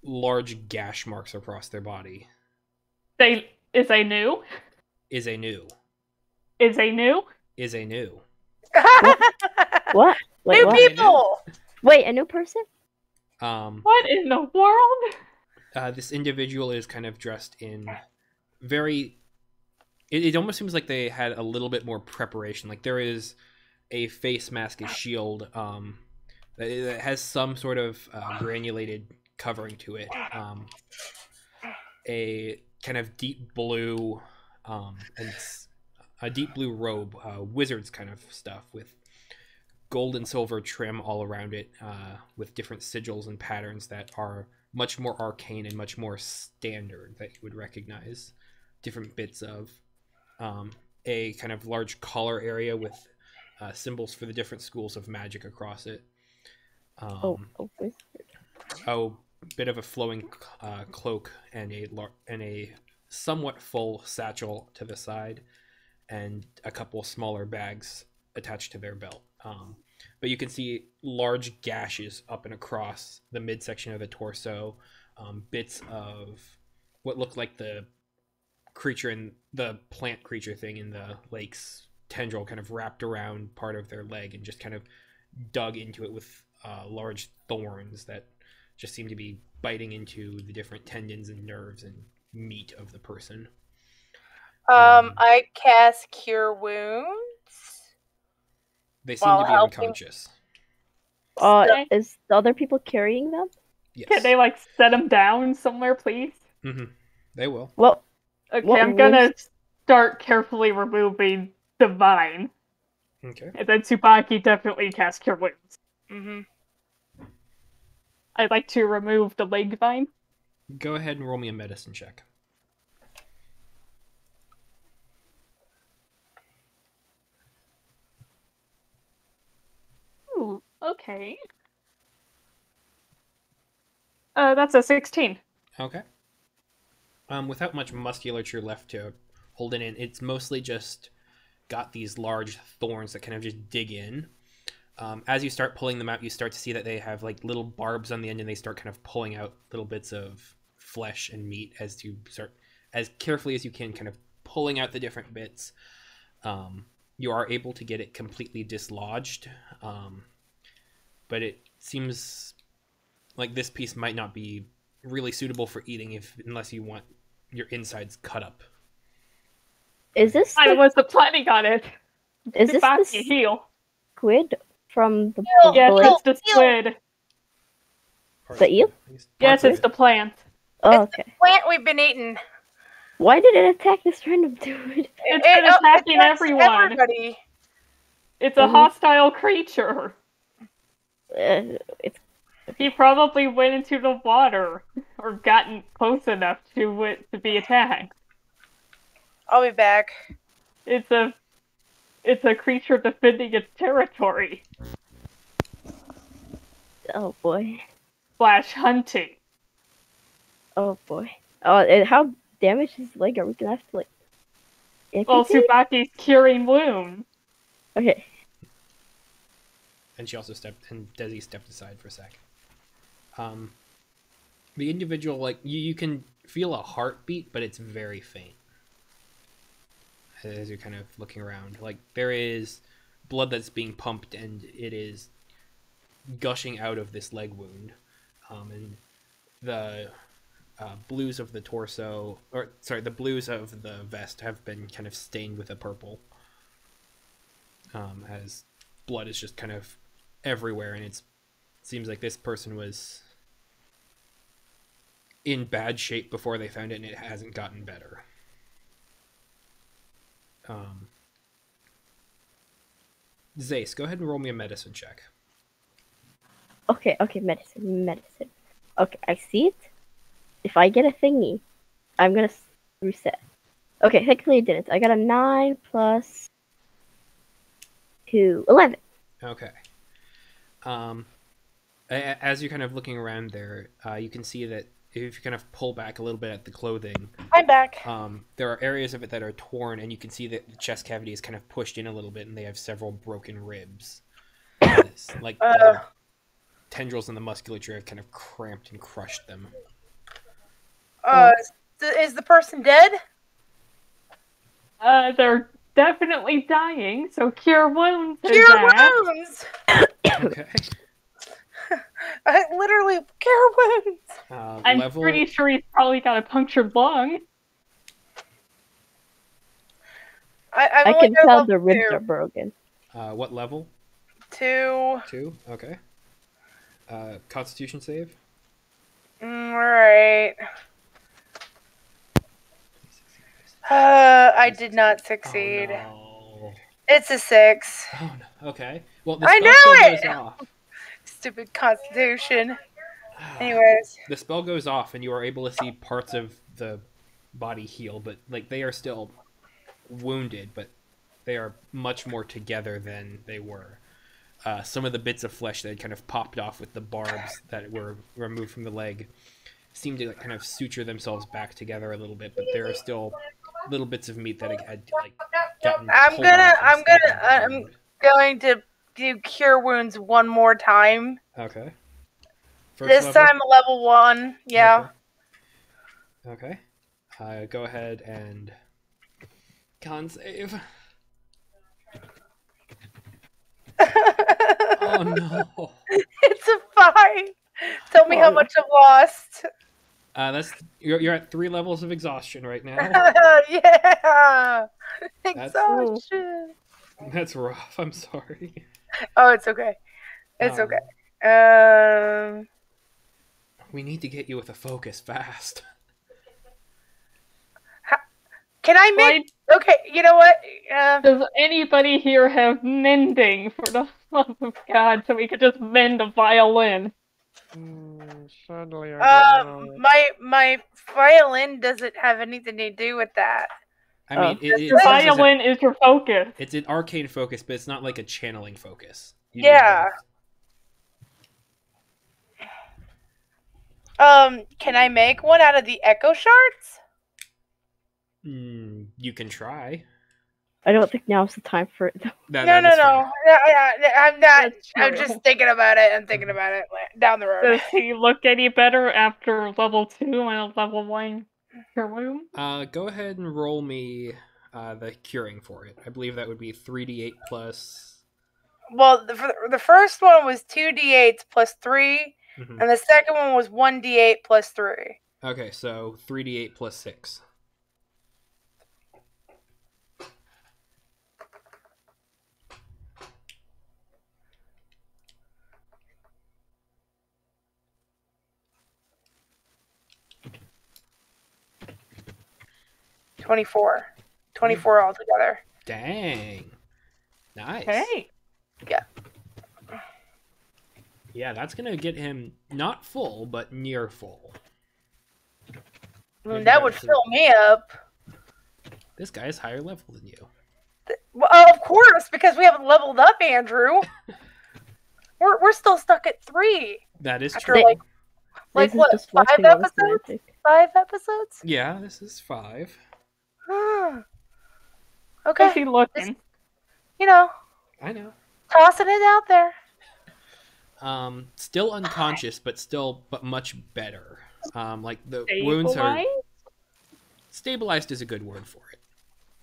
large gash marks across their body. Is they new? Is a new. Is they new? Is a new. What? Wait, New what? people! Wait, a new person? What in the world? This individual is kind of dressed in very... It almost seems like they had a little bit more preparation. Like there is a face mask, a shield, that has some sort of granulated covering to it. A kind of deep blue, and a deep blue robe, wizard's kind of stuff with gold and silver trim all around it, with different sigils and patterns that are much more arcane and much more standard that you would recognize different bits of. A kind of large collar area with symbols for the different schools of magic across it. Wizard. A bit of a flowing cloak and a somewhat full satchel to the side, and a couple smaller bags attached to their belt. But you can see large gashes up and across the midsection of the torso, bits of what look like the creature in the plant creature thing in the lake's tendril kind of wrapped around part of their leg and just kind of dug into it with large thorns that just seem to be biting into the different tendons and nerves and meat of the person. I cast Cure Wounds. They seem While to be helping- unconscious. Is the other people carrying them? Yes. Can they like set them down somewhere, please? They will. Well, Okay, What I'm gonna wounds? start carefully removing the vine, Okay. and then Tsubaki definitely cast Cure Wounds. Mm-hmm. I'd like to remove the leg vine. Go ahead and roll me a medicine check. Ooh, okay. That's a 16. Okay. Without much musculature left to hold it in, it's mostly just got these large thorns that kind of just dig in. As you start pulling them out, you start to see that they have like little barbs on the end, and they start kind of pulling out little bits of flesh and meat as you start, as carefully as you can, kind of pulling out the different bits. You are able to get it completely dislodged, but it seems like this piece might not be really suitable for eating unless you want your insides cut up. is this I the, wasn't planning on it. is this Tsubaki, the heal. squid from the Heal. Yes, lake? it's the squid. The eel? Yes, it's the plant. Oh, It's okay. Plant we've been eating. Why did it attack this random dude? It's been attacking attacks everyone. Everybody. It's a hostile creature. It's He probably went into the water or gotten close enough to it to be attacked. I'll be back. It's a creature defending its territory. oh boy. / hunting. Oh boy. Oh, and how damaged his leg? Are we gonna have to like? Well, amputate? Tsubaki's curing wounds. Okay. And she also Desi stepped aside for a sec. The individual, like, you can feel a heartbeat, but it's very faint. As you're kind of looking around. Like, there is blood that's being pumped, and it is gushing out of this leg wound. And the blues of the torso, the blues of the vest have been kind of stained with a purple. As blood is just kind of everywhere, and it seems like this person was in bad shape before they found it, and it hasn't gotten better. Zace, go ahead and roll me a medicine check. Okay. Medicine. Okay, I see it. If I get a thingy, I'm gonna reset. Okay, technically it didn't. I got a 9 plus 2, 11. Okay. As you're kind of looking around there, you can see that if you kind of pull back a little bit at the clothing, I'm back. there are areas of it that are torn, and you can see that the chest cavity is kind of pushed in a little bit, and they have several broken ribs. Like the tendrils and the musculature have kind of cramped and crushed them. Is the person dead? They're definitely dying, so cure wounds is Cure that. wounds. Okay. I literally cure wounds. I'm Level, pretty sure he's probably got a punctured lung. I can tell the ribs are broken. what level? 2. 2? Okay. Constitution save? Alright. I did not succeed. Oh, no. It's a 6. Oh, no. Okay. Well, the I spell knew still it! goes off. Stupid constitution. Anyways. The spell goes off, and you are able to see parts of the body heal, but like they are still wounded, but they are much more together than they were. some of the bits of flesh that had kind of popped off with the barbs that were removed from the leg seemed to like, kind of suture themselves back together a little bit, but there are still little bits of meat that had like gotten pulled off and stuck into the I'm wound. going to do cure wounds one more time. Okay. This level? time level 1. Yeah. Okay. Go ahead and con save. Oh no. It's a 5. Tell me how much I've lost. That's you're at 3 levels of exhaustion right now. Yeah. Exhaustion. That's rough. I'm sorry. Oh, it's okay. It's okay. We need to get you with a focus fast. Can I make? Okay, you know what? Does anybody here have mending, for the love of God, so we could just mend a violin? Sadly, I don't know. My violin doesn't have anything to do with that. I mean, Your violin is your focus. It's an arcane focus, but it's not like a channeling focus. You Yeah. Can I make one out of the echo shards? You can try. I don't think now's the time for it. No. I'm not. I'm just thinking about it. I'm thinking about it down the road. Does he look any better after level 2 and level 1 cure wound? Go ahead and roll me the curing for it. I believe that would be 3d8 plus. Well, the first one was 2d8s plus 3, and the second one was 1d8 plus 3. Okay, so 3d8 plus 6. $24 altogether. Dang. Nice. Hey. Yeah. Yeah, that's gonna get him not full, but near full. That would fill me up. This guy is higher level than you. Well, of course, because we haven't leveled up, Andrew. We're still stuck at 3. That is After true. like what? 5 episodes? 5 episodes? Yeah, this is 5. Okay. How's he looking? You know. I know. Tossing it out there. Still unconscious, but much better. Like the wounds are stabilized is a good word for it.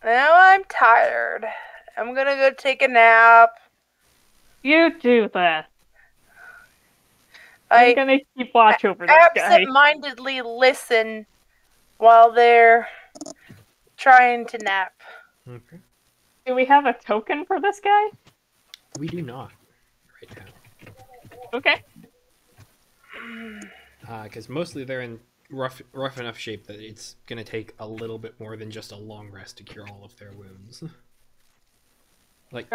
Now I'm tired. I'm gonna go take a nap. You do that. I'm gonna keep watch over this guy. Absent-mindedly listen while they're trying to nap. Okay. Do we have a token for this guy? We do not right now. Okay. Because mostly they're in rough enough shape that it's gonna take a little bit more than just a long rest to cure all of their wounds. Like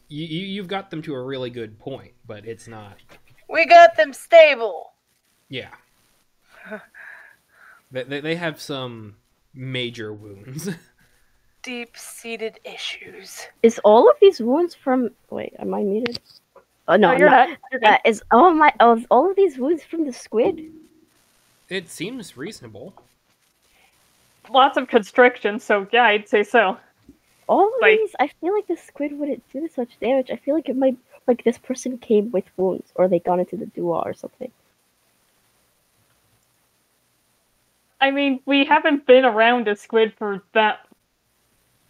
you've got them to a really good point, but it's not. We got them stable. Yeah. They have some major wounds. Deep-seated issues. Is all of these wounds from? Wait, am I muted? Oh no, you're not. not. You're good. Is all of these wounds from the squid? It seems reasonable. Lots of constriction, so yeah, I'd say so. All of these, I feel like the squid wouldn't do this much damage. I feel like it might, like this person came with wounds, or they got into the Dua or something. I mean, we haven't been around a squid for that.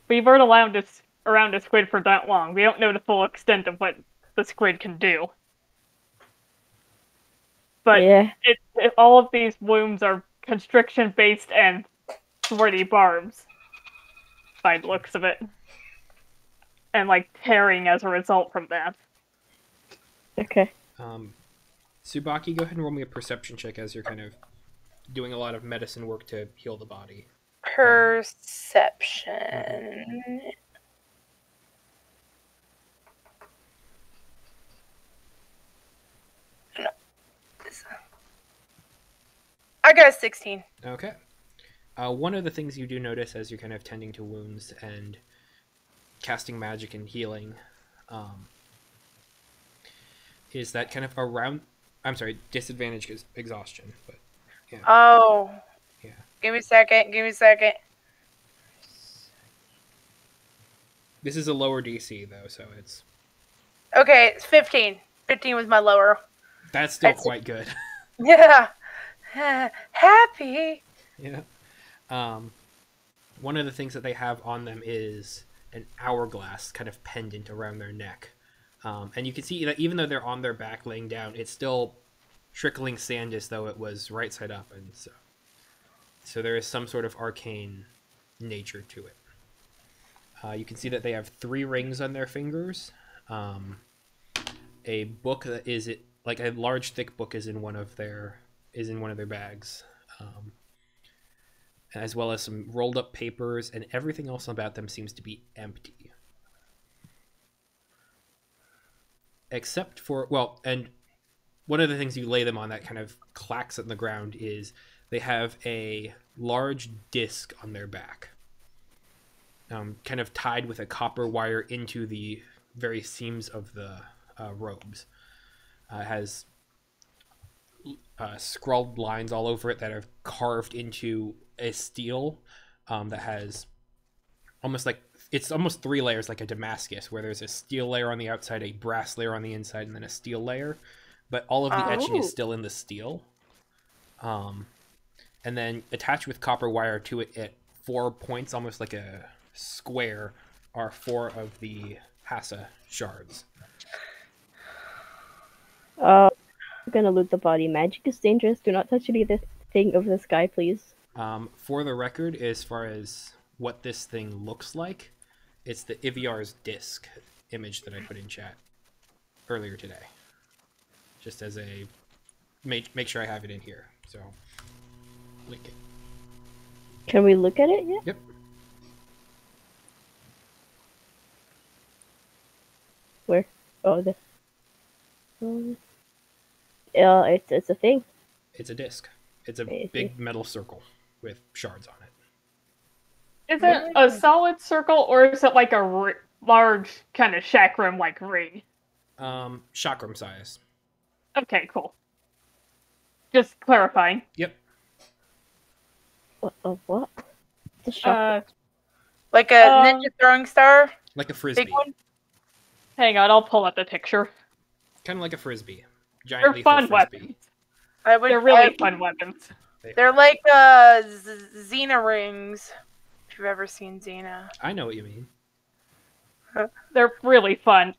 We weren't around a squid for that long. We don't know the full extent of what the squid can do. But yeah. All of these wounds are constriction based and thready barbs, by the looks of it, and like tearing as a result from that. Okay. Tsubaki, go ahead and roll me a perception check as you're kind of doing a lot of medicine work to heal the body. Perception. No. I got a 16. Okay. One of the things you do notice as you're kind of tending to wounds and casting magic and healing is that kind of around. I'm sorry, disadvantage is exhaustion, but yeah. Oh. Yeah. Give me a second. Give me a second. This is a lower DC though, so it's Okay, it's 15. 15 was my lower. that's still That's- quite good. Yeah. Happy. Yeah. One of the things that they have on them is an hourglass kind of pendant around their neck. And you can see that even though they're on their back laying down, it's still trickling sand as though it was right side up. And so there is some sort of arcane nature to it. You can see that they have 3 rings on their fingers. A book that is like a large thick book is in one of their bags. As well as some rolled up papers, and everything else about them seems to be empty. Except for, well, and one of the things you lay them on that kind of clacks on the ground is they have a large disc on their back, kind of tied with a copper wire into the very seams of the robes. It has scrawled lines all over it that are carved into a steel that has almost 3 layers, like a Damascus, where there's a steel layer on the outside, a brass layer on the inside, and then a steel layer. But all of the etching is still in the steel. And then attached with copper wire to it at 4 points, almost like a square, are 4 of the Hassa shards. I'm gonna loot the body. Magic is dangerous. Do not touch anything of this guy, please. For the record, as far as what this thing looks like, it's the Iviar's disc image that I put in chat earlier today. Just as a make sure I have it in here. So link it. Can we look at it yet? Yep. Where? Oh, this. Yeah, it's a thing. It's a disc. It's a big metal circle with shards on it. Is it a solid circle, or is it like a large kind of chakram like ring? Chakram size. Okay, cool. Just clarifying. Yep. What? The shot. Like a ninja throwing star? Like a frisbee. Big one? Hang on, I'll pull up the picture. Kind of like a frisbee. Giant They're lethal fun frisbee. weapons. They're really fun weapons. They're like Xena rings. If you've ever seen Xena. I know what you mean. They're really fun.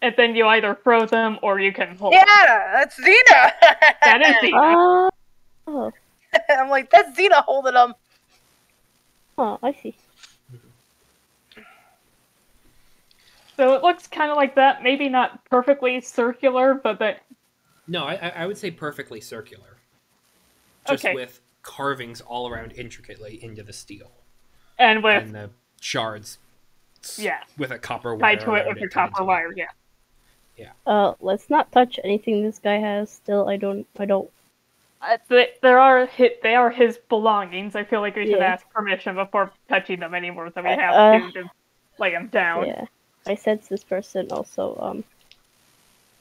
And then you either throw them or you can hold them. Yeah, that's Xena. That is Xena. Oh, I'm like, that's Xena holding them. oh, I see. So it looks kind of like that. Maybe not perfectly circular, but that. No, I would say perfectly circular. Just Okay. with carvings all around intricately into the steel. And with And the shards. Yeah. With a copper wire. tied to it around with a tied copper to it. wire. Yeah. Let's not touch anything this guy has. Still, I don't. They are his belongings. I feel like we should ask permission before touching them anymore, so we have to just lay them down. Yeah, I sense this person also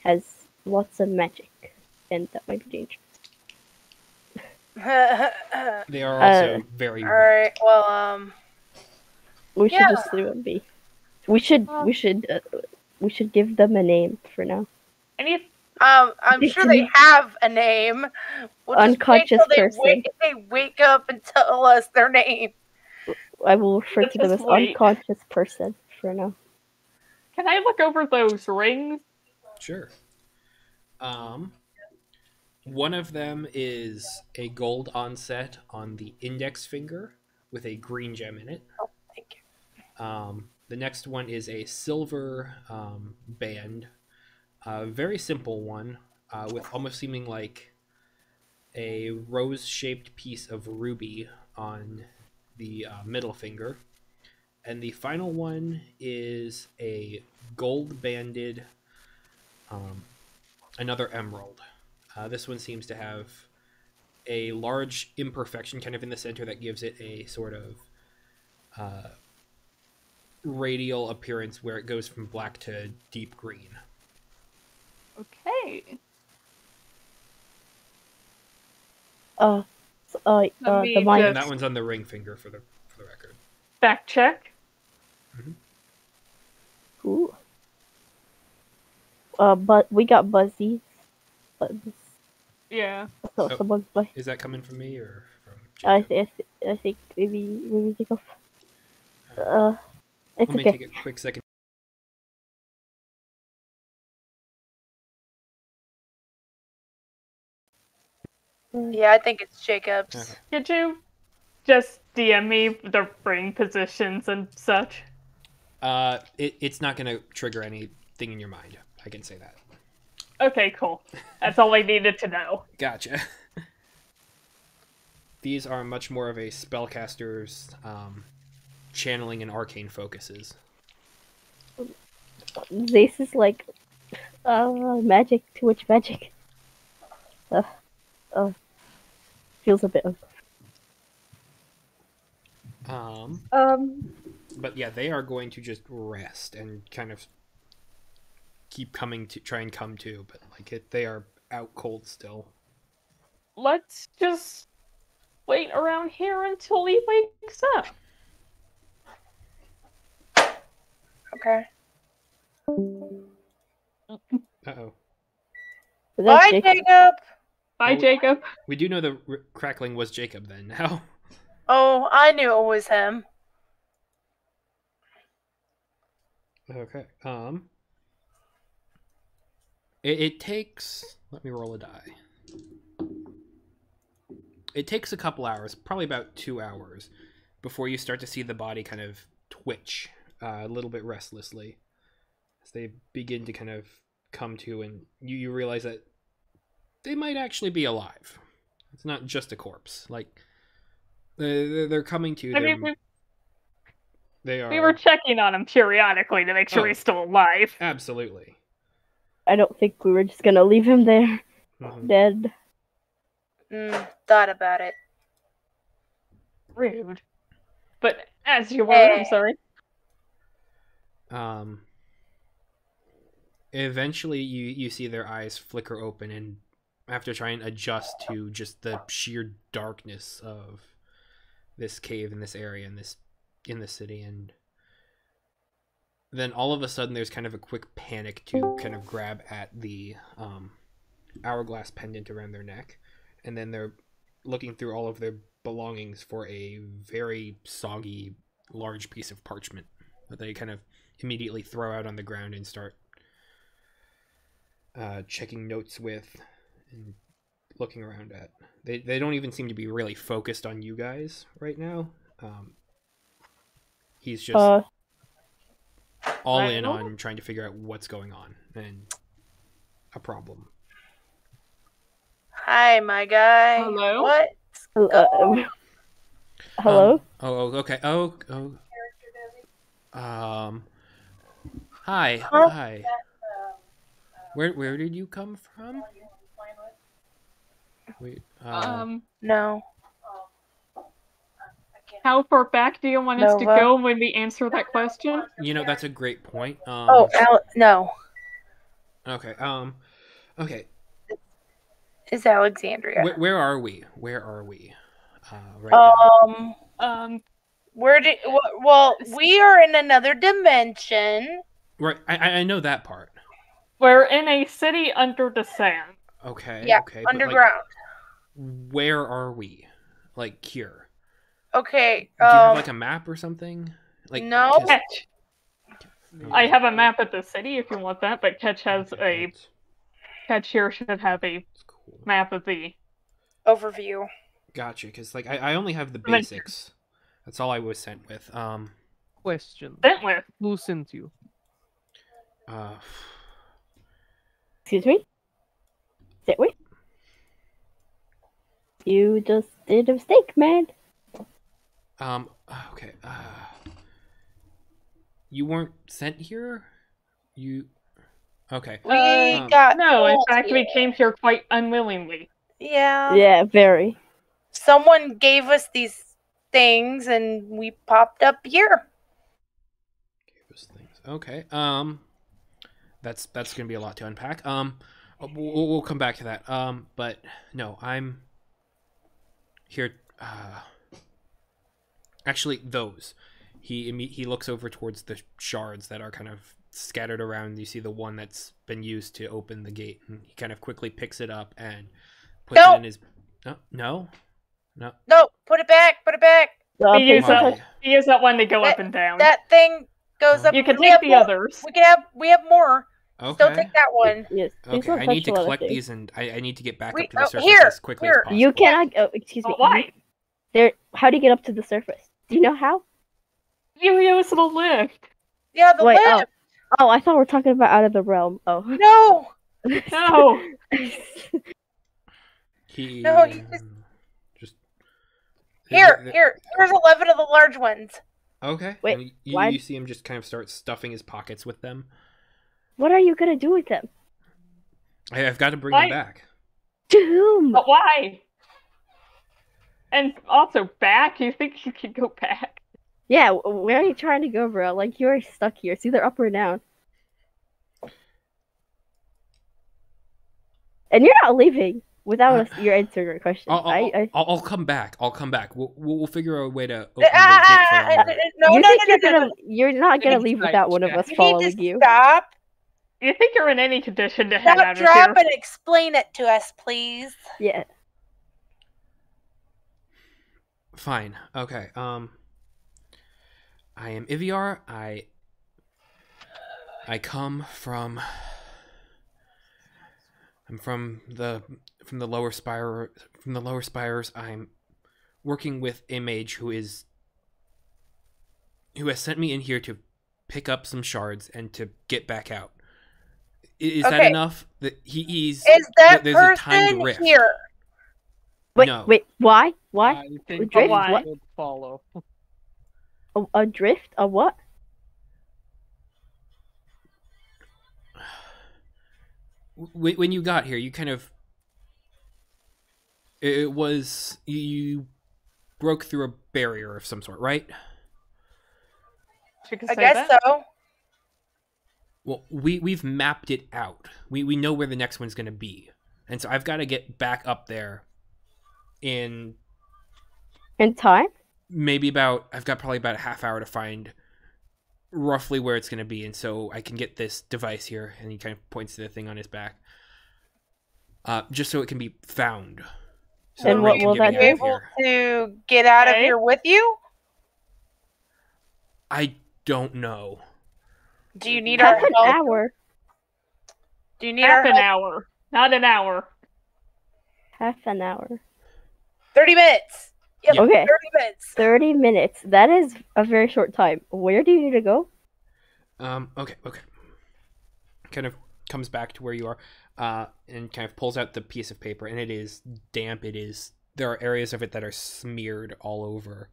has lots of magic, and that might be dangerous. They are also very. Alright, well, We should just leave it be. We should give them a name for now. I'm sure they have a name. We'll just Unconscious wait till person. they wake up and tell us their name. I will refer to them as Just wait. unconscious person for now. Can I look over those rings? Sure. One of them is a gold onset on the index finger with a green gem in it. Oh, thank you. The next one is a silver band, a very simple one with almost seeming like a rose-shaped piece of ruby on the middle finger. And the final one is a gold-banded, another emerald. This one seems to have a large imperfection kind of in the center that gives it a sort of radial appearance where it goes from black to deep green. Okay. The me mine. And that one's on the ring finger for the record. Fact check. Ooh. But we got Buzzy. Yeah. So Oh. someone's by. Is that coming from me or from I Jacob? think maybe take off. It's Let me okay. take a quick second. Yeah, I think it's Jacob's. Okay. Could you just DM me the ring positions and such? It's not going to trigger anything in your mind. I can say that. Okay, cool. That's all I needed to know. Gotcha. These are much more of a spellcaster's channeling and arcane focuses. This is like magic to which magic. Feels a bit. But yeah, they are going to just rest and kind of keep coming to try and come to, but like they are out cold still. Let's just wait around here until he wakes up. Okay. Uh-oh. Bye, Jacob! Bye, Oh. Jacob. We do know the crackling was Jacob then now. Oh, I knew it was him. Okay. It takes... Let me roll a die. It takes a couple hours, probably about 2 hours, before you start to see the body kind of twitch a little bit restlessly. As they begin to kind of come to, and you realize that they might actually be alive. It's not just a corpse. Like, they're coming to. I mean, They are. we were checking on him periodically to make sure he's still alive. Absolutely. I don't think we were just gonna leave him there, dead. Thought about it. Rude. But as you were, I'm sorry. Eventually, you see their eyes flicker open, and after trying to adjust to just the sheer darkness of this cave in this area in the city, and then all of a sudden there's kind of a quick panic to kind of grab at the hourglass pendant around their neck, and then they're looking through all of their belongings for a very soggy large piece of parchment that they kind of immediately throw out on the ground and start checking notes with and looking around at. They don't even seem to be really focused on you guys right now. He's just all in on trying to figure out what's going on and a problem. Hi, my guy. Hello? What? Hello? Okay. Hi. Huh? Hi. Where did you come from? Wait. No. How far back do you want us to Nova. go when we answer that question? That's a great point. No. Okay. Okay. It's Alexandria. Where are we? Right now? Well, we are in another dimension. Right. I know that part. We're in a city under the sand. Okay. Yeah, Okay. but, underground. like, where are we? Like here. Okay. Do you have like a map or something? Like No. 'cause- Ketch. I have a map of the city if you want that, but Ketch has Okay, Ketch here should have a that's cool. map of the Overview. Gotcha. Because like I only have the basics. That's all I was sent with. Question. sent with. Who sent you? Excuse me? Sit we? You just did a mistake, man. Okay. You weren't sent here? Okay. We got No, in told fact, we here. came here quite unwillingly. Yeah. Yeah, very. Someone gave us these things, and we popped up here. Okay. That's gonna be a lot to unpack. We'll come back to that. But no, I'm here. Actually, those. He looks over towards the shards that are kind of scattered around. You see the one that's been used to open the gate, and he kind of quickly picks it up and puts it in his. No. No, put it back. Put it back. We use Why? that one to go up and down. That thing goes up. You can We take have the more. others. We have more. Okay. Still take that one. Yes. please Okay, don't I touch need to the other collect thing. these, and I need to get back We- up to the oh, surface here, as quickly here. as possible. You cannot. Oh, excuse me. But why? How do you get up to the surface? Do you know how? You use the lift. Yeah, the Wait. lift. Oh, I thought we were talking about out of the realm. Oh. No. No. He, No, you just Here's 11 of the large ones. Okay. Wait, and why- you see him just kind of start stuffing his pockets with them. What are you gonna do with them? I've got to bring Why? them back. To whom? But why? And also back? You think you can go back? Yeah, where are you trying to go, bro? Like, you're stuck here. It's either up or down. And you're not leaving without your answering our question. I'll come back. I'll come back. We'll figure out a way to open the gate for Arungar. No. You're not gonna leave without one of us You need following to you. stop. You think you're in any condition to head Stop, out of drop, here? and explain it to us, please. Yeah. Fine. Okay. I am Iviar. I come from. I'm from the lower spire. From the lower spires. I'm working with a mage who has sent me in here to pick up some shards and to get back out. Is that Okay. enough? That he's Is that there's a timed person rift. here? Wait, No. wait. Why? Why? I think Drift? we Why? should follow. A drift? A what? When you got here, you kind of it was you broke through a barrier of some sort, right? You can I say guess that. so. Well, we've mapped it out. We know where the next one's going to be, and so I've got to get back up there in In time? maybe I've got probably about a half hour to find roughly where it's going to be, and so I can get this device here, and he kind of points to the thing on his back, just so it can be found. So And that what we can will get that me Be out of do? able here. to get out of Okay. here with you? I don't know. Do you need our Half an help? hour. Do you need Half our an help? hour, not an hour. Half an hour. 30 minutes. Yep, Yeah. Okay. 30 minutes. 30 minutes. That is a very short time. Where do you need to go? Okay. Kind of comes back to where you are, and kind of pulls out the piece of paper, and it is damp. There are areas of it that are smeared all over.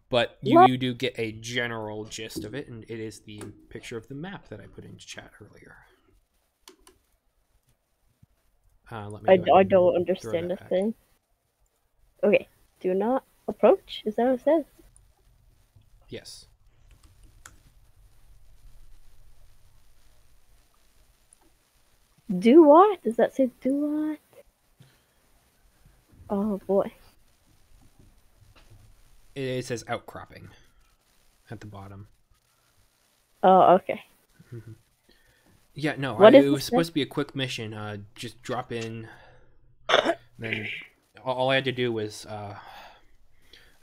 But you do get a general gist of it, and it is the picture of the map that I put into chat earlier. Let me I go ahead and don't throw understand that a back. thing. Okay. Do not approach? Is that what it says? Yes. Do what? Does that say do what? Oh boy. It says outcropping at the bottom. Oh, okay. Yeah, no, What is it was this supposed to be a quick mission. Just drop in. Then all I had to do was I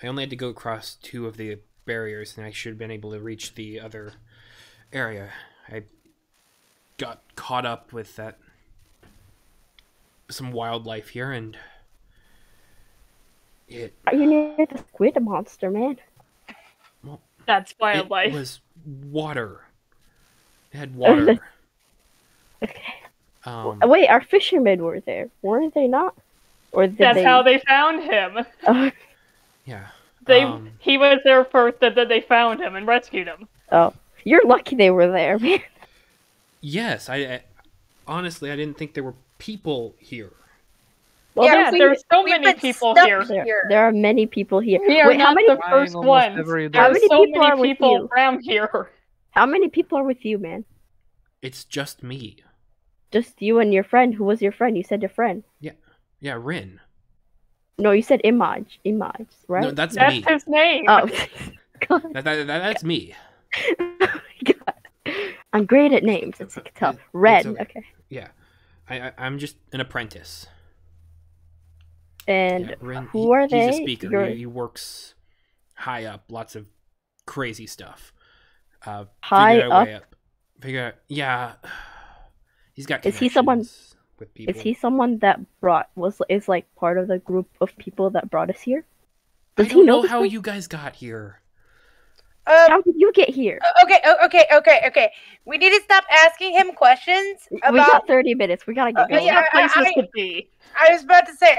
only had to go across 2 of the barriers, and I should have been able to reach the other area. I got caught up with some wildlife here, and Are you near the squid monster, man? That's it wildlife. was water. It had water. Okay. Um, Wait, our fishermen were there, weren't they not? Or did That's they? how they found him. yeah. He was there first, and then they found him and rescued him. Oh, you're lucky they were there, man. Yes, I honestly I didn't think there were people here. Well, Yeah, there's so we've many been people stuck here. There are many people here. We are Wait, how not many? the first almost ones. every There day. are many so people are many with people you? around here. How many people are with you, man? It's just me. Just you and your friend. Who was your friend? You said your friend. Yeah, Rin. No, you said Imaj. Imaj, right? No, that's That's me. his name. Oh, God. That's me. Oh my God. I'm great at names, as you can tell. It's Red. okay. Okay. Yeah, I'm just an apprentice. And Yeah, Rin, who are he's they? a speaker. You're He works high up, lots of crazy stuff. high Figured our up. way up. Figure out, yeah. He's got Is he connections someone? with people. Is he someone that is like part of the group of people that brought us here? I Does he don't know know this how guy? you guys got here. How did you get here? Okay. We need to stop asking him questions We about. got 30 minutes. We gotta get There's going. yeah, no places to be. I was about to say,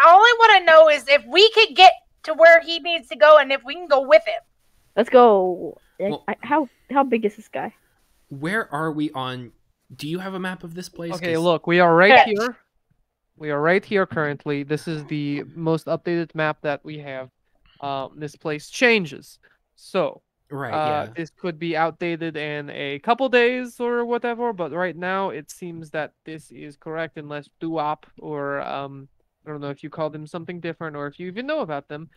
all I want to know is if we could get to where he needs to go and if we can go with him. Let's go. Well- How big is this guy? Where are we on? Do you have a map of this place? Okay, 'Cause- look, we are right Yeah. here. We are right here currently. This is the most updated map that we have. This place changes. So, Right, yeah. this could be outdated in a couple days or whatever, but right now it seems that this is correct unless Duop or I don't know if you call them something different or if you even know about them,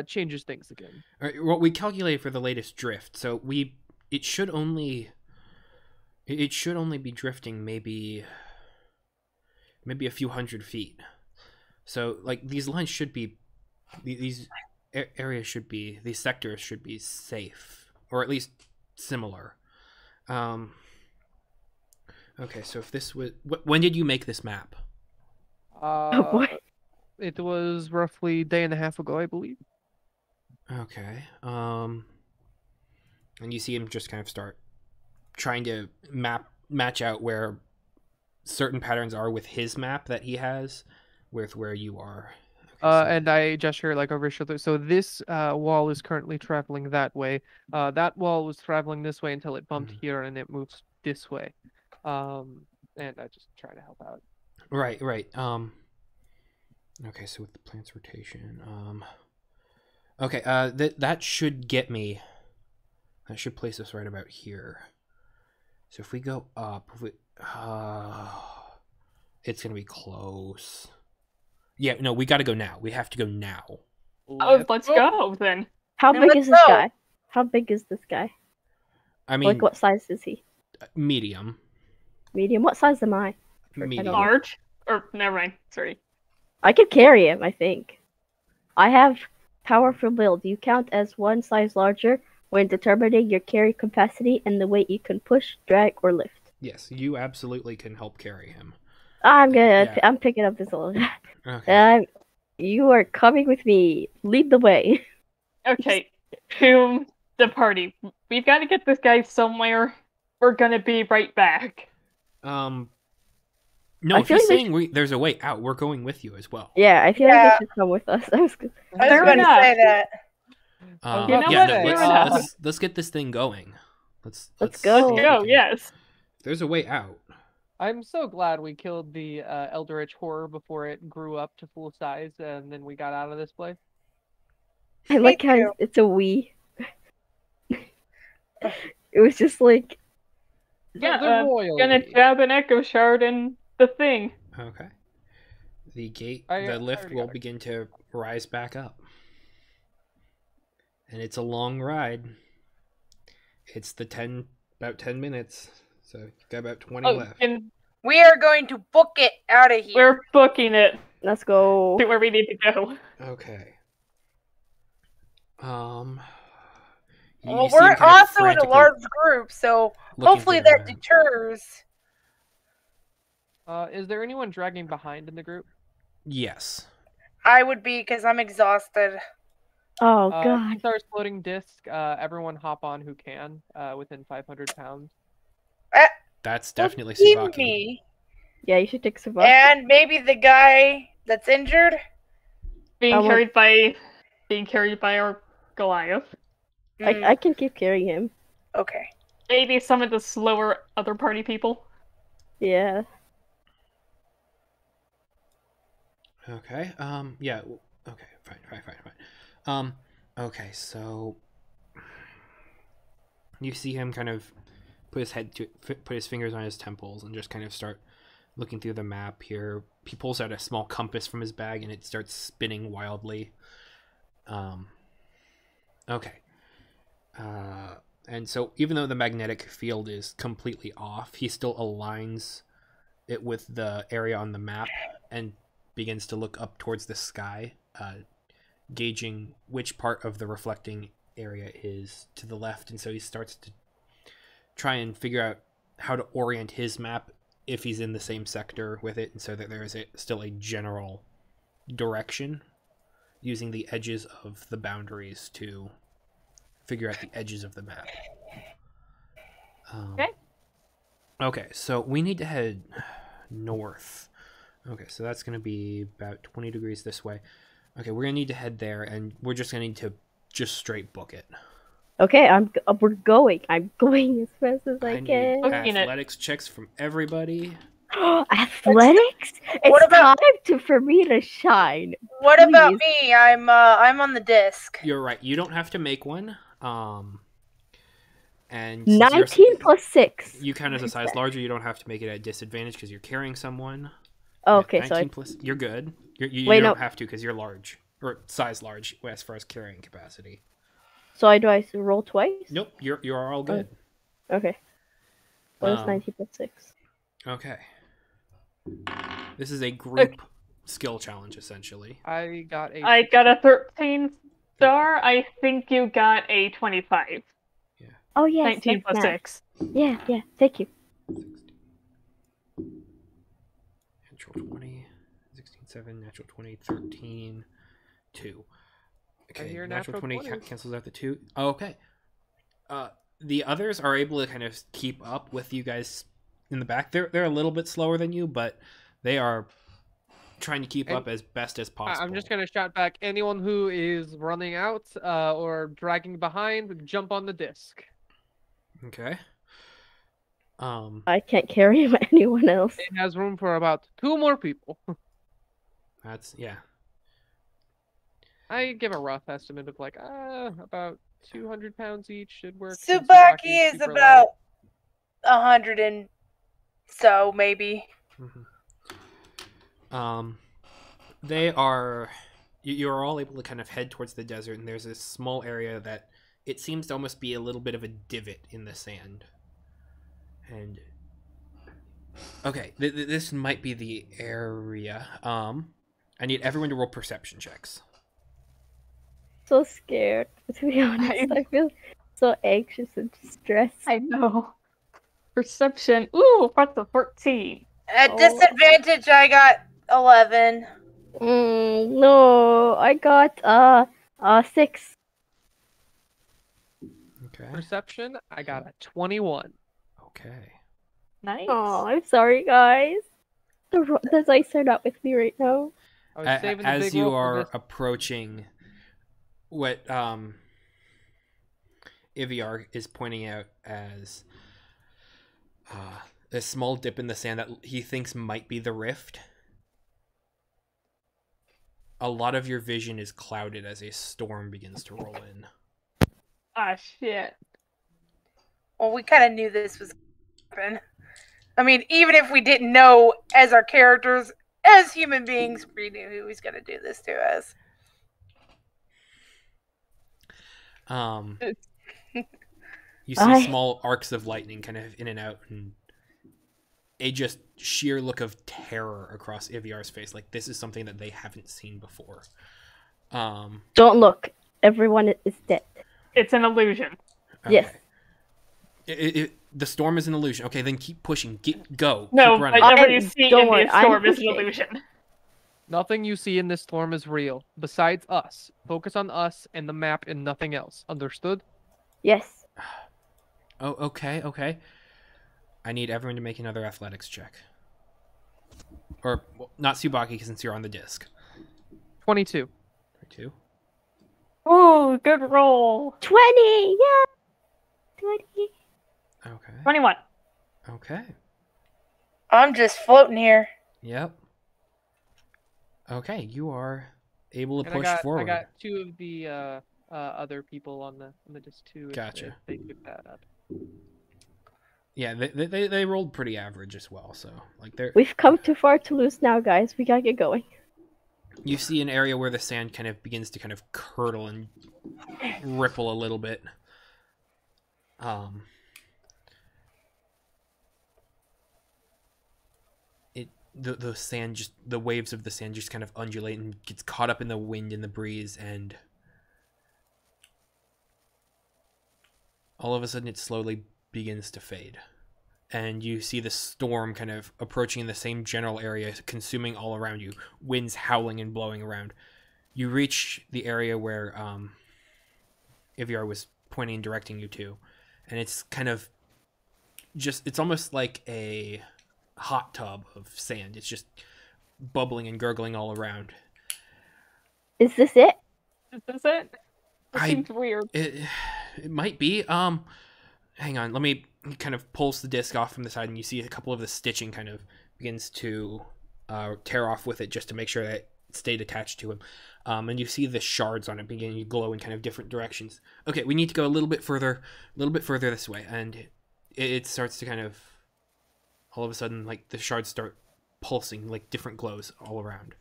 changes things again. All right, well, we calculated for the latest drift, so it should only be drifting maybe a few hundred feet. So like these lines should be these areas should be these sectors should be safe or at least similar. Okay, so if this was when did you make this map? Oh boy. It was roughly a day and a half ago, I believe. Okay. And you see him just kind of start trying to match out where certain patterns are with his map that he has with where you are. Okay, And I gesture like over his shoulder. So this wall is currently traveling that way. That wall was traveling this way until it bumped here and it moves this way. And I just try to help out. Right. Okay, so with the plant's rotation, okay, that should get me. That should place us right about here. So if we go up, it's gonna be close. Yeah, no, we got to go now. We have to go now. Oh, let's go then. How Then big let's is this go. guy? How big is this guy? I mean, Like what size is he? medium. Medium. What size am I? Medium. know. Large? Or never mind. Sorry. I could carry him, I think. I have powerful build. You count as one size larger when determining your carry capacity and the weight you can push, drag, or lift. Yes, you absolutely can help carry him. I'm good. Yeah. I'm picking up this little. Okay. You are coming with me. Lead the way. Okay. To the party. We've got to get this guy somewhere. We're gonna be right back. No, I if feel he's like saying there's a way out, we're going with you as well. Yeah, I feel like Yeah. they should come with us. I was Fair going to enough. say that. You know yeah, what? no, Fair enough. let's get this thing going. Let's Let's see go. if we Go, can- yes. There's a way out. I'm so glad we killed the Eldritch horror before it grew up to full size, and then we got out of this place. I like Me how too. it's a we. It was just like Yeah, the gonna royalty. grab an echo shard and the thing. Okay. The gate, I the lift already will got it. begin to rise back up. And it's a long ride. It's about 10 minutes. So you've got about 20 Oh, left. and We are going to book it out of here. we're booking it let's go. to where we need to go. Okay. You Well, see him we're kind of also in a frantically large group, so looking hopefully for that the map. deters. Is there anyone dragging behind in the group? Yes. I would be because I'm exhausted. Oh If god. he starts floating disc, everyone hop on who can, within 500 pounds. That's definitely Leave Subaki. me. Yeah, you should take some. And maybe the guy that's injured. Being I will- carried by our Goliath. Mm, I can keep carrying him. okay. Maybe some of the slower other party people. Yeah. Okay. Yeah. Okay. Fine. Okay. So. You see him kind of put his fingers on his temples and just kind of start looking through the map here. He pulls out a small compass from his bag and it starts spinning wildly. Okay. And so even though the magnetic field is completely off, he still aligns it with the area on the map and begins to look up towards the sky, gauging which part of the reflecting area is to the left. And so he starts to try and figure out how to orient his map if he's in the same sector with it, and so that there is still a general direction, using the edges of the boundaries to figure out the edges of the map. Okay. Okay, so we need to head north. Okay, so that's going to be about 20 degrees this way. Okay, we're going to need to head there, and we're just going to need to just straight book it. Okay, we're going. I'm going as fast as I need can. athletics checks from everybody. Athletics? What It's about- time for me to shine. What about Please. me? I'm on the disc. You're right. You don't have to make one. And since 19 plus 6. you count as a size larger, you don't have to make it at disadvantage because you're carrying someone. Oh, Yeah, okay, so 19 plus, you're good. You Wait, don't no. have to because you're large or size large as far as carrying capacity. do I roll twice? Nope, you're all good. Okay. What is Um, 19 plus 6? Okay. This is a group skill challenge essentially. I got a. I got a 13 star. I think you got a 25. Oh, yes. 19 plus math. 6. Yeah, thank you. Natural 20, 16, 7, natural 20, 13, 2. Okay, hear natural natural 20 20s. cancels out the 2. Oh, okay. The others are able to kind of keep up with you guys in the back. They're a little bit slower than you, but they are trying to keep And up as best as possible. I'm just gonna shout back. Anyone who is running out or dragging behind, jump on the disc. Okay. I can't carry anyone else. It has room for about 2 more people. That's yeah. I give a rough estimate of like about 200 pounds each should work. since Tsubaki is super light. about 100 and so maybe. They are. You're all able to kind of head towards the desert, and there's this small area that it seems to almost be a little bit of a divot in the sand. And okay, this might be the area. I need everyone to roll perception checks. So scared, to be honest. I feel so anxious and stressed. I know. Perception. Ooh, what's a 14? At Oh. disadvantage, I got 11. No, I got 6. Okay. Perception, I got a 21. Okay. Nice. Oh, I'm sorry, guys. The dice are not with me right now. I was saving the As big you roll for are this. approaching what Iviar is pointing out as a small dip in the sand that he thinks might be the rift, a lot of your vision is clouded as a storm begins to roll in. Ah, shit. Well, we kind of knew this was going to happen. I mean, even if we didn't know as our characters, as human beings, we knew who was going to do this to us. You see small arcs of lightning kind of in and out, and a just sheer look of terror across Iviar's face. Like this is something that they haven't seen before. Don't look. Everyone is dead. It's an illusion. Yes. The storm is an illusion. Okay, then keep pushing. Go. No, keep running. whatever you see don't in worry, the I'm storm is an pushing. illusion. Nothing you see in this storm is real, besides us. Focus on us and the map and nothing else. Understood? Yes. Oh, okay. I need everyone to make another athletics check. Or, well, not Tsubaki, since you're on the disc. 22. 22. Ooh, good roll. 20! Yeah! 20. Okay. 21. Okay. I'm just floating here. Yep. Okay, you are able to And push forward. I got 2 of the other people on the disc too. Gotcha. If they pick that up. Yeah, they rolled pretty average as well. So like they're. We've come too far to lose now, guys. We gotta get going. You see an area where the sand kind of begins to kind of curdle and ripple a little bit. The sand just, the waves of the sand just kind of undulate and gets caught up in the wind and the breeze, and all of a sudden it slowly begins to fade. And you see the storm kind of approaching in the same general area, consuming all around you, winds howling and blowing around. You reach the area where Ivyar was pointing and directing you to, and it's kind of just, it's almost like a hot tub of sand. It's just bubbling and gurgling all around. Is this it? Is this it? It seems weird. It might be. Hang on. Let me kind of pulse the disc off from the side, and you see a couple of the stitching kind of begins to tear off with it, just to make sure that it stayed attached to him. And you see the shards on it beginning to glow in kind of different directions. Okay, we need to go a little bit further this way, and it starts to kind of, all of a sudden, like, the shards start pulsing, like different glows all around.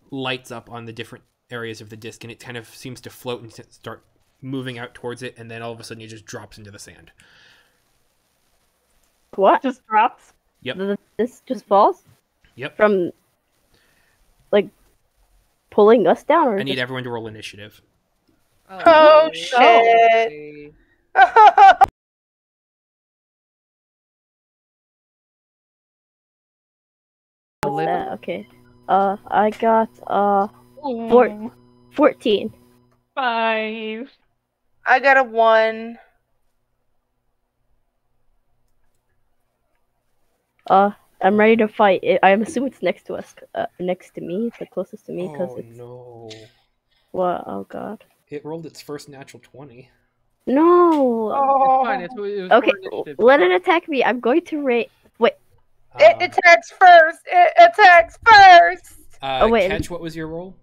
Lights up on the different areas of the disc, and it kind of seems to float and start moving out towards it, and then all of a sudden it just drops into the sand. What? Just drops. Yep. This just falls? Yep. From, like, pulling us down? Or I need just... everyone to roll initiative. Oh, shit. What's that? Okay. I got, Ooh. 14. 5. I got a 1. I'm ready to fight. I assume it's next to us, next to me. It's the closest to me, because it's... no. What? Oh, God. It rolled its first natural 20. No! Oh, It's fine. It was Okay, for initiative. let it attack me. I'm going to rate... Wait. it attacks first. It attacks first. wait. Catch, what was your roll?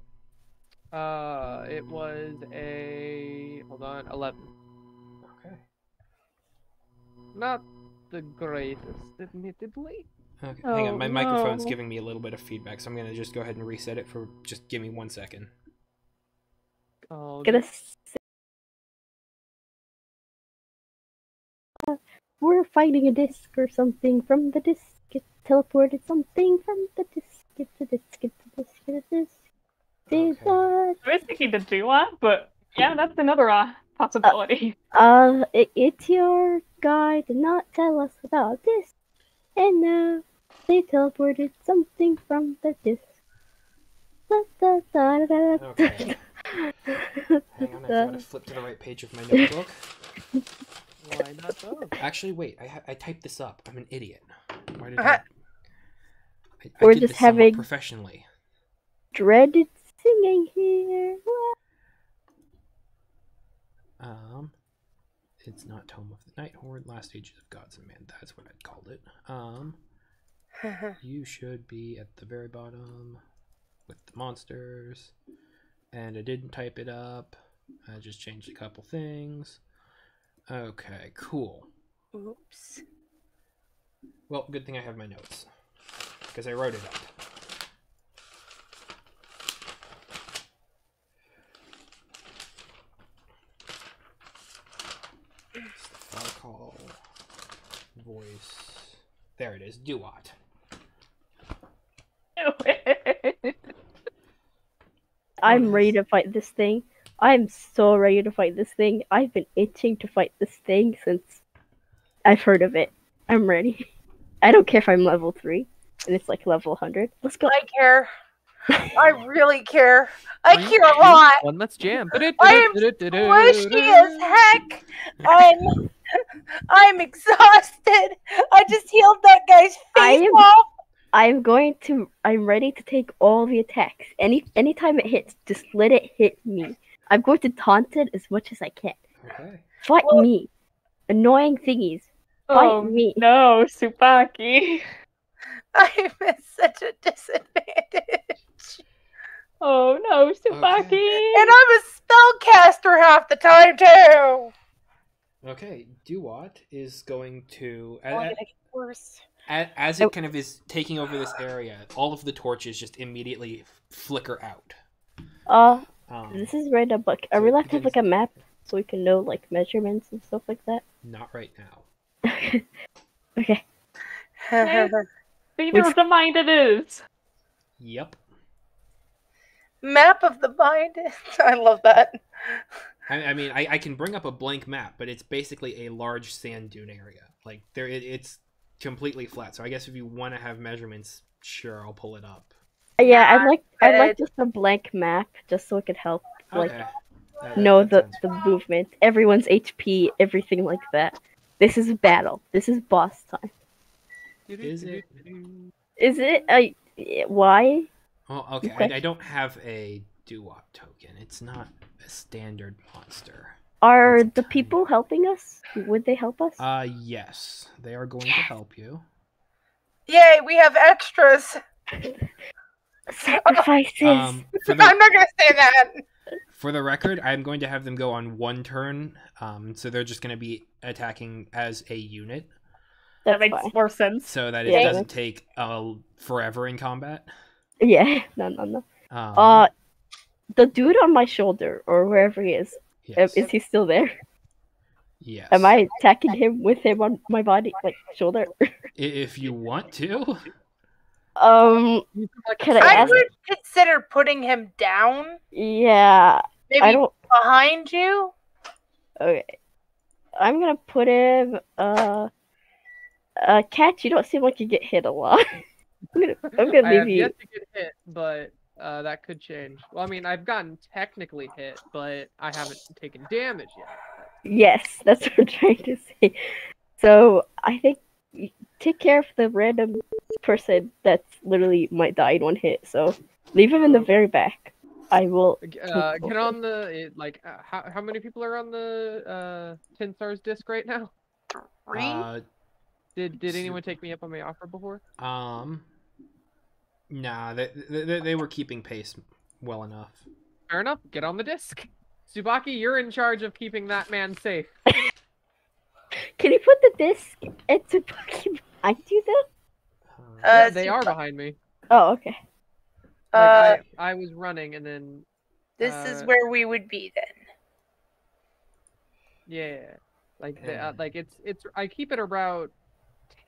It was a, hold on, 11. Okay. Not the greatest, admittedly. Okay, hang on. My Oh, microphone's no. giving me a little bit of feedback, so I'm going to just go ahead and reset it for, just give me 1 second. Oh, Gonna say... We're fighting a disc or something from the disc. Get teleported something from the disc. Get the disc, get the disc, get the disc. Okay. I was thinking to do that, but yeah, that's another possibility. It's your guy did not tell us about this. And now they teleported something from the disc. Da, da, da, da, da. Okay. Hang on, I've got to flip to the right page of my notebook. why not so? Actually, wait, I typed this up. I'm an idiot. Why did I We're did just this somewhat having- professionally. Dreaded singing here. It's not Tome of the Night Horde, Last Ages of Gods and Man. That's what I'd called it. You should be at the very bottom with the monsters. And I didn't type it up. I just changed a couple things. Okay, cool. Oops. Well, good thing I have my notes, because I wrote it up. Call voice. There it is. Duat. I'm ready to fight this thing. I'm so ready to fight this thing. I've been itching to fight this thing since I've heard of it. I'm ready. I don't care if I'm level 3 and it's like level 100. Let's go. I care. I really care. I care a lot. One, let's jam. I am squishy as heck, and I'm exhausted. I just healed that guy's face off. I'm ready to take all the attacks. Anytime it hits, just let it hit me. I'm going to taunt it as much as I can. Okay. Fight me. Annoying thingies. Oh me. no, Supaki. I'm at such a disadvantage. Oh no, Tsubaki! And I'm a spellcaster half the time too. Okay, Duat is going to Oh, I'm gonna get worse. as it kind of is taking over this area. All of the torches just immediately flicker out. This is random, but are we so it allowed to have like a begins- map so we can know like measurements and stuff like that? Not right now. Okay. Theater of the mind it is! Yep. Map of the mind. I love that. I mean, I can bring up a blank map, but it's basically a large sand dune area. Like it's completely flat. So I guess if you want to have measurements, sure, I'll pull it up. Yeah, I'd like good. just a blank map just so it could help like Okay. know that the sounds movement, everyone's HP, everything like that. This is battle. This is boss time. Is it? Is it? Why? Oh, okay. Okay. I don't have a Duat token. It's not a standard monster. Are It's the tiny. people helping us? Would they help us? Yes, they are going to help you. Yay, we have extras. Sacrifices. For I'm not gonna say that. For the record, I'm going to have them go on one turn. So they're just going to be attacking as a unit, That That's makes fine. more sense. so that it Yeah. doesn't take forever in combat. Yeah. No. Um, The dude on my shoulder or wherever he is yes. he still there? Yes. Am I attacking him with him on my body, like shoulder? If you want to. Can I I ask? would consider putting him down. Yeah, Maybe I don't. behind you. Okay, I'm gonna put him. Cat, you don't seem like you get hit a lot. I'm gonna I leave have you. yet to get hit, but that could change. Well, I mean, I've gotten technically hit, but I haven't taken damage yet. Yes, that's what I'm trying to say. So I think you take care of the random person that's literally might die in one hit. So leave him in the very back. I will. Get on the how many people are on the 10 stars disc right now? 3. Did anyone take me up on my offer before? Nah, they were keeping pace well enough. Fair enough. Get on the disc. Tsubaki, you're in charge of keeping that man safe. Can you put the disc and Tsubaki behind you though? Yeah, they are behind me. Oh, okay. Like I was running and then. This is where we would be then. Yeah, like it's I keep it about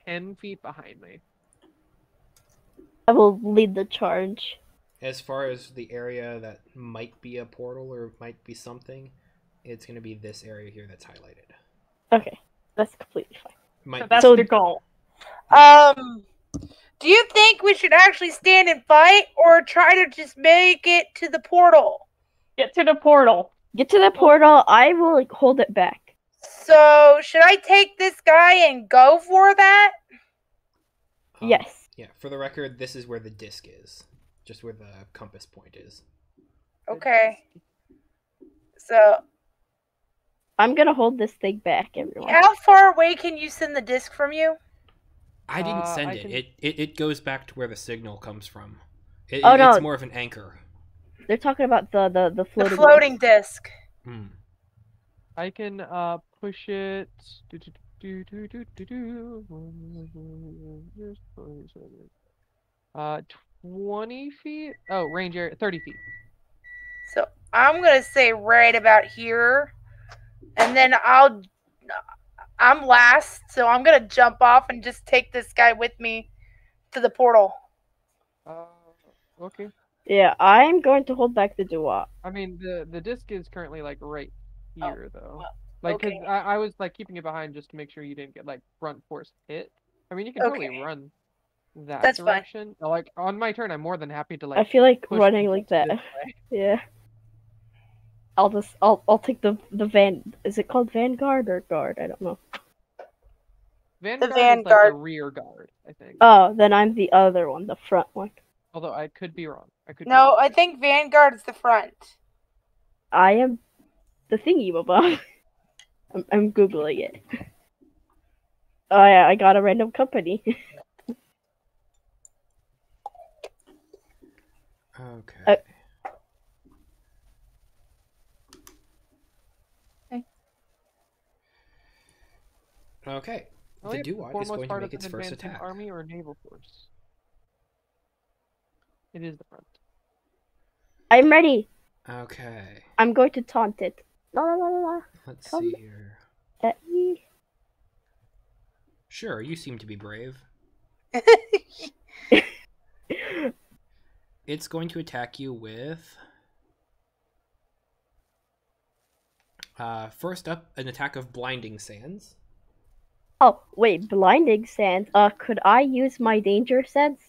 10 feet behind me. I will lead the charge. As far as the area that might be a portal or might be something, it's going to be this area here that's highlighted. Okay, that's completely fine. Might So be that's So- the goal. Do you think we should actually stand and fight, or try to just make it to the portal? Get to the portal. Get to the portal. I will like hold it back. So should I take this guy and go for that? Yes. Yeah, for the record, this is where the disc is. Just where the compass point is. Okay. So I'm gonna hold this thing back, everyone. how far away can you send the disc from you? I didn't send I it. can- It goes back to where the signal comes from. Oh, no. It's more of an anchor. They're talking about the The floating. floating disc. Hmm. I can push it. 20 feet. Oh, range area 30 feet. So I'm gonna say right about here, and then I'm last, so I'm gonna jump off and just take this guy with me to the portal. Okay. Yeah, I'm going to hold back the duat. I mean, the disc is currently like right here though. well, Like, cause okay. I was like keeping it behind just to make sure you didn't get like front force hit. I mean, you can totally Okay. run that That's fine. direction. Like on my turn, I'm more than happy to I like. feel like push running the like disc that. this way. Yeah. I'll take the van. Is it called Vanguard or Guard? I don't know. Vanguard is like Vanguard. the rear guard, I think. Oh, then I'm the other one, the front one. Although I could be wrong. I could. Be No, wrong. I think Vanguard is the front. I am the thingy above. I'm googling it. Oh yeah, I got a random company. Okay. Okay. Only The if the Duat is foremost going to part make of its an first advancing attack. army or a naval force. It is the front. I'm ready. Okay. I'm going to taunt it. La la la la la. Let's Come see here. at me. Sure, you seem to be brave. It's going to attack you with... first up, an attack of Blinding Sands. Oh, wait, blinding sands. Could I use my danger sense?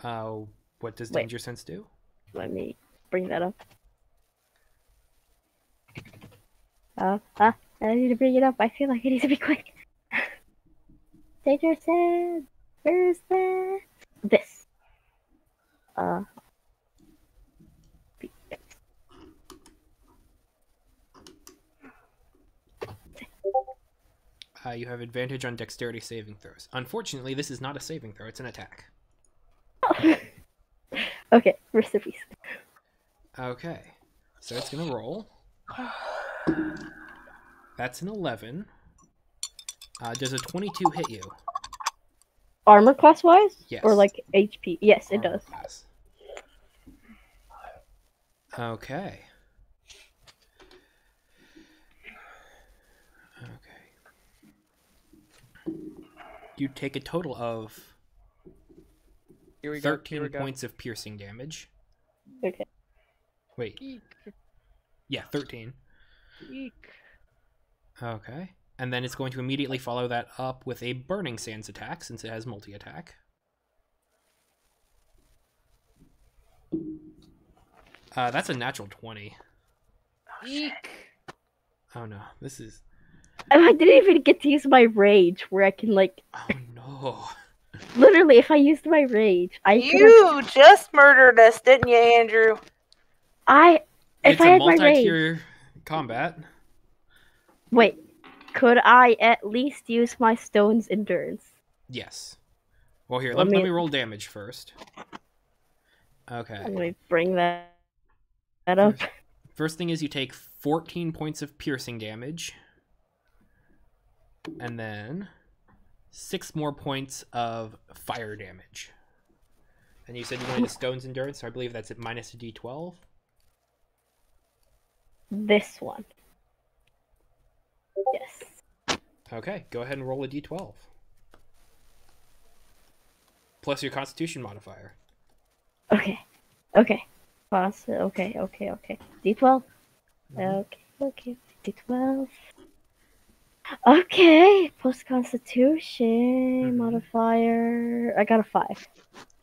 What does Wait. Danger Sense do? Let me bring that up. I need to bring it up. I feel like it needs to be quick. Danger sense. Where's that? This. You have advantage on dexterity saving throws. Unfortunately, this is not a saving throw, it's an attack. Okay, recipes. Okay, so it's gonna roll. That's an 11. Does a 22 hit you? Armor class wise? Yes. Or like HP? Yes, it Armor does. class. Okay. You take a total of 13 points of piercing damage. Okay. Wait. Eek. Yeah, 13. Eek. Okay. And then it's going to immediately follow that up with a Burning Sands attack, since it has multi-attack. That's a natural 20. Eek. Oh no, this is... I didn't even get to use my rage, where I can like... Oh no. Literally, if I used my rage, I could've... You just murdered us, didn't you, Andrew? If It's I a had my rage... multi-tier combat. Wait, could I at least use my stone's endurance? Yes. Well, here, let me roll damage first. Okay. Let me bring that up. First thing is you take 14 points of piercing damage. And then 6 more points of fire damage. And you said you wanted a stone's endurance, so I believe that's at minus a d12. This one. Yes. Okay, go ahead and roll a d12. Plus your constitution modifier. Okay. Pause. Okay. D12. Okay. D12. Okay. Plus constitution modifier. I got a 5.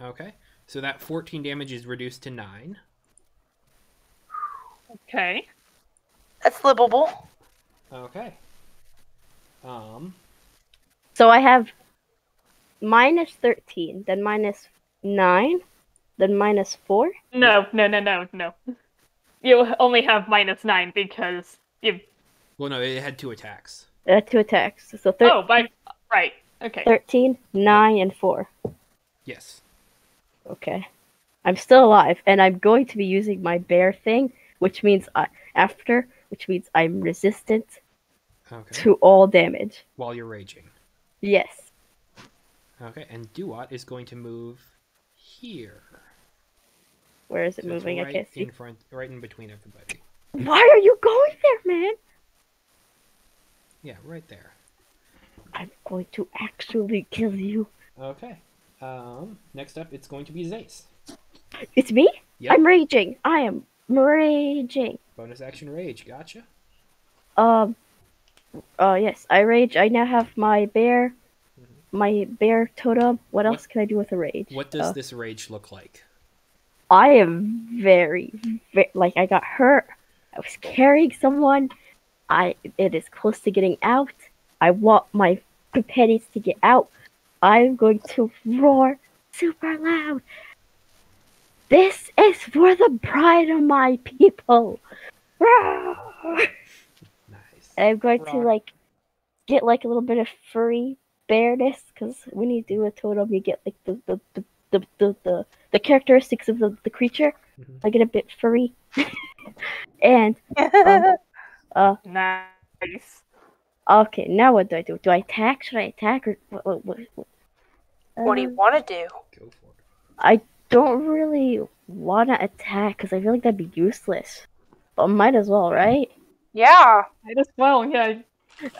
Okay, so that 14 damage is reduced to 9. Okay. That's livable. Okay. So I have minus 13, then minus 9, then minus 4. No. You only have -9 because you... Well, no, it had 2 attacks. 2 attacks. So right. Okay. 13, 9, and 4. Yes. Okay. I'm still alive, and I'm going to be using my bear thing, which means I'm resistant to all damage. While you're raging. Yes. Okay, and Duat is going to move here. Where is it So moving? it's I can't see. in front, right in between everybody. Why are you going there, man? Yeah, right there. I'm going to actually kill you. Okay. Next up, it's going to be Zace. It's me? Yep. I'm raging. I am raging. Bonus action rage, gotcha. Yes, I rage. I now have my bear totem. What else can I do with a rage? What does this rage look like? I am very, like, I got hurt. I was carrying someone. It is close to getting out. I want my companions to get out. I'm going to roar super loud. This is for the pride of my people. Roar! Nice. And I'm going to like get like a little bit of furry bearness, because when you do a totem, you get like the characteristics of the creature. I get a bit furry, and Nice. Okay, now what do I do? Do I attack? Should I attack or What do you want to do? Go for it. I don't really want to attack because I feel like that'd be useless. But might as well, right? Yeah. Might as well, yeah.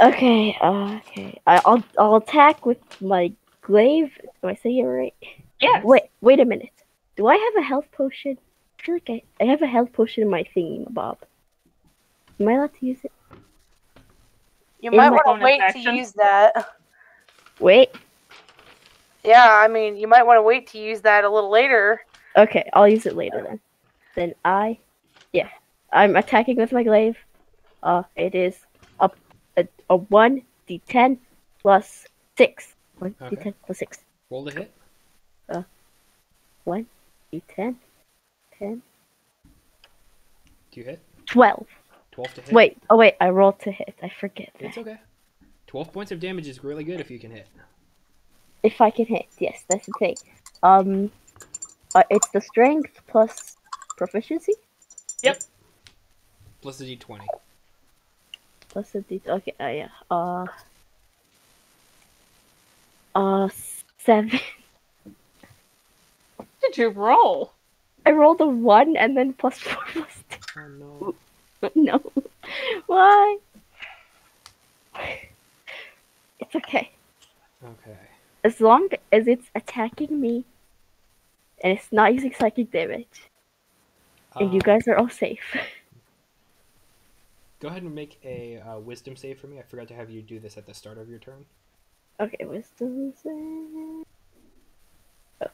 Okay, okay. I'll attack with my glaive. Do I say it right? Yes. Wait a minute. Do I have a health potion? I feel like I have a health potion in my thingy, Bob. Am I allowed to use it? You In might my want to bonus wait action? to use that. Wait. Yeah, I mean, you might want to wait to use that a little later. Okay, I'll use it later then. Then I'm attacking with my glaive. It is a 1d10 plus 6. 1d10 Okay. plus 6. Roll to hit. 1d10, 10, Do you hit? 12. 12 to hit. Wait, oh wait, I rolled to hit. I forget that. It's okay. 12 points of damage is really good if you can hit. If I can hit, yes, that's the thing. It's the strength plus proficiency Plus a d20. plus the okay, yeah. 7. What did you roll? I rolled a 1 and then plus 4 plus Oh no. 2. No. Why? It's okay. Okay. As long as it's attacking me and it's not using psychic damage, and you guys are all safe. Go ahead and make a wisdom save for me. I forgot to have you do this at the start of your turn. Okay, wisdom save.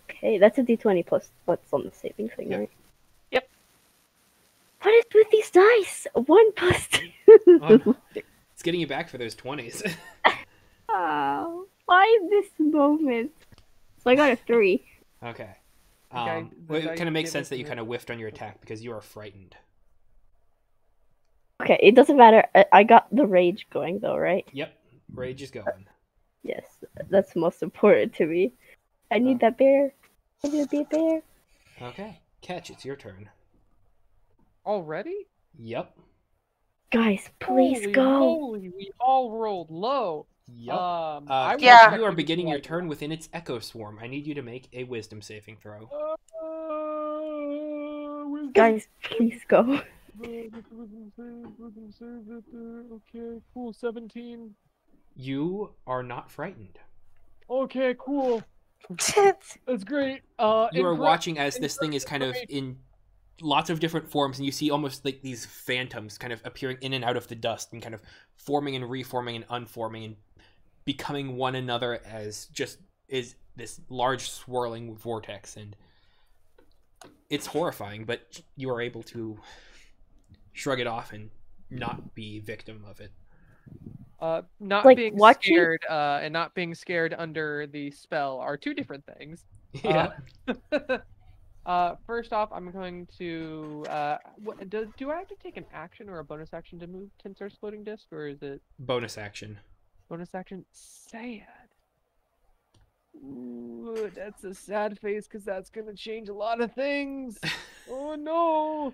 Okay, that's a d20 plus what's on the saving thing, Yep. right? Yep. What is with these dice? 1 plus 2. Oh, no. It's getting you back for those 20s. Oh, why this moment? So I got a 3. Okay. The Well, it dice kind of makes give sense us that you the- kind of whiffed on your attack because you are frightened. Okay, it doesn't matter. I got the rage going though, right? Yep. Rage is going. Yes, that's most important to me. I need that bear. I need to be a bear. Okay. Catch, it's your turn. Already? Yep. Guys, please Holy go. moly, we all rolled low. Yep. I Catch, Yeah. you are beginning your turn within its echo swarm. I need you to make a wisdom saving throw. Guys, please go. Okay, cool. 17. You are not frightened. Okay, cool. That's great. You are incorrect- watching as this thing is kind of incorrect in lots of different forms, and you see almost like these phantoms kind of appearing in and out of the dust and kind of forming and reforming and unforming and becoming one another as just is this large swirling vortex. And it's horrifying, but you are able to shrug it off and not be victim of it. Not Like, being watching- scared and not being scared under the spell are two different things. Yeah. First off, I'm going to. Do I have to take an action or a bonus action to move Tinsor's floating disc, or is it Bonus action. bonus action? Sad. Ooh, that's a sad face because that's gonna change a lot of things. Oh no!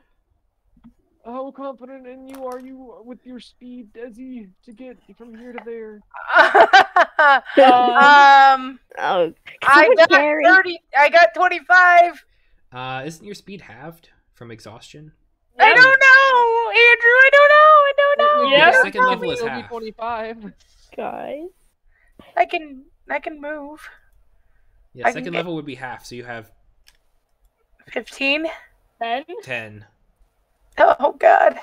How confident in you are you with your speed, Desi, to get from here to there? Oh, I someone got carry. 30. I got 25. Isn't your speed halved from exhaustion? I don't know, Andrew. I don't know. I don't know. Yeah, The second level is It'll be half. 25. Guys. I can move. Yeah, I can second get- level would be half, so you have 15. 10. Oh God.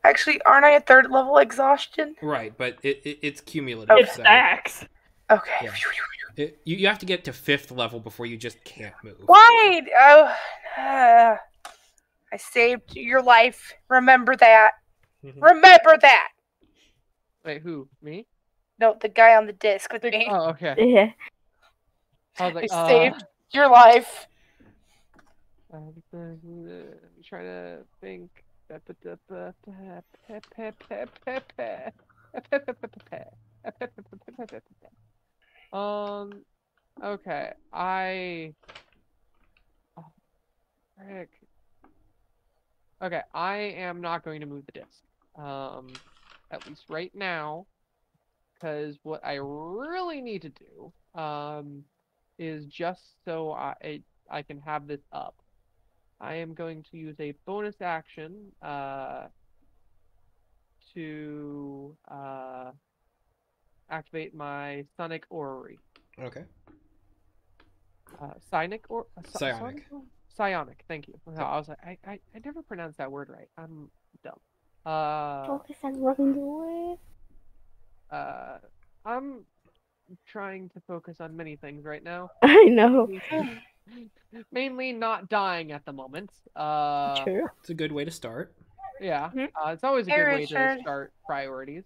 Actually, aren't I at third level exhaustion? Right, but it's cumulative. It so stacks. Okay. Yeah. You have to get to 5th level before you just can't move. Why? Oh, I saved your life. Remember that. Mhm. Remember that. Wait, who? Me? No, the guy on the disc with me. Oh, okay. Yeah. I was like, I saved your life. I'm trying to think. Okay. Oh, frick. Okay, I am not going to move the disc. at least right now, because what I really need to do is just so I can have this up. I am going to use a bonus action to activate my Sonic Orrery. Okay. Psionic or Psionic. Psionic. Thank you. Yep. I was like, I never pronounced that word right. I'm dumb. Focus on running away. I'm trying to focus on many things right now. I know. Mainly not dying at the moment. True. It's a good way to start. Yeah. Mhm. It's always a Hey, good way to Richard. start priorities.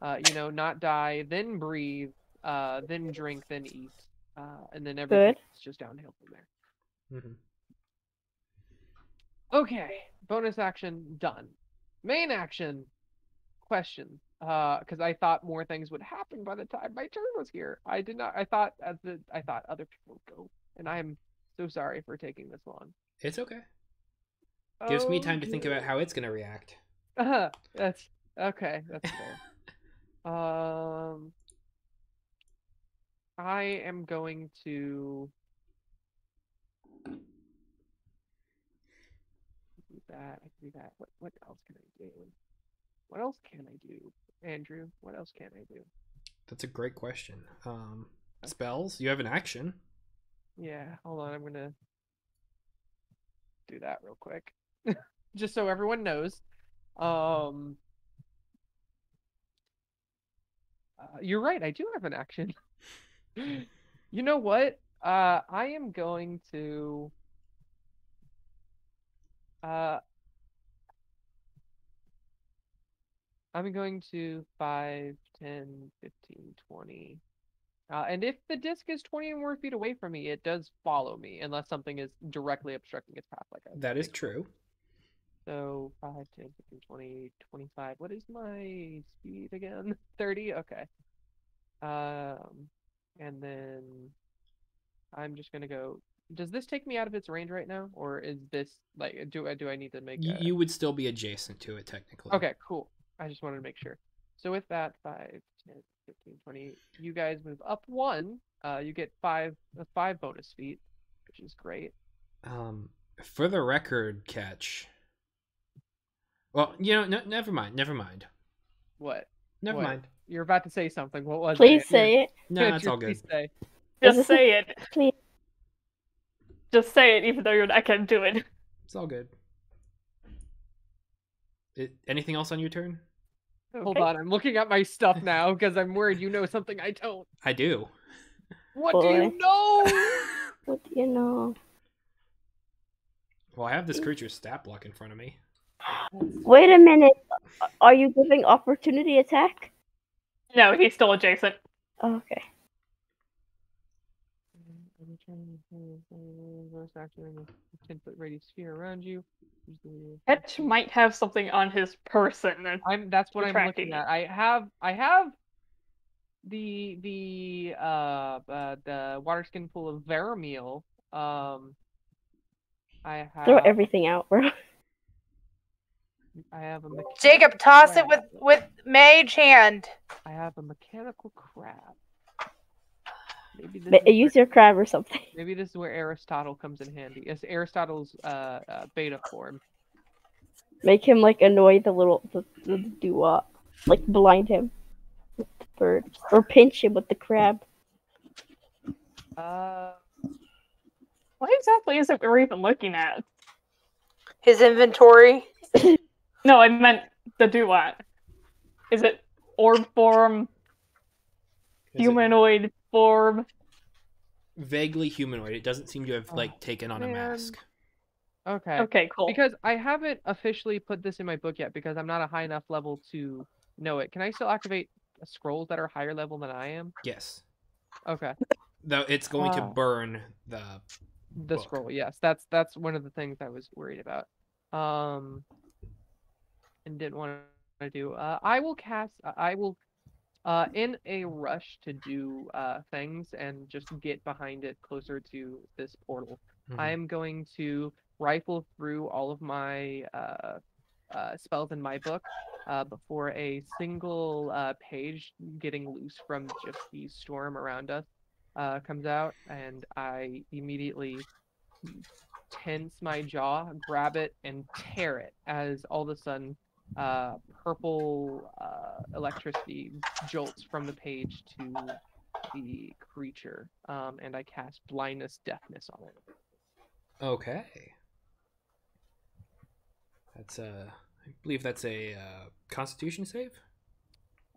Not die, then breathe, then drink, then eat, and then everything's just downhill from there. Hmm. Okay, bonus action done. Main action question. Because I thought more things would happen by the time my turn was here. I did not. I thought other people would go, and I'm so sorry for taking this long. It's okay. Gives me time to think about how it's gonna react. That's okay. That's fair. I am going to do that. I can do that. What else can I do? What else can I do, Andrew? What else can I do? That's a great question. Spells? You have an action. Yeah, hold on. I'm gonna do that real quick, just so everyone knows. You're right. I do have an action. You know what? I am going to. I'm going to 5, 10, 15, 20. And if the disc is 20 or more feet away from me, it does follow me, unless something is directly obstructing its path. That is true. So 5, 10, 15, 20, 25. What is my speed again? 30? Okay. And then I'm just gonna go. Does this take me out of its range right now, or is this like do I need to make a... You would still be adjacent to it technically. Okay, cool. I just wanted to make sure. So with that, 5, 10, 15, 20, you guys move up 1. You get 5 bonus feet, which is great. For the record, Catch. Well, no, never mind. What? Never What? mind. You're about to say something. What was Please it? say it. No, that's all good. Please say. Just Is this say it. Please. Just say it, even though you're not gonna do it. It's all good. Anything else on your turn? Hold on, I'm looking at my stuff now because I'm worried you know something I don't. I do. What do Boy. you know? What do you know? Well, I have this creature's stat block in front of me. Wait a minute. Are you giving opportunity attack? No, he's still adjacent. Oh, okay. Bonus action, 10-foot radius sphere around you. Ketch might have something on his person. That's what I'm Tracking looking it. at. I have the water skin full of Vermeil. I have Throw everything out, bro. I have a mechanical Jacob, toss it crab. with mage hand. I have a mechanical crab. Maybe this is Use your crab or something. maybe this is where Aristotle comes in handy. It's Aristotle's beta form. Make him like annoy the doo-wop. Like blind him with the bird. Or pinch him with the crab. What exactly is it we're even looking at? His inventory. No, I meant the do-what. Is it orb form, Is it humanoid form? vaguely humanoid. It doesn't seem to have taken on a man. mask. Okay. Okay, cool. Because I haven't officially put this in my book yet because I'm not a high enough level to know it. Can I still activate scrolls that are higher level than I am? Yes. Okay. Though it's going to burn the book. Scroll, yes. That's one of the things I was worried about. And didn't want to do. I will in a rush to do things and just get behind it closer to this portal. Mhm. I am going to rifle through all of my spells in my book before a single page getting loose from just the storm around us comes out, and I immediately tense my jaw, grab it, and tear it as all of a sudden purple electricity jolts from the page to the creature, and I cast blindness deafness on it. Okay. That's I believe that's a Constitution save.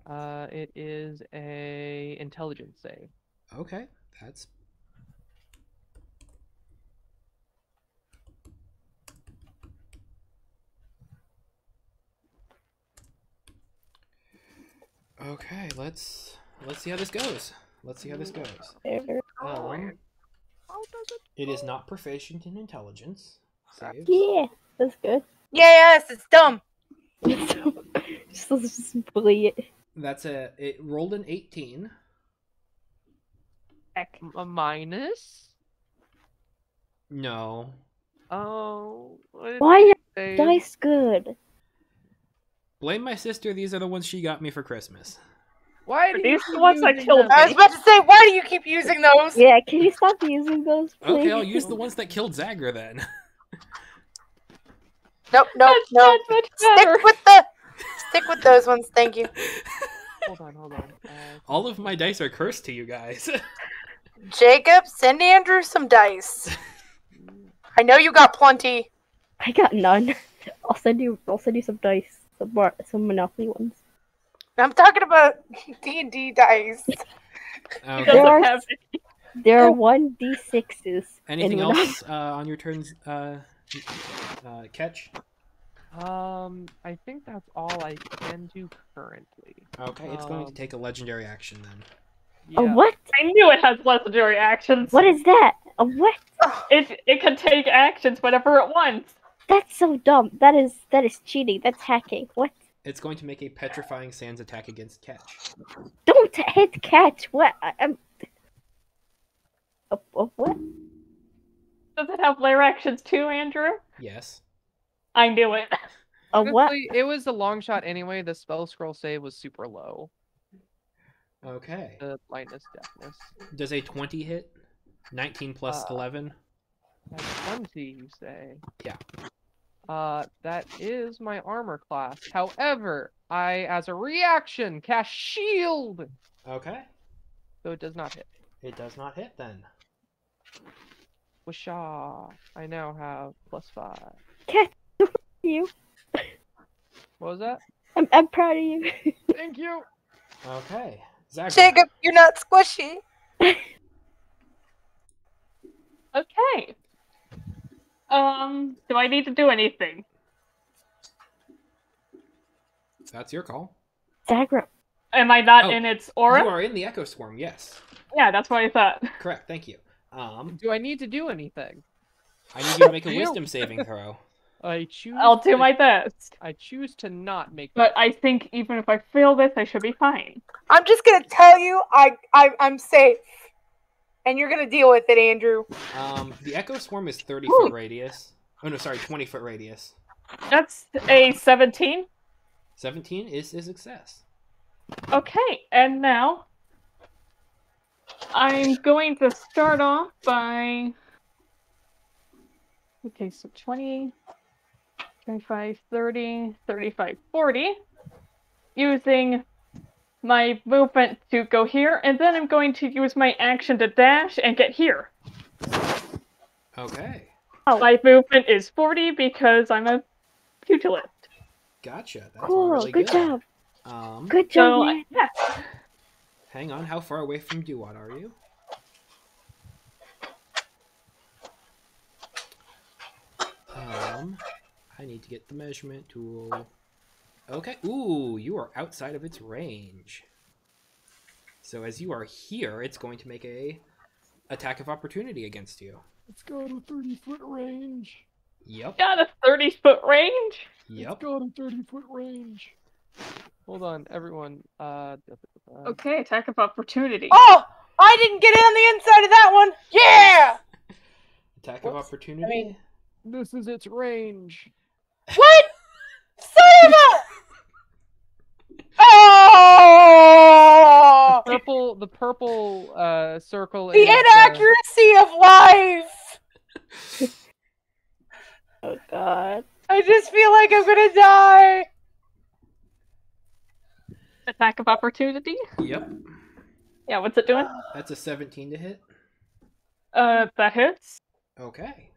It is a intelligence save. Okay, that's okay. Let's see how this goes. Let's see how this goes. It is not proficient in intelligence. Save. Yeah, that's good. Yes, it's dumb. just bully it. That's it rolled an 18. Heck. A minus? No. Oh. Why are dice good? Blame my sister. These are the ones she got me for Christmas. Why do These you are the ones I using killed. them? I was about to say, why do you keep using those? Yeah, can you stop using those, please? Okay, I'll use the ones that killed Zagra then. Nope. That's much better. Stick with those ones. Thank you. Hold on. All of my dice are cursed to you guys. Jacob, send Andrew some dice. I know you got plenty. I got none. I'll send you some dice, some Monopoly ones. I'm talking about D&D dice. Okay. There are have there are 1d6s. Anything in else on your turns? Catch. I think that's all I can do currently. Okay, it's going to take a legendary action then. A Yeah. what? I knew it has legendary actions. What is that? A what? It can take actions whenever it wants. That's so dumb. That is cheating. That's hacking. What? It's going to make a petrifying sands attack against Catch. Don't hit catch. What? I'm. What? Does it have layer actions too, Andrew? Yes. I knew it. A what? Honestly, it was a long shot anyway. The spell scroll save was super low. Okay. The blindness deafness. Does a 20 hit? 19 plus 11? That's 20, you say? Yeah. That is my armor class. However, I, as a reaction, cast shield, Okay. so it does not hit. It does not hit then. Whoosha! I now have +5. Catch you. What was that? I'm proud of you. Thank you. Okay. Zagra. Jacob, you're not squishy. Okay. Do I need to do anything? That's your call. Zagra. Am I not Oh, in its aura? You are in the Echo Swarm, yes. Yeah, that's what I thought. Correct, thank you. Do I need to do anything? I need you to make a wisdom saving throw. I choose. I'll do my best. I choose to not make. But I think even if I fail this, I should be fine. I'm just gonna tell you, I'm safe, and you're gonna deal with it, Andrew. The Echo Swarm is 30-foot radius. Oh no, sorry, 20-foot radius. That's a 17. 17 is a success. Okay, and now I'm going to start off by... Okay, so 20, 25, 30, 35, 40. Using my movement to go here, and then I'm going to use my action to dash and get here. Okay. My movement is 40 because I'm a pugilist. Gotcha. That's Cool. really Good job. Good job, So, man. yeah. Hang on, how far away from Duat are you? I need to get the measurement tool. Okay. Ooh, you are outside of its range. So as you are here, it's going to make a attack of opportunity against you. It's got a 30-foot range. Yep. Got a 30-foot range? Yep. It's got a 30-foot range. Hold on, everyone. Okay, attack of opportunity. Oh, I didn't get in on the inside of that one. Yeah. Attack of opportunity. This is its range. What? purple circle The is inaccuracy of life! Oh god. I just feel like I'm gonna die! Attack of opportunity. Yep. Yeah, what's it doing? That's a 17 to hit. That hits. Okay.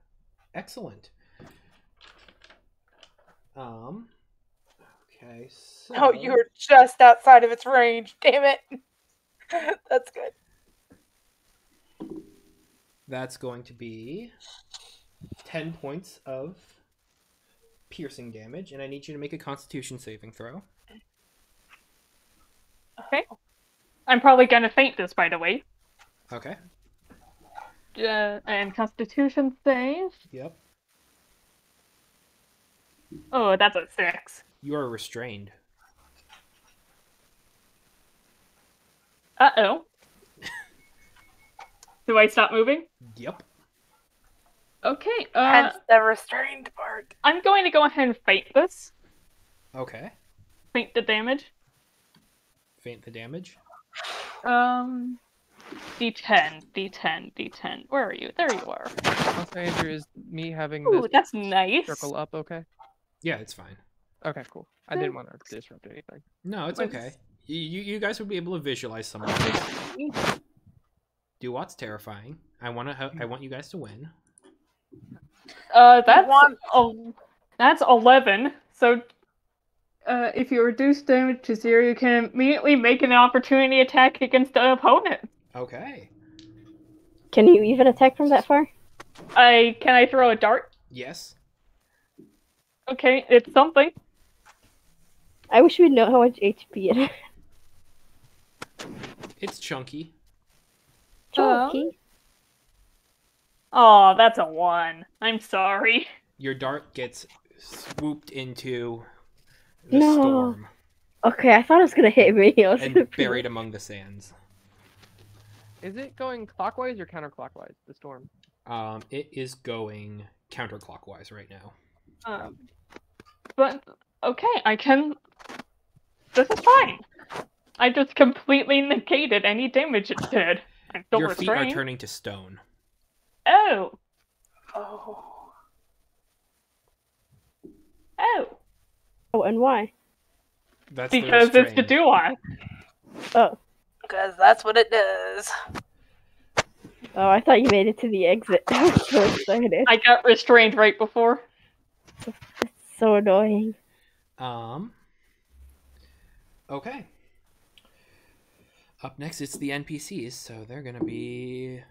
Excellent. Okay, so Oh, you were just outside of its range. Damn it. That's good. that's going to be 10 points of piercing damage, and I need you to make a Constitution saving throw. Okay. I'm probably gonna faint this, by the way. Okay. And Constitution save. Yep. Oh, that's a 6. You are restrained. Uh-oh. Do I stop moving? Yep. Okay, Hence the restrained part. I'm going to go ahead and faint this. Okay. Faint the damage. Faint the damage. D10, D10, D10. Where are you? There you are. Also, Andrew, is me having Ooh, this that's nice. circle up okay? Yeah, it's fine. Okay, cool. I didn't want to disrupt anything. No, it's What's- okay. You guys would be able to visualize some of it. Do what's terrifying. I want you guys to win. That's 11. So, if you reduce damage to 0, you can immediately make an opportunity attack against the opponent. Okay. Can you even attack from that far? Can I throw a dart? Yes. Okay, it's something. I wish we'd know how much HP it is. It's chunky. Chunky. Oh, that's a 1. I'm sorry. Your dart gets swooped into the No. storm Okay, I thought it was gonna hit me. I was and gonna buried among the sands. Is it going clockwise or counterclockwise, the storm? It is going counterclockwise right now. But, okay, I can... This is fine. I just completely negated any damage it did. I'm still Your feet are restrained. turning to stone. Oh. Oh. Oh. Oh, and why? That's the Because it's to restrained. do I. Oh. Because that's what it does. Oh, I thought you made it to the exit. I was so excited. I got restrained right before. So annoying. Okay. Up next, it's the NPCs, so they're gonna be...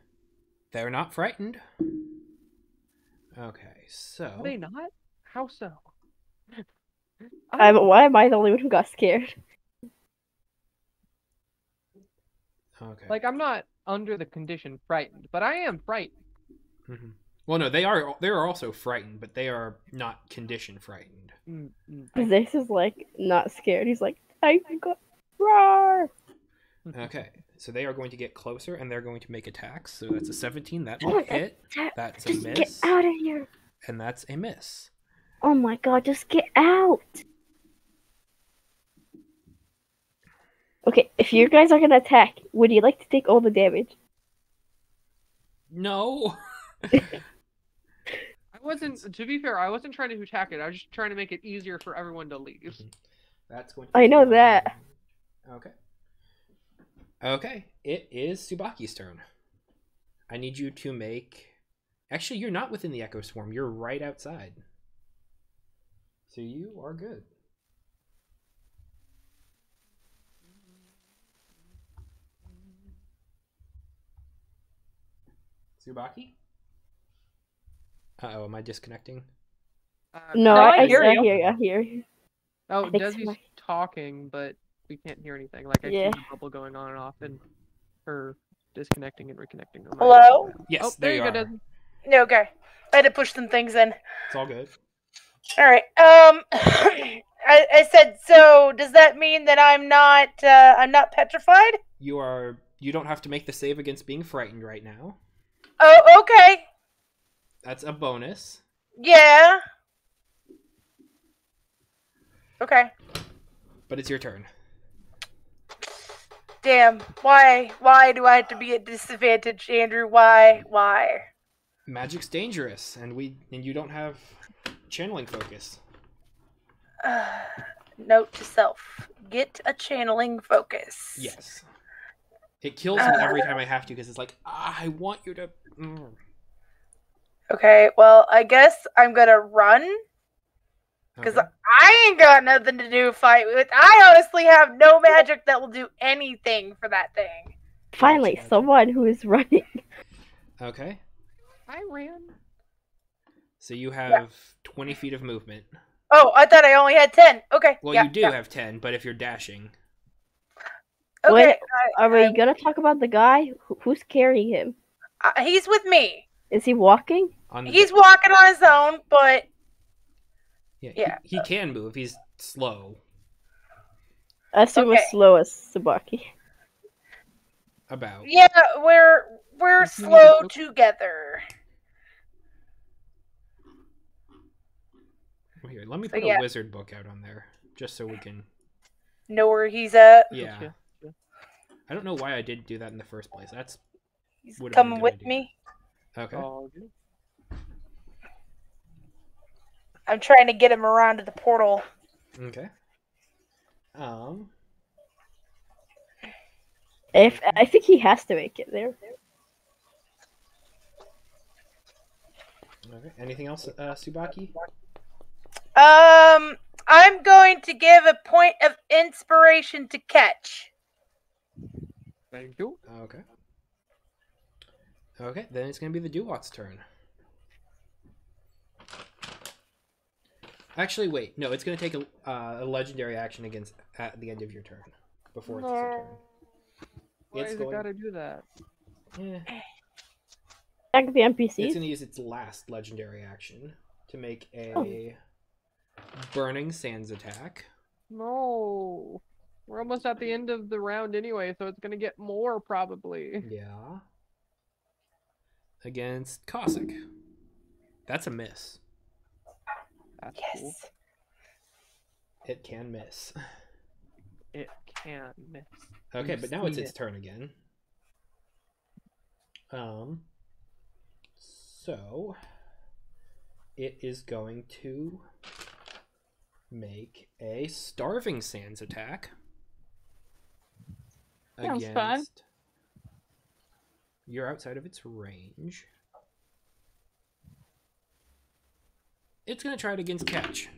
They're not frightened. Okay, so... Are they not? How so? Why am I the only one who got scared? Okay. Like, I'm not under the condition frightened, but I am frightened. Mm-hmm. Well, no, they are also frightened, but they are not condition frightened. This is like not scared. He's like, I got roar. Okay, so they are going to get closer, and they're going to make attacks. So that's a 17. That will hit. That's a Just get miss. out of here. And that's a miss. Oh my god, just get out. Okay, if you guys are gonna attack, would you like to take all the damage? No. I wasn't, to be fair, I wasn't trying to attack it. I was just trying to make it easier for everyone to leave. That's going to I know be- that. Okay. Okay, it is Tsubaki's turn. I need you to make... Actually, you're not within the Echo Swarm. You're right outside. So you are good. Tsubaki? Uh-oh, am I disconnecting? No, No, I I hear you. I hear you. Oh, I think Desi's so. talking, but we can't hear anything. Like, I Yeah. see the bubble going on and off, and her disconnecting and reconnecting. on my- Hello? Yes, Oh, there there you you are. go, Desi. No, okay. I had to push some things in. It's all good. All right. I said, so does that mean that I'm not petrified? You don't have to make the save against being frightened right now. Oh, okay. That's a bonus. Yeah. Okay. But it's your turn. Damn. Why? Why do I have to be at disadvantage, Andrew? Why? Why? Magic's dangerous, and you don't have channeling focus. Note to self: get a channeling focus. Yes. It kills me every time I have to because it's like, I want you to. Okay. Well, I guess I'm gonna run because Okay. I ain't got nothing to do fight with. I honestly have no magic that will do anything for that thing. Finally, Gotcha. someone who is running. Okay. I ran. So you have 20 feet of movement. Oh, I thought I only had 10. Okay. Well, yeah, you do yeah. have 10, but if you're dashing. Okay. Wait, are we gonna talk about the guy? Who's carrying him? He's with me. Is he walking? On the He's walking on his own, but yeah. He can move. He's slow. I assume Okay. as slow as Tsubaki. About. yeah, we're You need slow to- together. Well, here, let me So, put yeah. a wizard book out on there, just so we can. Know where he's at. Yeah. Gotcha. I don't know why I didn't do that in the first place. That's He's Would've been a coming good with idea. me. okay. Oh, good. I'm trying to get him around to the portal. Okay. If I think he has to make it there. Okay. Anything else, Tsubaki? I'm going to give a point of inspiration to catch. Thank you. Okay. Okay, then it's gonna be the Duwat's turn. Actually, wait. No, it's gonna take a legendary action at the end of your turn before it's your turn. Why It's has going. it gotta do that? Attack the It's NPCs. gonna use its last legendary action to make a burning sands attack. No. We're almost at the end of the round anyway, so it's gonna get more probably. Yeah. Against Cossack. That's a miss. That's Yes. cool. It can miss. It can miss. Okay, but now it's see its it. turn again. So it is going to make a starving sands attack Sounds fun. against. You're outside of its range. It's gonna try it against Catch,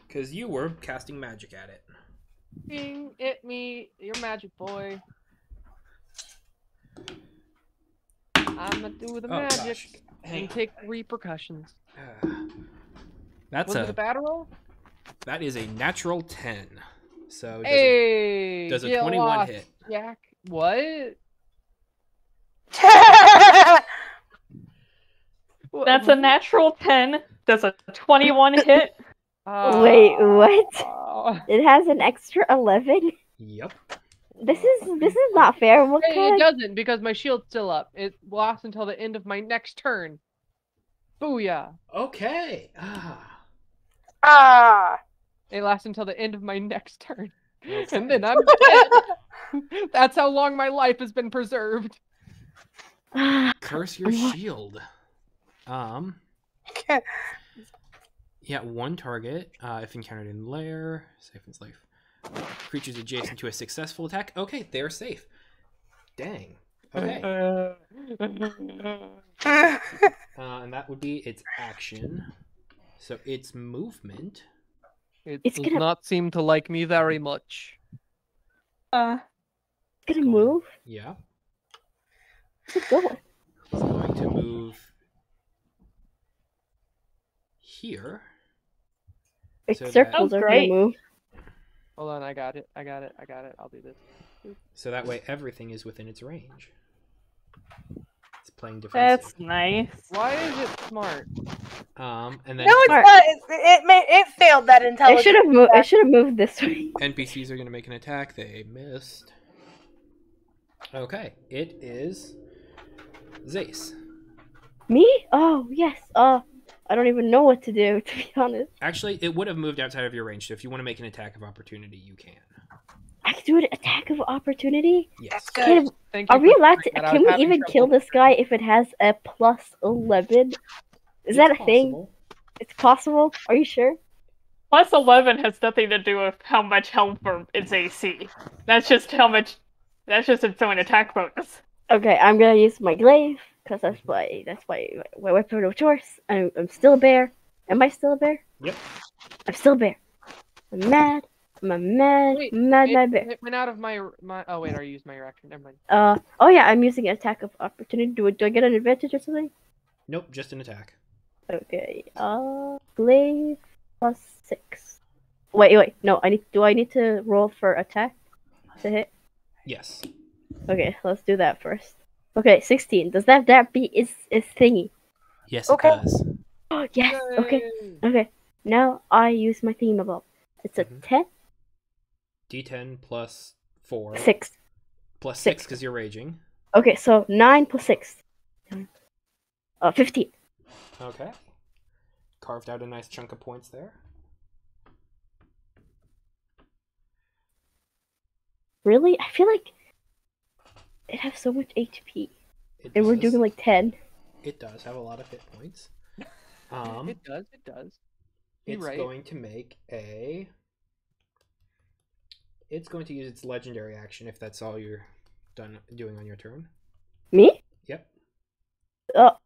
because you were casting magic at it. Ding, it me, you're magic boy. I'ma do the Oh, magic gosh. Hang and on. take repercussions. That's Was it a battle roll? that is a natural 10. So Hey, does a get 21 lost, hit? Jack. What? That's a natural 10. Does a 21 hit? Wait, what? Oh. It has an extra 11. Yep. This is not fair. What Hey, it kind? doesn't because my shield's still up. It lasts until the end of my next turn. Booyah! Okay. It lasts until the end of my next turn. Okay. And then I'm dead. That's how long my life has been preserved. Curse your What? shield. Yeah, one target. If encountered in lair, safe in life. Creatures adjacent to a successful attack. Okay, they're safe. Dang. Okay. And that would be its action. So its movement. It It's does gonna- not seem to like me very much. Gonna move. Yeah. Where's it going? It's going to move here. Its So that- circles are Great. gonna move. Hold on, I got it. I'll do this. So that way everything is within its range. It's playing defensive. That's nice. Why is it smart? And then No, it's Smart. not. It failed that It intelligence. should have moved. It should have moved this way. NPCs are going to make an attack. They missed. Okay, it is Zace. Me? Oh yes. I don't even know what to do, to be honest. Actually, it would have moved outside of your range, so if you want to make an attack of opportunity, you can. I can do an attack of opportunity. Yes. That's good. Can, Thank you are we for allowed to? sharing that. I Can was we having even trouble kill with this guy if it has a plus 11? Is that a thing? Possible. It's possible. Are you sure? Plus 11 has nothing to do with how much health or its AC. That's just how much. That's just its own attack bonus. Okay, I'm gonna use my glaive because that's my weapon of choice. I'm still a bear. Am I still a bear? Yep. I'm still a bear. I'm mad. I'm a mad Wait, bear. it went out of my. Oh wait, I used my reaction. Never mind. Oh yeah, I'm using an attack of opportunity. Do I get an advantage or something? Nope, just an attack. Okay. Glaive plus 6. Wait. No, do I need to roll for attack to hit? Yes. Okay, let's do that first. Okay, 16. Does that beat is thingy? Yes, Okay. it does. Oh yes. Okay. Yay! Okay. Now I use my thingamabob. It's a Mhm. 10, D10 plus 4. 6. Plus 6 Six. because you're raging. Okay, so 9 plus 6. 15. Okay. Carved out a nice chunk of points there. Really? I feel like it has so much HP, It and we're does. doing like 10. It does have a lot of hit points. It does. It does. You're It's right. going to make a. It's going to use its legendary action if that's all you're done doing on your turn. Me? Yep.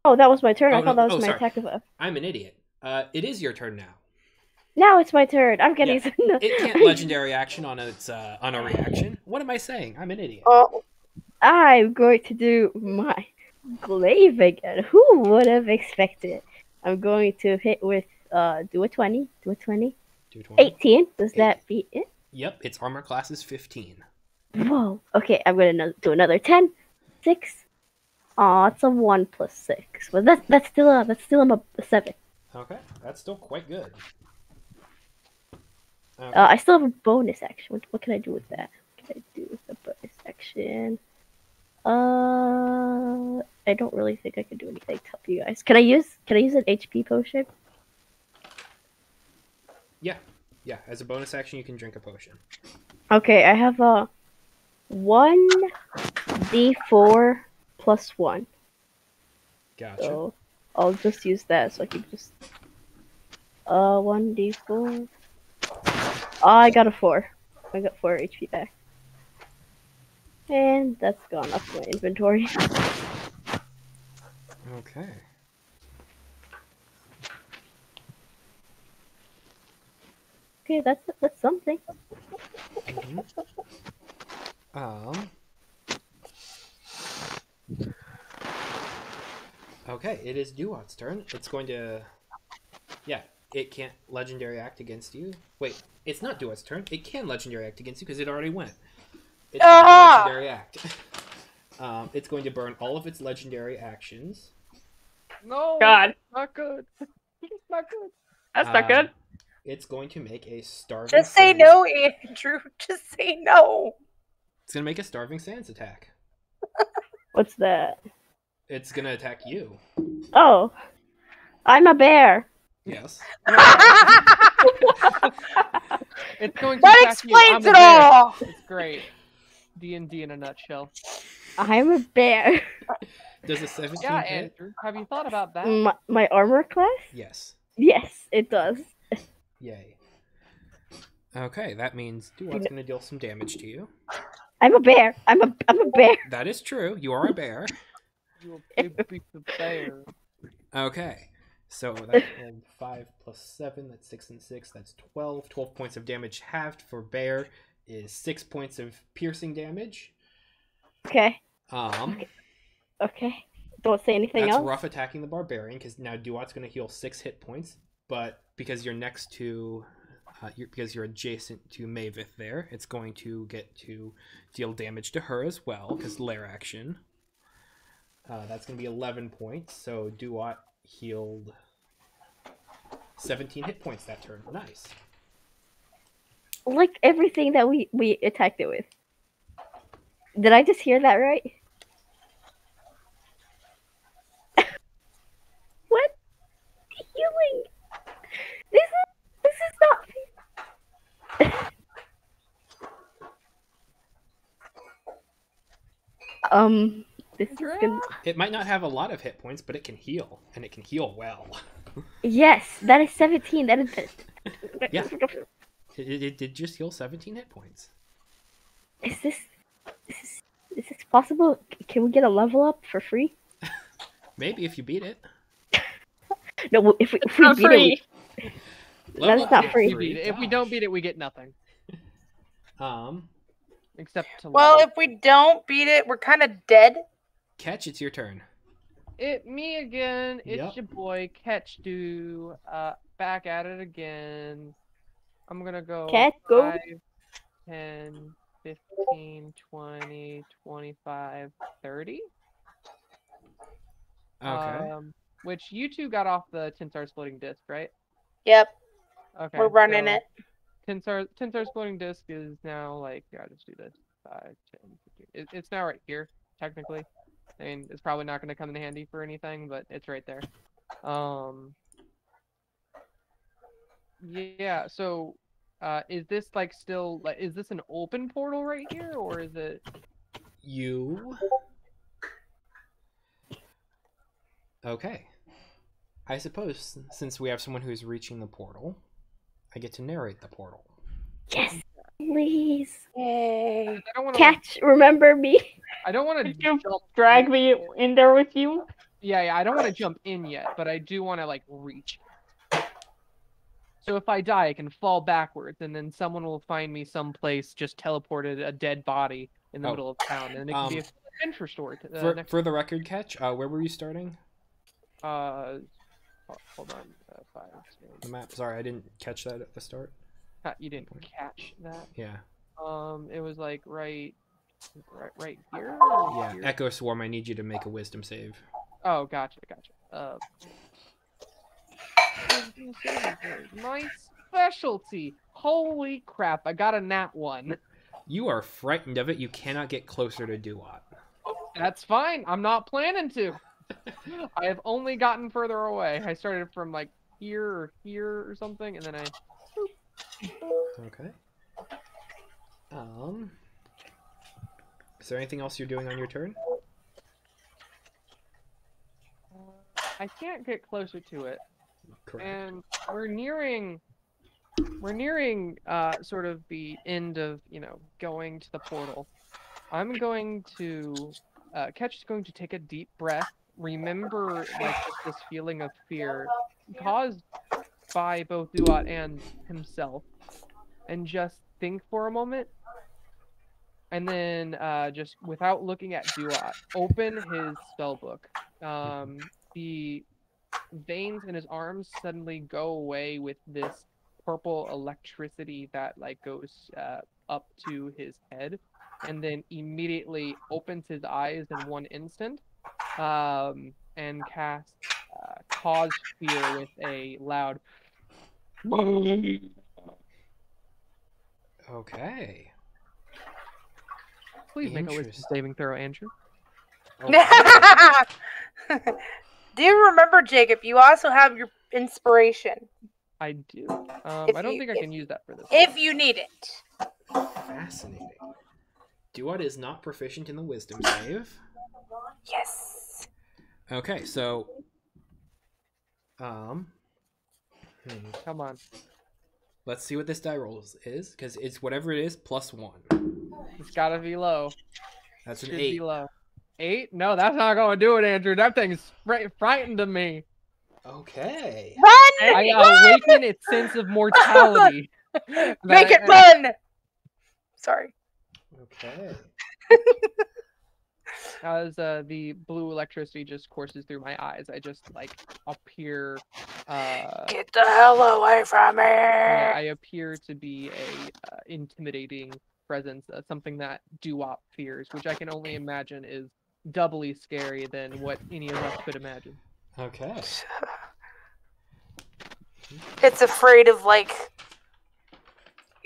Oh, that was my turn. I Oh, thought no. that was Oh, my sorry. attack of. I'm an idiot. It is your turn now. Now it's my turn. I'm getting. Yeah. It can't legendary action on its on a reaction. What am I saying? I'm an idiot. Oh, I'm going to do my glaive again. Who would have expected? I'm going to hit with do a 20. Do a 20. 220. 18. Does that beat it? Yep, its armor class is 15. Whoa. Okay, I'm gonna do another 10. 6. Aw, it's a 1 plus 6. But that's still a 7. Okay, that's still quite good. Okay. I still have a bonus action. What can I do with that? What can I do with the bonus action? I don't really think I can do anything to help you guys. Can I use an HP potion? Yeah, as a bonus action, you can drink a potion. Okay, I have a 1d4 plus 1. Gotcha. So I'll just use that so I can just 1d4. I got a 4. I got 4 HP back. And that's gone off my inventory. Okay. Okay, that's something. Mhm. Okay, it is Duat's turn. It's going to. Yeah, it can't legendary act against you. Wait, it's not Duat's turn. It can legendary act against you because it already went. It's going to legendary act. It's going to burn all of its legendary actions. No. God, Not good. It's not good. that's not good. It's going to make a starving. just say sands- no, Andrew. Just say no. It's going to make a starving sands attack. What's that? It's going to attack you. Oh, I'm a bear. Yes. It's going to That attack you. I'm explains a it bear. all. It's great. D&D in a nutshell. I'm a bear. Does a 17 Yeah, hit? Andrew. Have you thought about that? My armor class? Yes. Yes, it does. Yay. Okay, that means Duat's going to deal some damage to you. I'm a bear. I'm a bear. That is true. You are a bear. You a big piece of bear. Okay. So that's 5 plus 7. That's 6 and 6. That's 12. 12 points of damage halved for bear is 6 points of piercing damage. Okay. Um, Okay. Don't say anything that's else. rough attacking the barbarian because now Duat's going to heal 6 hit points. But because you're next to, because you're adjacent to Mavith there, it's going to get to deal damage to her as well because lair action. That's going to be 11 points. So Duat healed 17 hit points that turn. Nice. Like everything that we attacked it with. Did I just hear that right? What? Healing. This is not. This is gonna... It might not have a lot of hit points, but it can heal, and it can heal well. Yes, that is 17. That is... Yeah. It did just heal 17 hit points. Is this possible? Can we get a level up for free? Maybe if you beat it. No, if we Not beat free. it, Level That's not up free. is If we don't beat it, we get nothing. Um, Except to Well, level. if we don't beat it, we're kind of dead. Catch, it's your turn. Me again. It's Yep. your boy, Catch Do. Back at it again. I'm gonna go Cat, go. 5, 10, 15, 20, 25, 30. Okay. Which you two got off the Tinsar's floating disc, right? Yep, Okay. we're running so it. Tinsar's floating disc is now like, I'll just do this. 5, 10, 15. It's now right here, technically. I mean, it's probably not going to come in handy for anything, but it's right there. Yeah, so is this like still like, is this an open portal right here, or is it? You. Okay. I suppose since we have someone who's reaching the portal, I get to narrate the portal. Yes, please. Yay. I don't want to. Catch, remember me. I don't want to Could you jump. drag me in there with you? Yeah, I don't want to jump in yet, but I do want to like reach. So if I die, I can fall backwards, and then someone will find me someplace just teleported a dead body in the middle of town, and it can be an adventure story. For the record, Catch, where were you starting? Hold on. 5. The map. Sorry, I didn't catch that at the start. You didn't catch that. Yeah. It was like right here. Yeah. Here? Echo Swarm. I need you to make a Wisdom save. Oh, gotcha. My specialty. Holy crap! I got a nat 1. You are frightened of it. You cannot get closer to Duat. That's fine. I'm not planning to. I have only gotten further away. I started from like here or something, and then I. Okay. Is there anything else you're doing on your turn? I can't get closer to it. Correct. And we're nearing sort of the end of, going to the portal. I'm going to Catch is going to take a deep breath, remember like just this feeling of fear caused by both Duat and himself, and just think for a moment, and then just without looking at Duat, open his spell book. The veins in his arms suddenly go away with this purple electricity that like goes up to his head, and then immediately opens his eyes in one instant, and casts Cause Fear with a loud. Okay. Please make a wisdom saving throw, Andrew. Okay. Do you remember, Jacob? You also have your inspiration. I do. If I don't you- think I can use that for this. If you need it. Fascinating. Duat is not proficient in the Wisdom save. Yes. Okay, so Come on. let's see what this die roll is, because it's whatever it is plus 1. It's gotta be low. That's an Should 8. be low. 8? No, that's not gonna do it, Andrew. That thing's frightened of me. Okay. Run! I awaken its sense of mortality. Make it run! Sorry. Okay. As the blue electricity just courses through my eyes, I just like appear. Get the hell away from me! I appear to be a intimidating presence, something that Duop fears, which I can only imagine is doubly scary than what any of us could imagine. Okay. It's afraid of, like,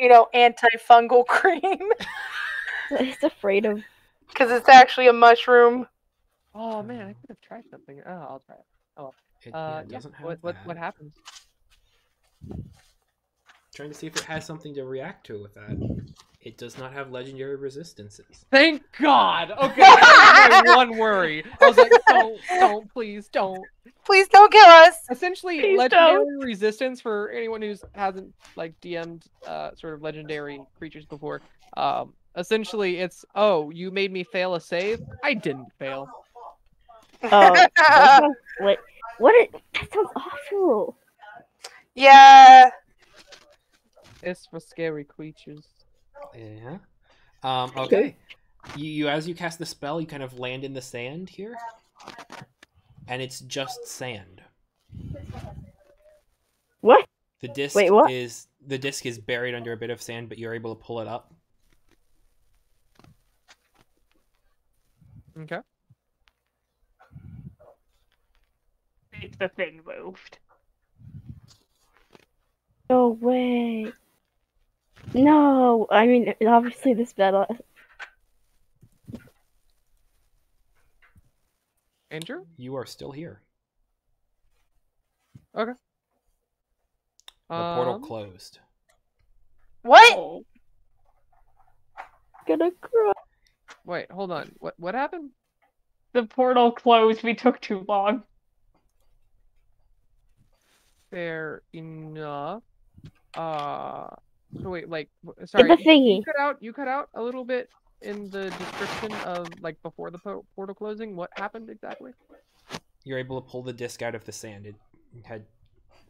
antifungal cream. It's afraid of... Because it's actually a mushroom. Oh man, I could have tried something. Oh, I'll try it. It Yeah, doesn't have what that. happens? Trying to see if it has something to react to with that. It does not have legendary resistances. Thank God. Okay, that was my one worry. I was like, don't, please, don't. Please don't kill us. Essentially, Please legendary don't. resistance for anyone who hasn't like DM'd sort of legendary creatures before. Essentially, it's you made me fail a save. I didn't fail. Oh, that sounds like that sounds awful. Yeah. It's for scary creatures. Yeah. Okay. You as you cast the spell, you kind of land in the sand here, and it's just sand. What? The disc Wait, what? is buried under a bit of sand, but you're able to pull it up. Okay. The thing moved. No way. No, I mean obviously this battle. Andrew? You are still here. Okay. The portal closed. What? Oh. Gonna cry. Wait, hold on. What happened? The portal closed. We took too long. Fair enough. So wait, like, sorry, The thingy. you cut out a little bit in the description of like before the portal closing. What happened exactly? You're able to pull the disc out of the sand. It had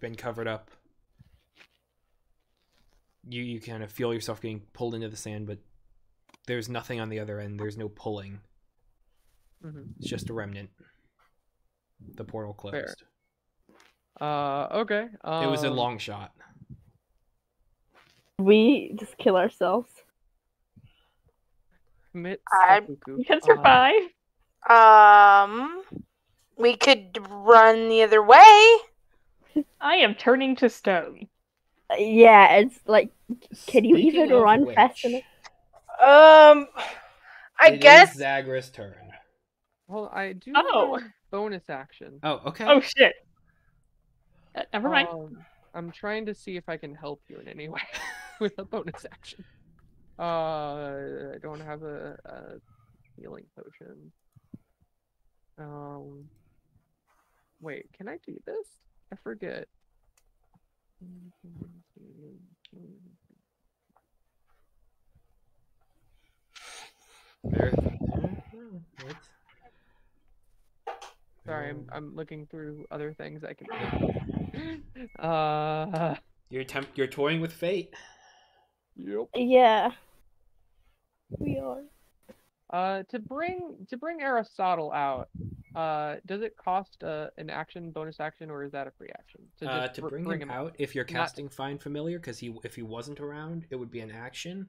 been covered up. You kind of feel yourself getting pulled into the sand, but there's nothing on the other end. There's no pulling. It's just a remnant. The portal closed. Fair. Okay. It was a long shot. We just kill ourselves. Commit I- seppuku. You can survive. We could run the other way. I am turning to stone. Yeah, it's like, can you Speaking even of run which, fast enough? I it guess. is Zagra's turn. Well, I do Oh. have a bonus action. Oh, okay. Oh shit. Never mind. I'm trying to see if I can help you in any way with a bonus action. I don't have a healing potion. Wait, can I do this? I forget. Sorry, I'm looking through other things I can do. You're toying with fate. Yep. Yeah. We are. To bring Aristotle out, does it cost an action, bonus action, or is that a free action? To bring him out, if you're casting Find Familiar, because if he wasn't around, it would be an action.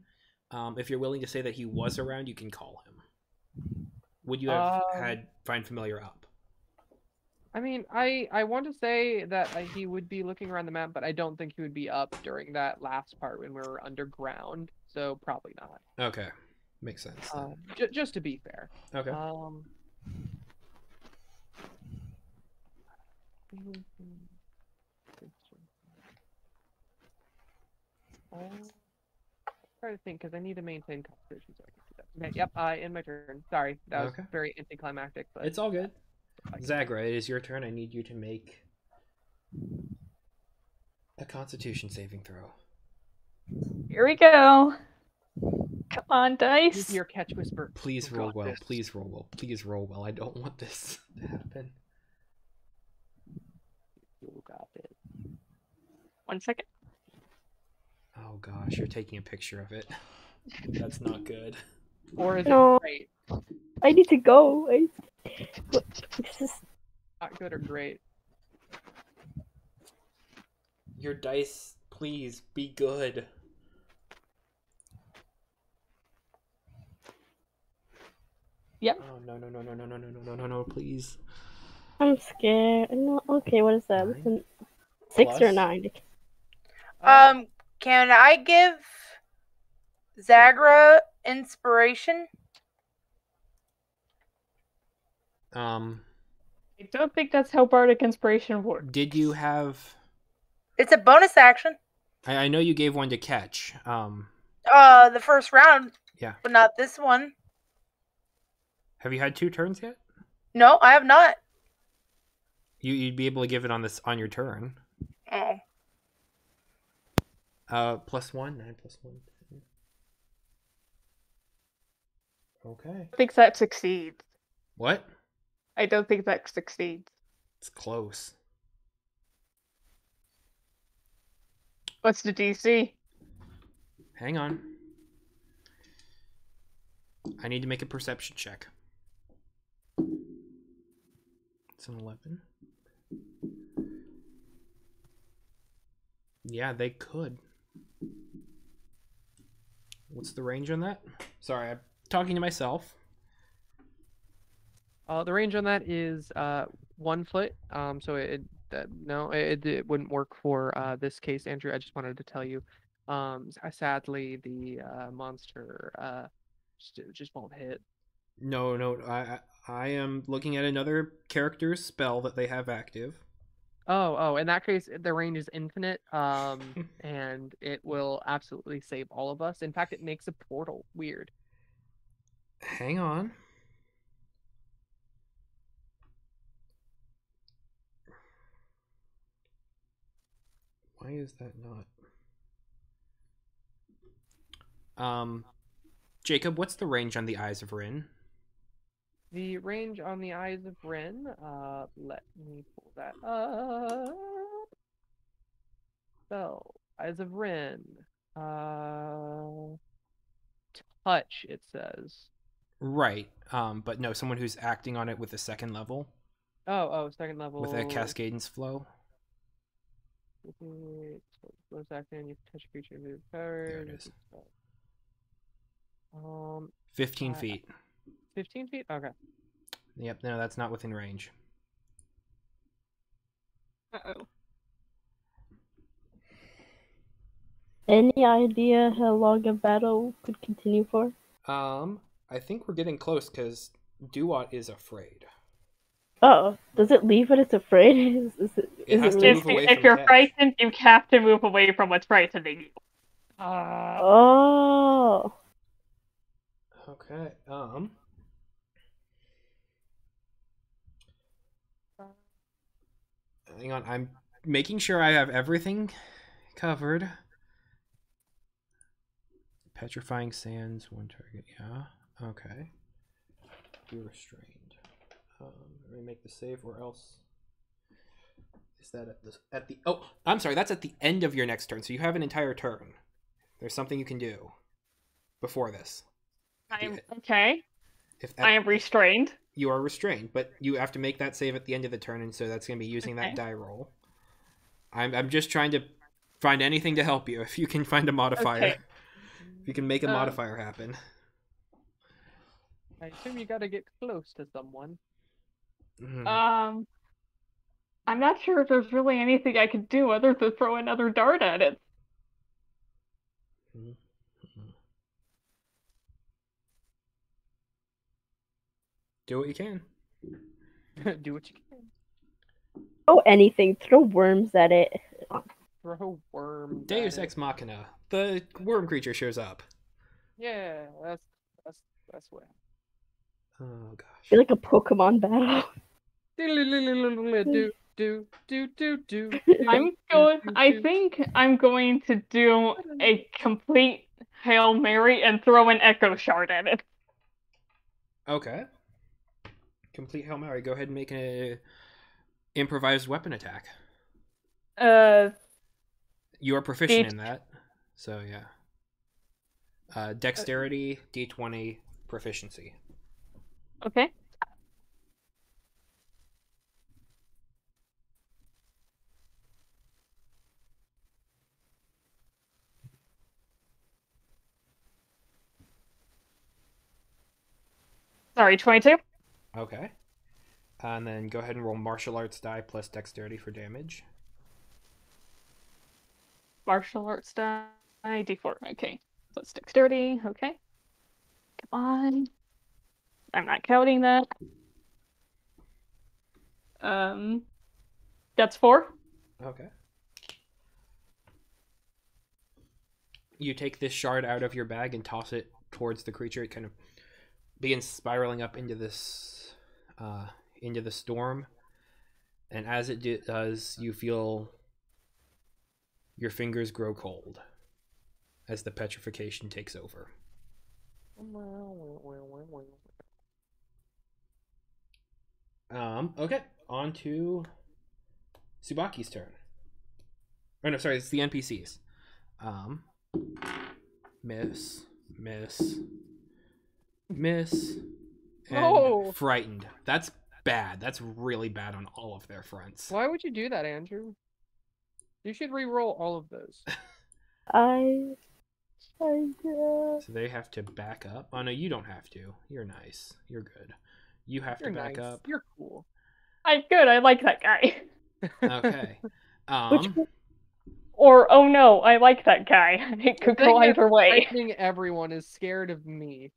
If you're willing to say that he was around, you can call him. Would you have had Find Familiar up? I mean, I want to say that he would be looking around the map, but I don't think he would be up during that last part when we were underground, so probably not. Okay, makes sense. Just to be fair. Okay. Try to think because I need to maintain concentration so I can do that. Okay, yep. In my turn. Sorry, that was very anticlimactic, but it's all good. Zagra, it is your turn. I need you to make a Constitution saving throw. Here we go. Come on, dice. Use your catch whisper. Please roll well. Please roll well. Please roll well. I don't want this to happen. You got it. 1 second. Oh gosh, you're taking a picture of it. That's not good. Or is No. it great? I need to go. This is Not good or great. Your dice, please be good. Yep. Oh no, please. I'm scared. No, okay, what is that? 9 Listen, 6 or plus? 9? Can I give Zagra inspiration? I don't think that's how Bardic Inspiration works. Did you have? It's a bonus action. I know you gave one to catch. The first round, Yeah. but not this one. Have you had 2 turns yet? No, I have not. You'd be able to give it on your turn. Oh. +1, 9 + 1. Okay. I think that succeeds. What? I don't think that succeeds. It's close. What's the DC? Hang on. I need to make a perception check. It's an 11. Yeah, they could. What's the range on that? Sorry, I'm talking to myself. The range on that is 1 foot. So it wouldn't work for this case, Andrew. I just wanted to tell you. Sadly, the monster just won't hit. No, I am looking at another character's spell that they have active. Oh, in that case, the range is infinite. And it will absolutely save all of us. In fact, it makes a portal weird. Hang on. Why is that not? Jacob, what's the range on the Eyes of Rin? The range on the Eyes of Rin, let me pull that up. So, Eyes of Rin, touch, it says. Right. But no, someone who's acting on it with a second level. Oh, second level. With a Cascadence flow. Close action, you touch a creature with power. There it is. 15 15 feet. 15 feet? Okay. Yep, no, that's not within range. Uh-oh. Any idea how long a battle could continue for? I think we're getting close because Duat is afraid. Oh, does it leave when it's afraid? It has to move away If from you're Tesh. frightened, you have to move away from what's frightening you. Oh. Okay. Hang on, I'm making sure I have everything covered. Petrifying sands, 1 target. Yeah. Okay. Be restrained. Let me make the save, or else. Is that at the? Oh, I'm sorry. That's at the end of your next turn. So you have an entire turn. There's something you can do before this. Okay. I am restrained. You are restrained, but you have to make that save at the end of the turn, and so that's going to be using that die roll. I'm just trying to find anything to help you. If you can find a modifier, Okay. if you can make a modifier happen. I assume you gotta get close to someone. Mm-hmm. I'm not sure if there's really anything I could do other than throw another dart at it. Mm-hmm. Do what you can. Do what you can. Throw anything. Throw worms at it. Throw worms. Deus Ex Machina. The worm creature shows up. Yeah, that's what. Oh gosh. You're like a Pokemon battle. I think I'm going to do a complete Hail Mary and throw an Echo Shard at it. Okay. Complete Hail Mary. Go ahead and make an improvised weapon attack. You are proficient in that. So yeah. Dexterity, D20, proficiency. Okay. Sorry, 22. Okay. And then go ahead and roll martial arts die plus dexterity for damage. Martial arts die, D4. Okay. Plus dexterity. Okay. Come on. I'm not counting that. That's 4. Okay. You take this shard out of your bag and toss it towards the creature. It kind of begins spiraling up into this, into the storm. And as it does, you feel your fingers grow cold as the petrification takes over. Okay, on to Tsubaki's turn. Oh no, sorry, it's the NPCs. Miss, and No. frightened. That's bad. That's really bad on all of their fronts. Why would you do that, Andrew? You should re-roll all of those. I So they have to back up. Oh no, you don't have to. You're nice. You're good. You have You're to back nice. up. You're cool. I'm good. I like that guy. Okay. Or oh no, I like that guy. It could The go thing that's either way. frightening everyone is scared of me,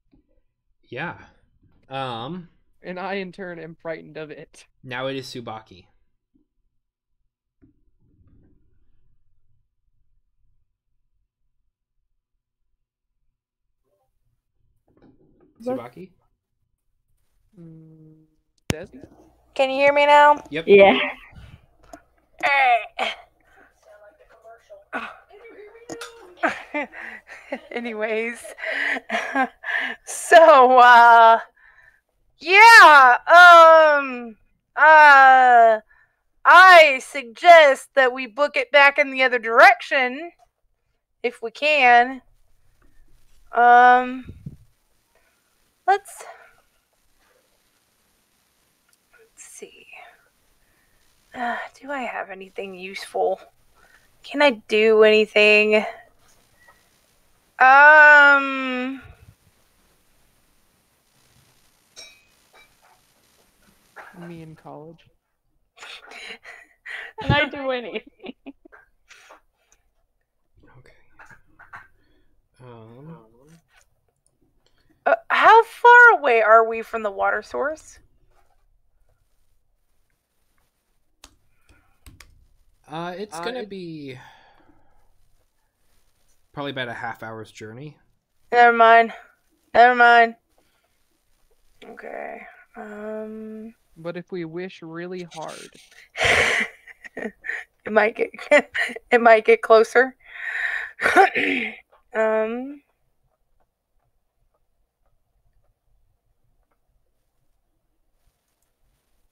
Yeah. and I in turn am frightened of it. Now it is Tsubaki. Tsubaki? Desi? Can you hear me now? Yep. Yeah. Anyways, so yeah, I suggest that we book it back in the other direction if we can. Let's see. Do I have anything useful? Can I do anything? Me in college. Can I do anything? Okay. How far away are we from the water source? It's gonna be probably about a half hour's journey. Never mind. Okay. But if we wish really hard, it might get closer.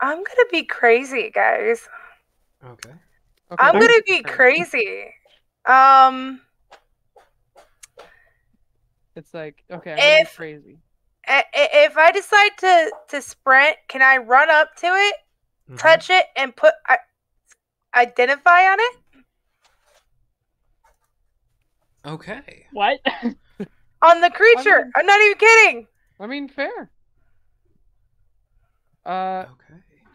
I'm gonna be crazy, guys. Okay. I'm gonna be turn. crazy. It's like, okay, I'm gonna be crazy. If I decide to sprint, can I run up to it, touch it, and put identify on it? Okay. What? On the creature. I'm not even kidding. I mean, fair. Okay.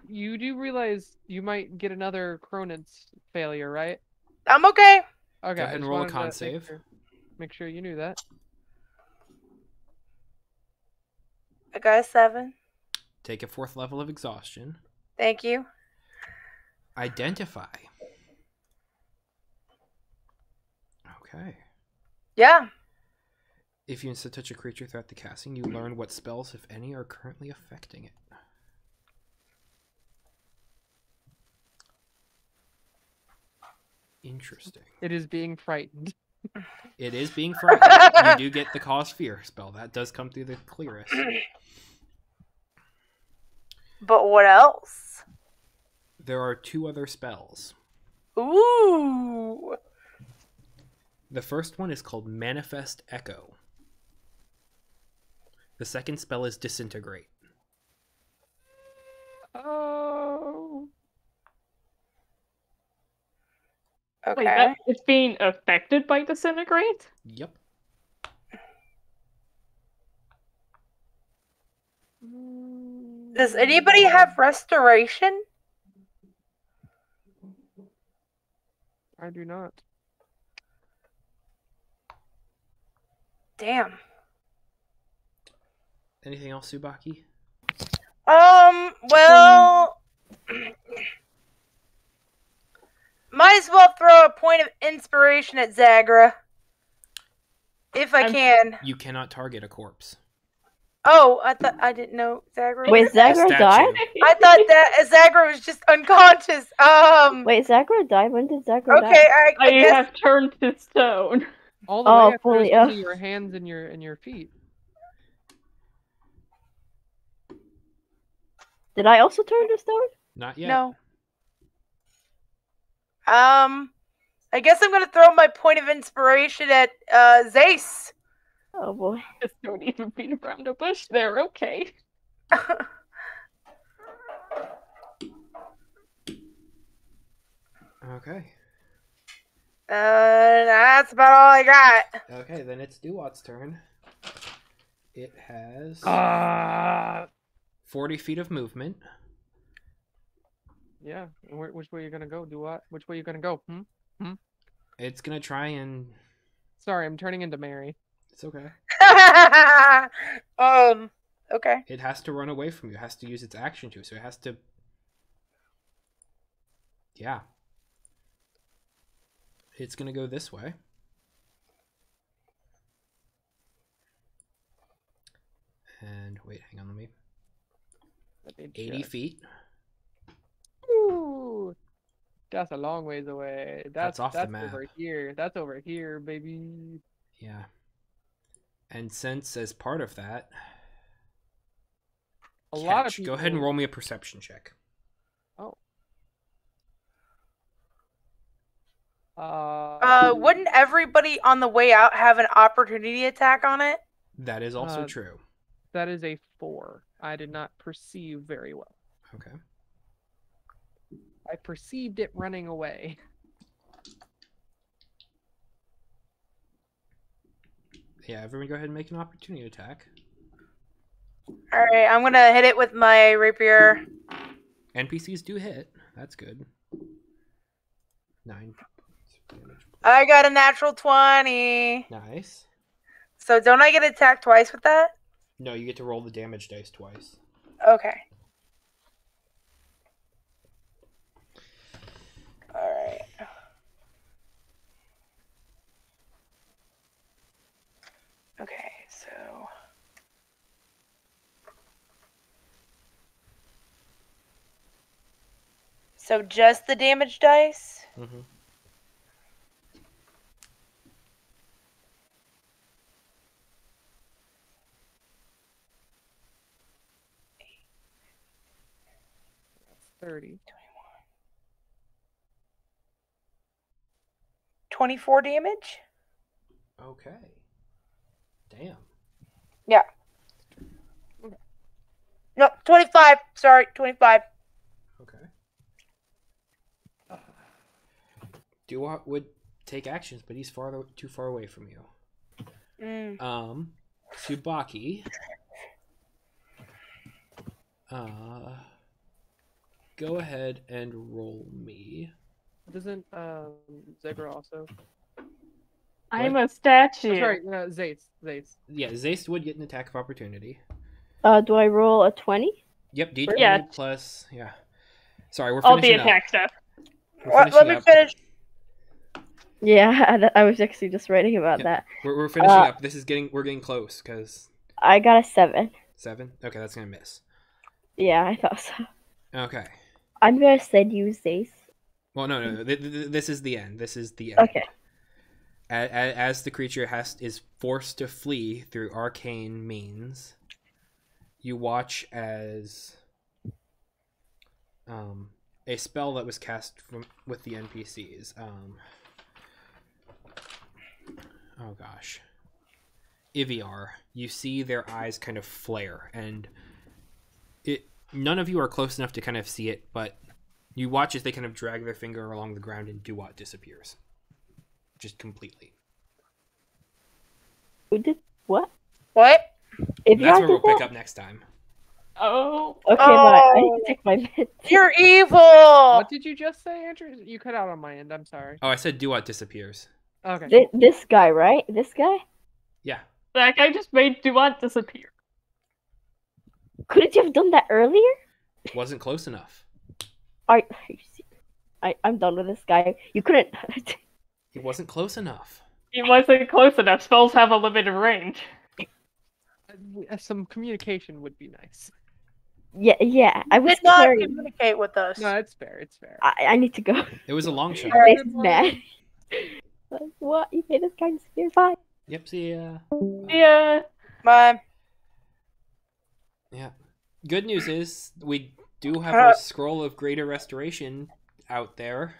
You do realize you might get another Cronin's failure, right? I'm okay. Okay. Go ahead I and just roll a wanted to con make save. Make sure you knew that. I got a 7. Take a 4th level of exhaustion. Thank you. Identify. Okay. Yeah. If you instead touch a creature throughout the casting, you learn what spells, if any, are currently affecting it. Interesting. It is being frightened. It is being frightened. You do get the cause fear spell. That does come through the clearest. But what else? There are 2 other spells. Ooh. The first one is called Manifest Echo. The second spell is Disintegrate. Oh. Okay. Wait, that is being affected by disintegrate? Yep. Does anybody have restoration? I do not. Damn. Anything else, Tsubaki? Well, might as well throw a point of inspiration at Zagra. If I can. You cannot target a corpse. Oh, I didn't know Zagro. Wait, was- Zagro Statue. died? I thought that Zagro was just unconscious. Wait, Zagro died? When did Zagro die? Okay, I I guess. have turned to stone. All the Oh, way up there is fully, only your hands and your feet. Did I also turn to stone? Not yet. No. I guess I'm gonna throw my point of inspiration at Zace. Oh boy. Just don't even beat around a bush there, okay. Okay. That's about all I got. Okay, then it's Duat's turn. It has 40 feet of movement. Yeah. Which way you gonna go? Do what? Which way you gonna go? It's gonna try and... Sorry, I'm turning into Mary. It's okay. Okay. It has to run away from you. It has to use its action to. So it has to... Yeah. It's gonna go this way. And wait, hang on, let me... 80 feet. Ooh, that's a long ways away. That's off the map. Over here. That's over here, baby. Yeah. And since as part of that... A lot of Catch. people... Go ahead and roll me a perception check. Oh. Wouldn't everybody on the way out have an opportunity attack on it? That is also true. That is a 4. I did not perceive very well. Okay. I perceived it running away. Yeah, everyone go ahead and make an opportunity attack. Alright, I'm gonna hit it with my rapier. NPCs do hit. That's good. 9 damage. I got a natural 20. Nice. So don't I get attacked twice with that? No, you get to roll the damage dice twice. Okay. Alright. Okay, so... So just the damage dice? Mm-hmm. That's 30. 24 damage? Okay. Damn. Yeah. No, 25. Sorry, 25. Okay. Duat would take actions, but he's too far away from you. Tsubaki. Go ahead and roll me. Doesn't Zegra also? I'm a statue. Sorry, Zace. Yeah, Zace would get an attack of opportunity. Do I roll a 20? Yep, D20 Yeah. plus... Yeah. Sorry, we're All the finishing up. attack stuff. Let me finish. Yeah, I was actually just writing about Yeah. that. We're finishing up. We're getting close, because... I got a 7. 7? Okay, that's gonna miss. Yeah, I thought so. Okay. I'm gonna send you Zace. Well, no. This is the end. This is the end. Okay. As the creature is forced to flee through arcane means, you watch as a spell that was cast with the NPCs. Oh gosh, Iviar. You see their eyes kind of flare, and none of you are close enough to kind of see it, but you watch as they kind of drag their finger along the ground, and Duat disappears. Just completely. Who did what? What? If That's where did we'll pick that? up next time. Oh. Okay, but I need to take my meds. You're evil! What did you just say, Andrew? You cut out on my end. I'm sorry. Oh, I said Duat disappears. Okay. This guy, right? This guy? Yeah. That guy just made Duat disappear. Couldn't you have done that earlier? Wasn't close enough. I'm done with this guy. You couldn't. He wasn't close enough. He wasn't close enough. Spells have a limited range. Some communication would be nice. Yeah. I was Did not carrying. communicate with us. No, it's fair. It's fair. I need to go. It was a long shot. All right. This is bad. Like, what? You made us kind of scared. Bye. Yep, see ya. Yeah. Bye. Yeah. Good news is we do have our Scroll of Greater Restoration out there.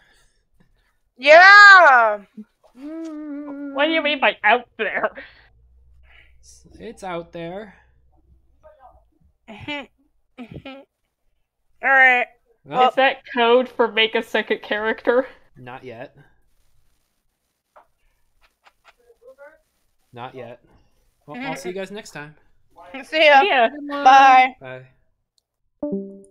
Yeah. What do you mean by out there? It's out there. All right. Well, Is that code for make a second character? not yet. Not yet. Well, I'll see you guys next time. See ya. Yeah. Bye. Bye.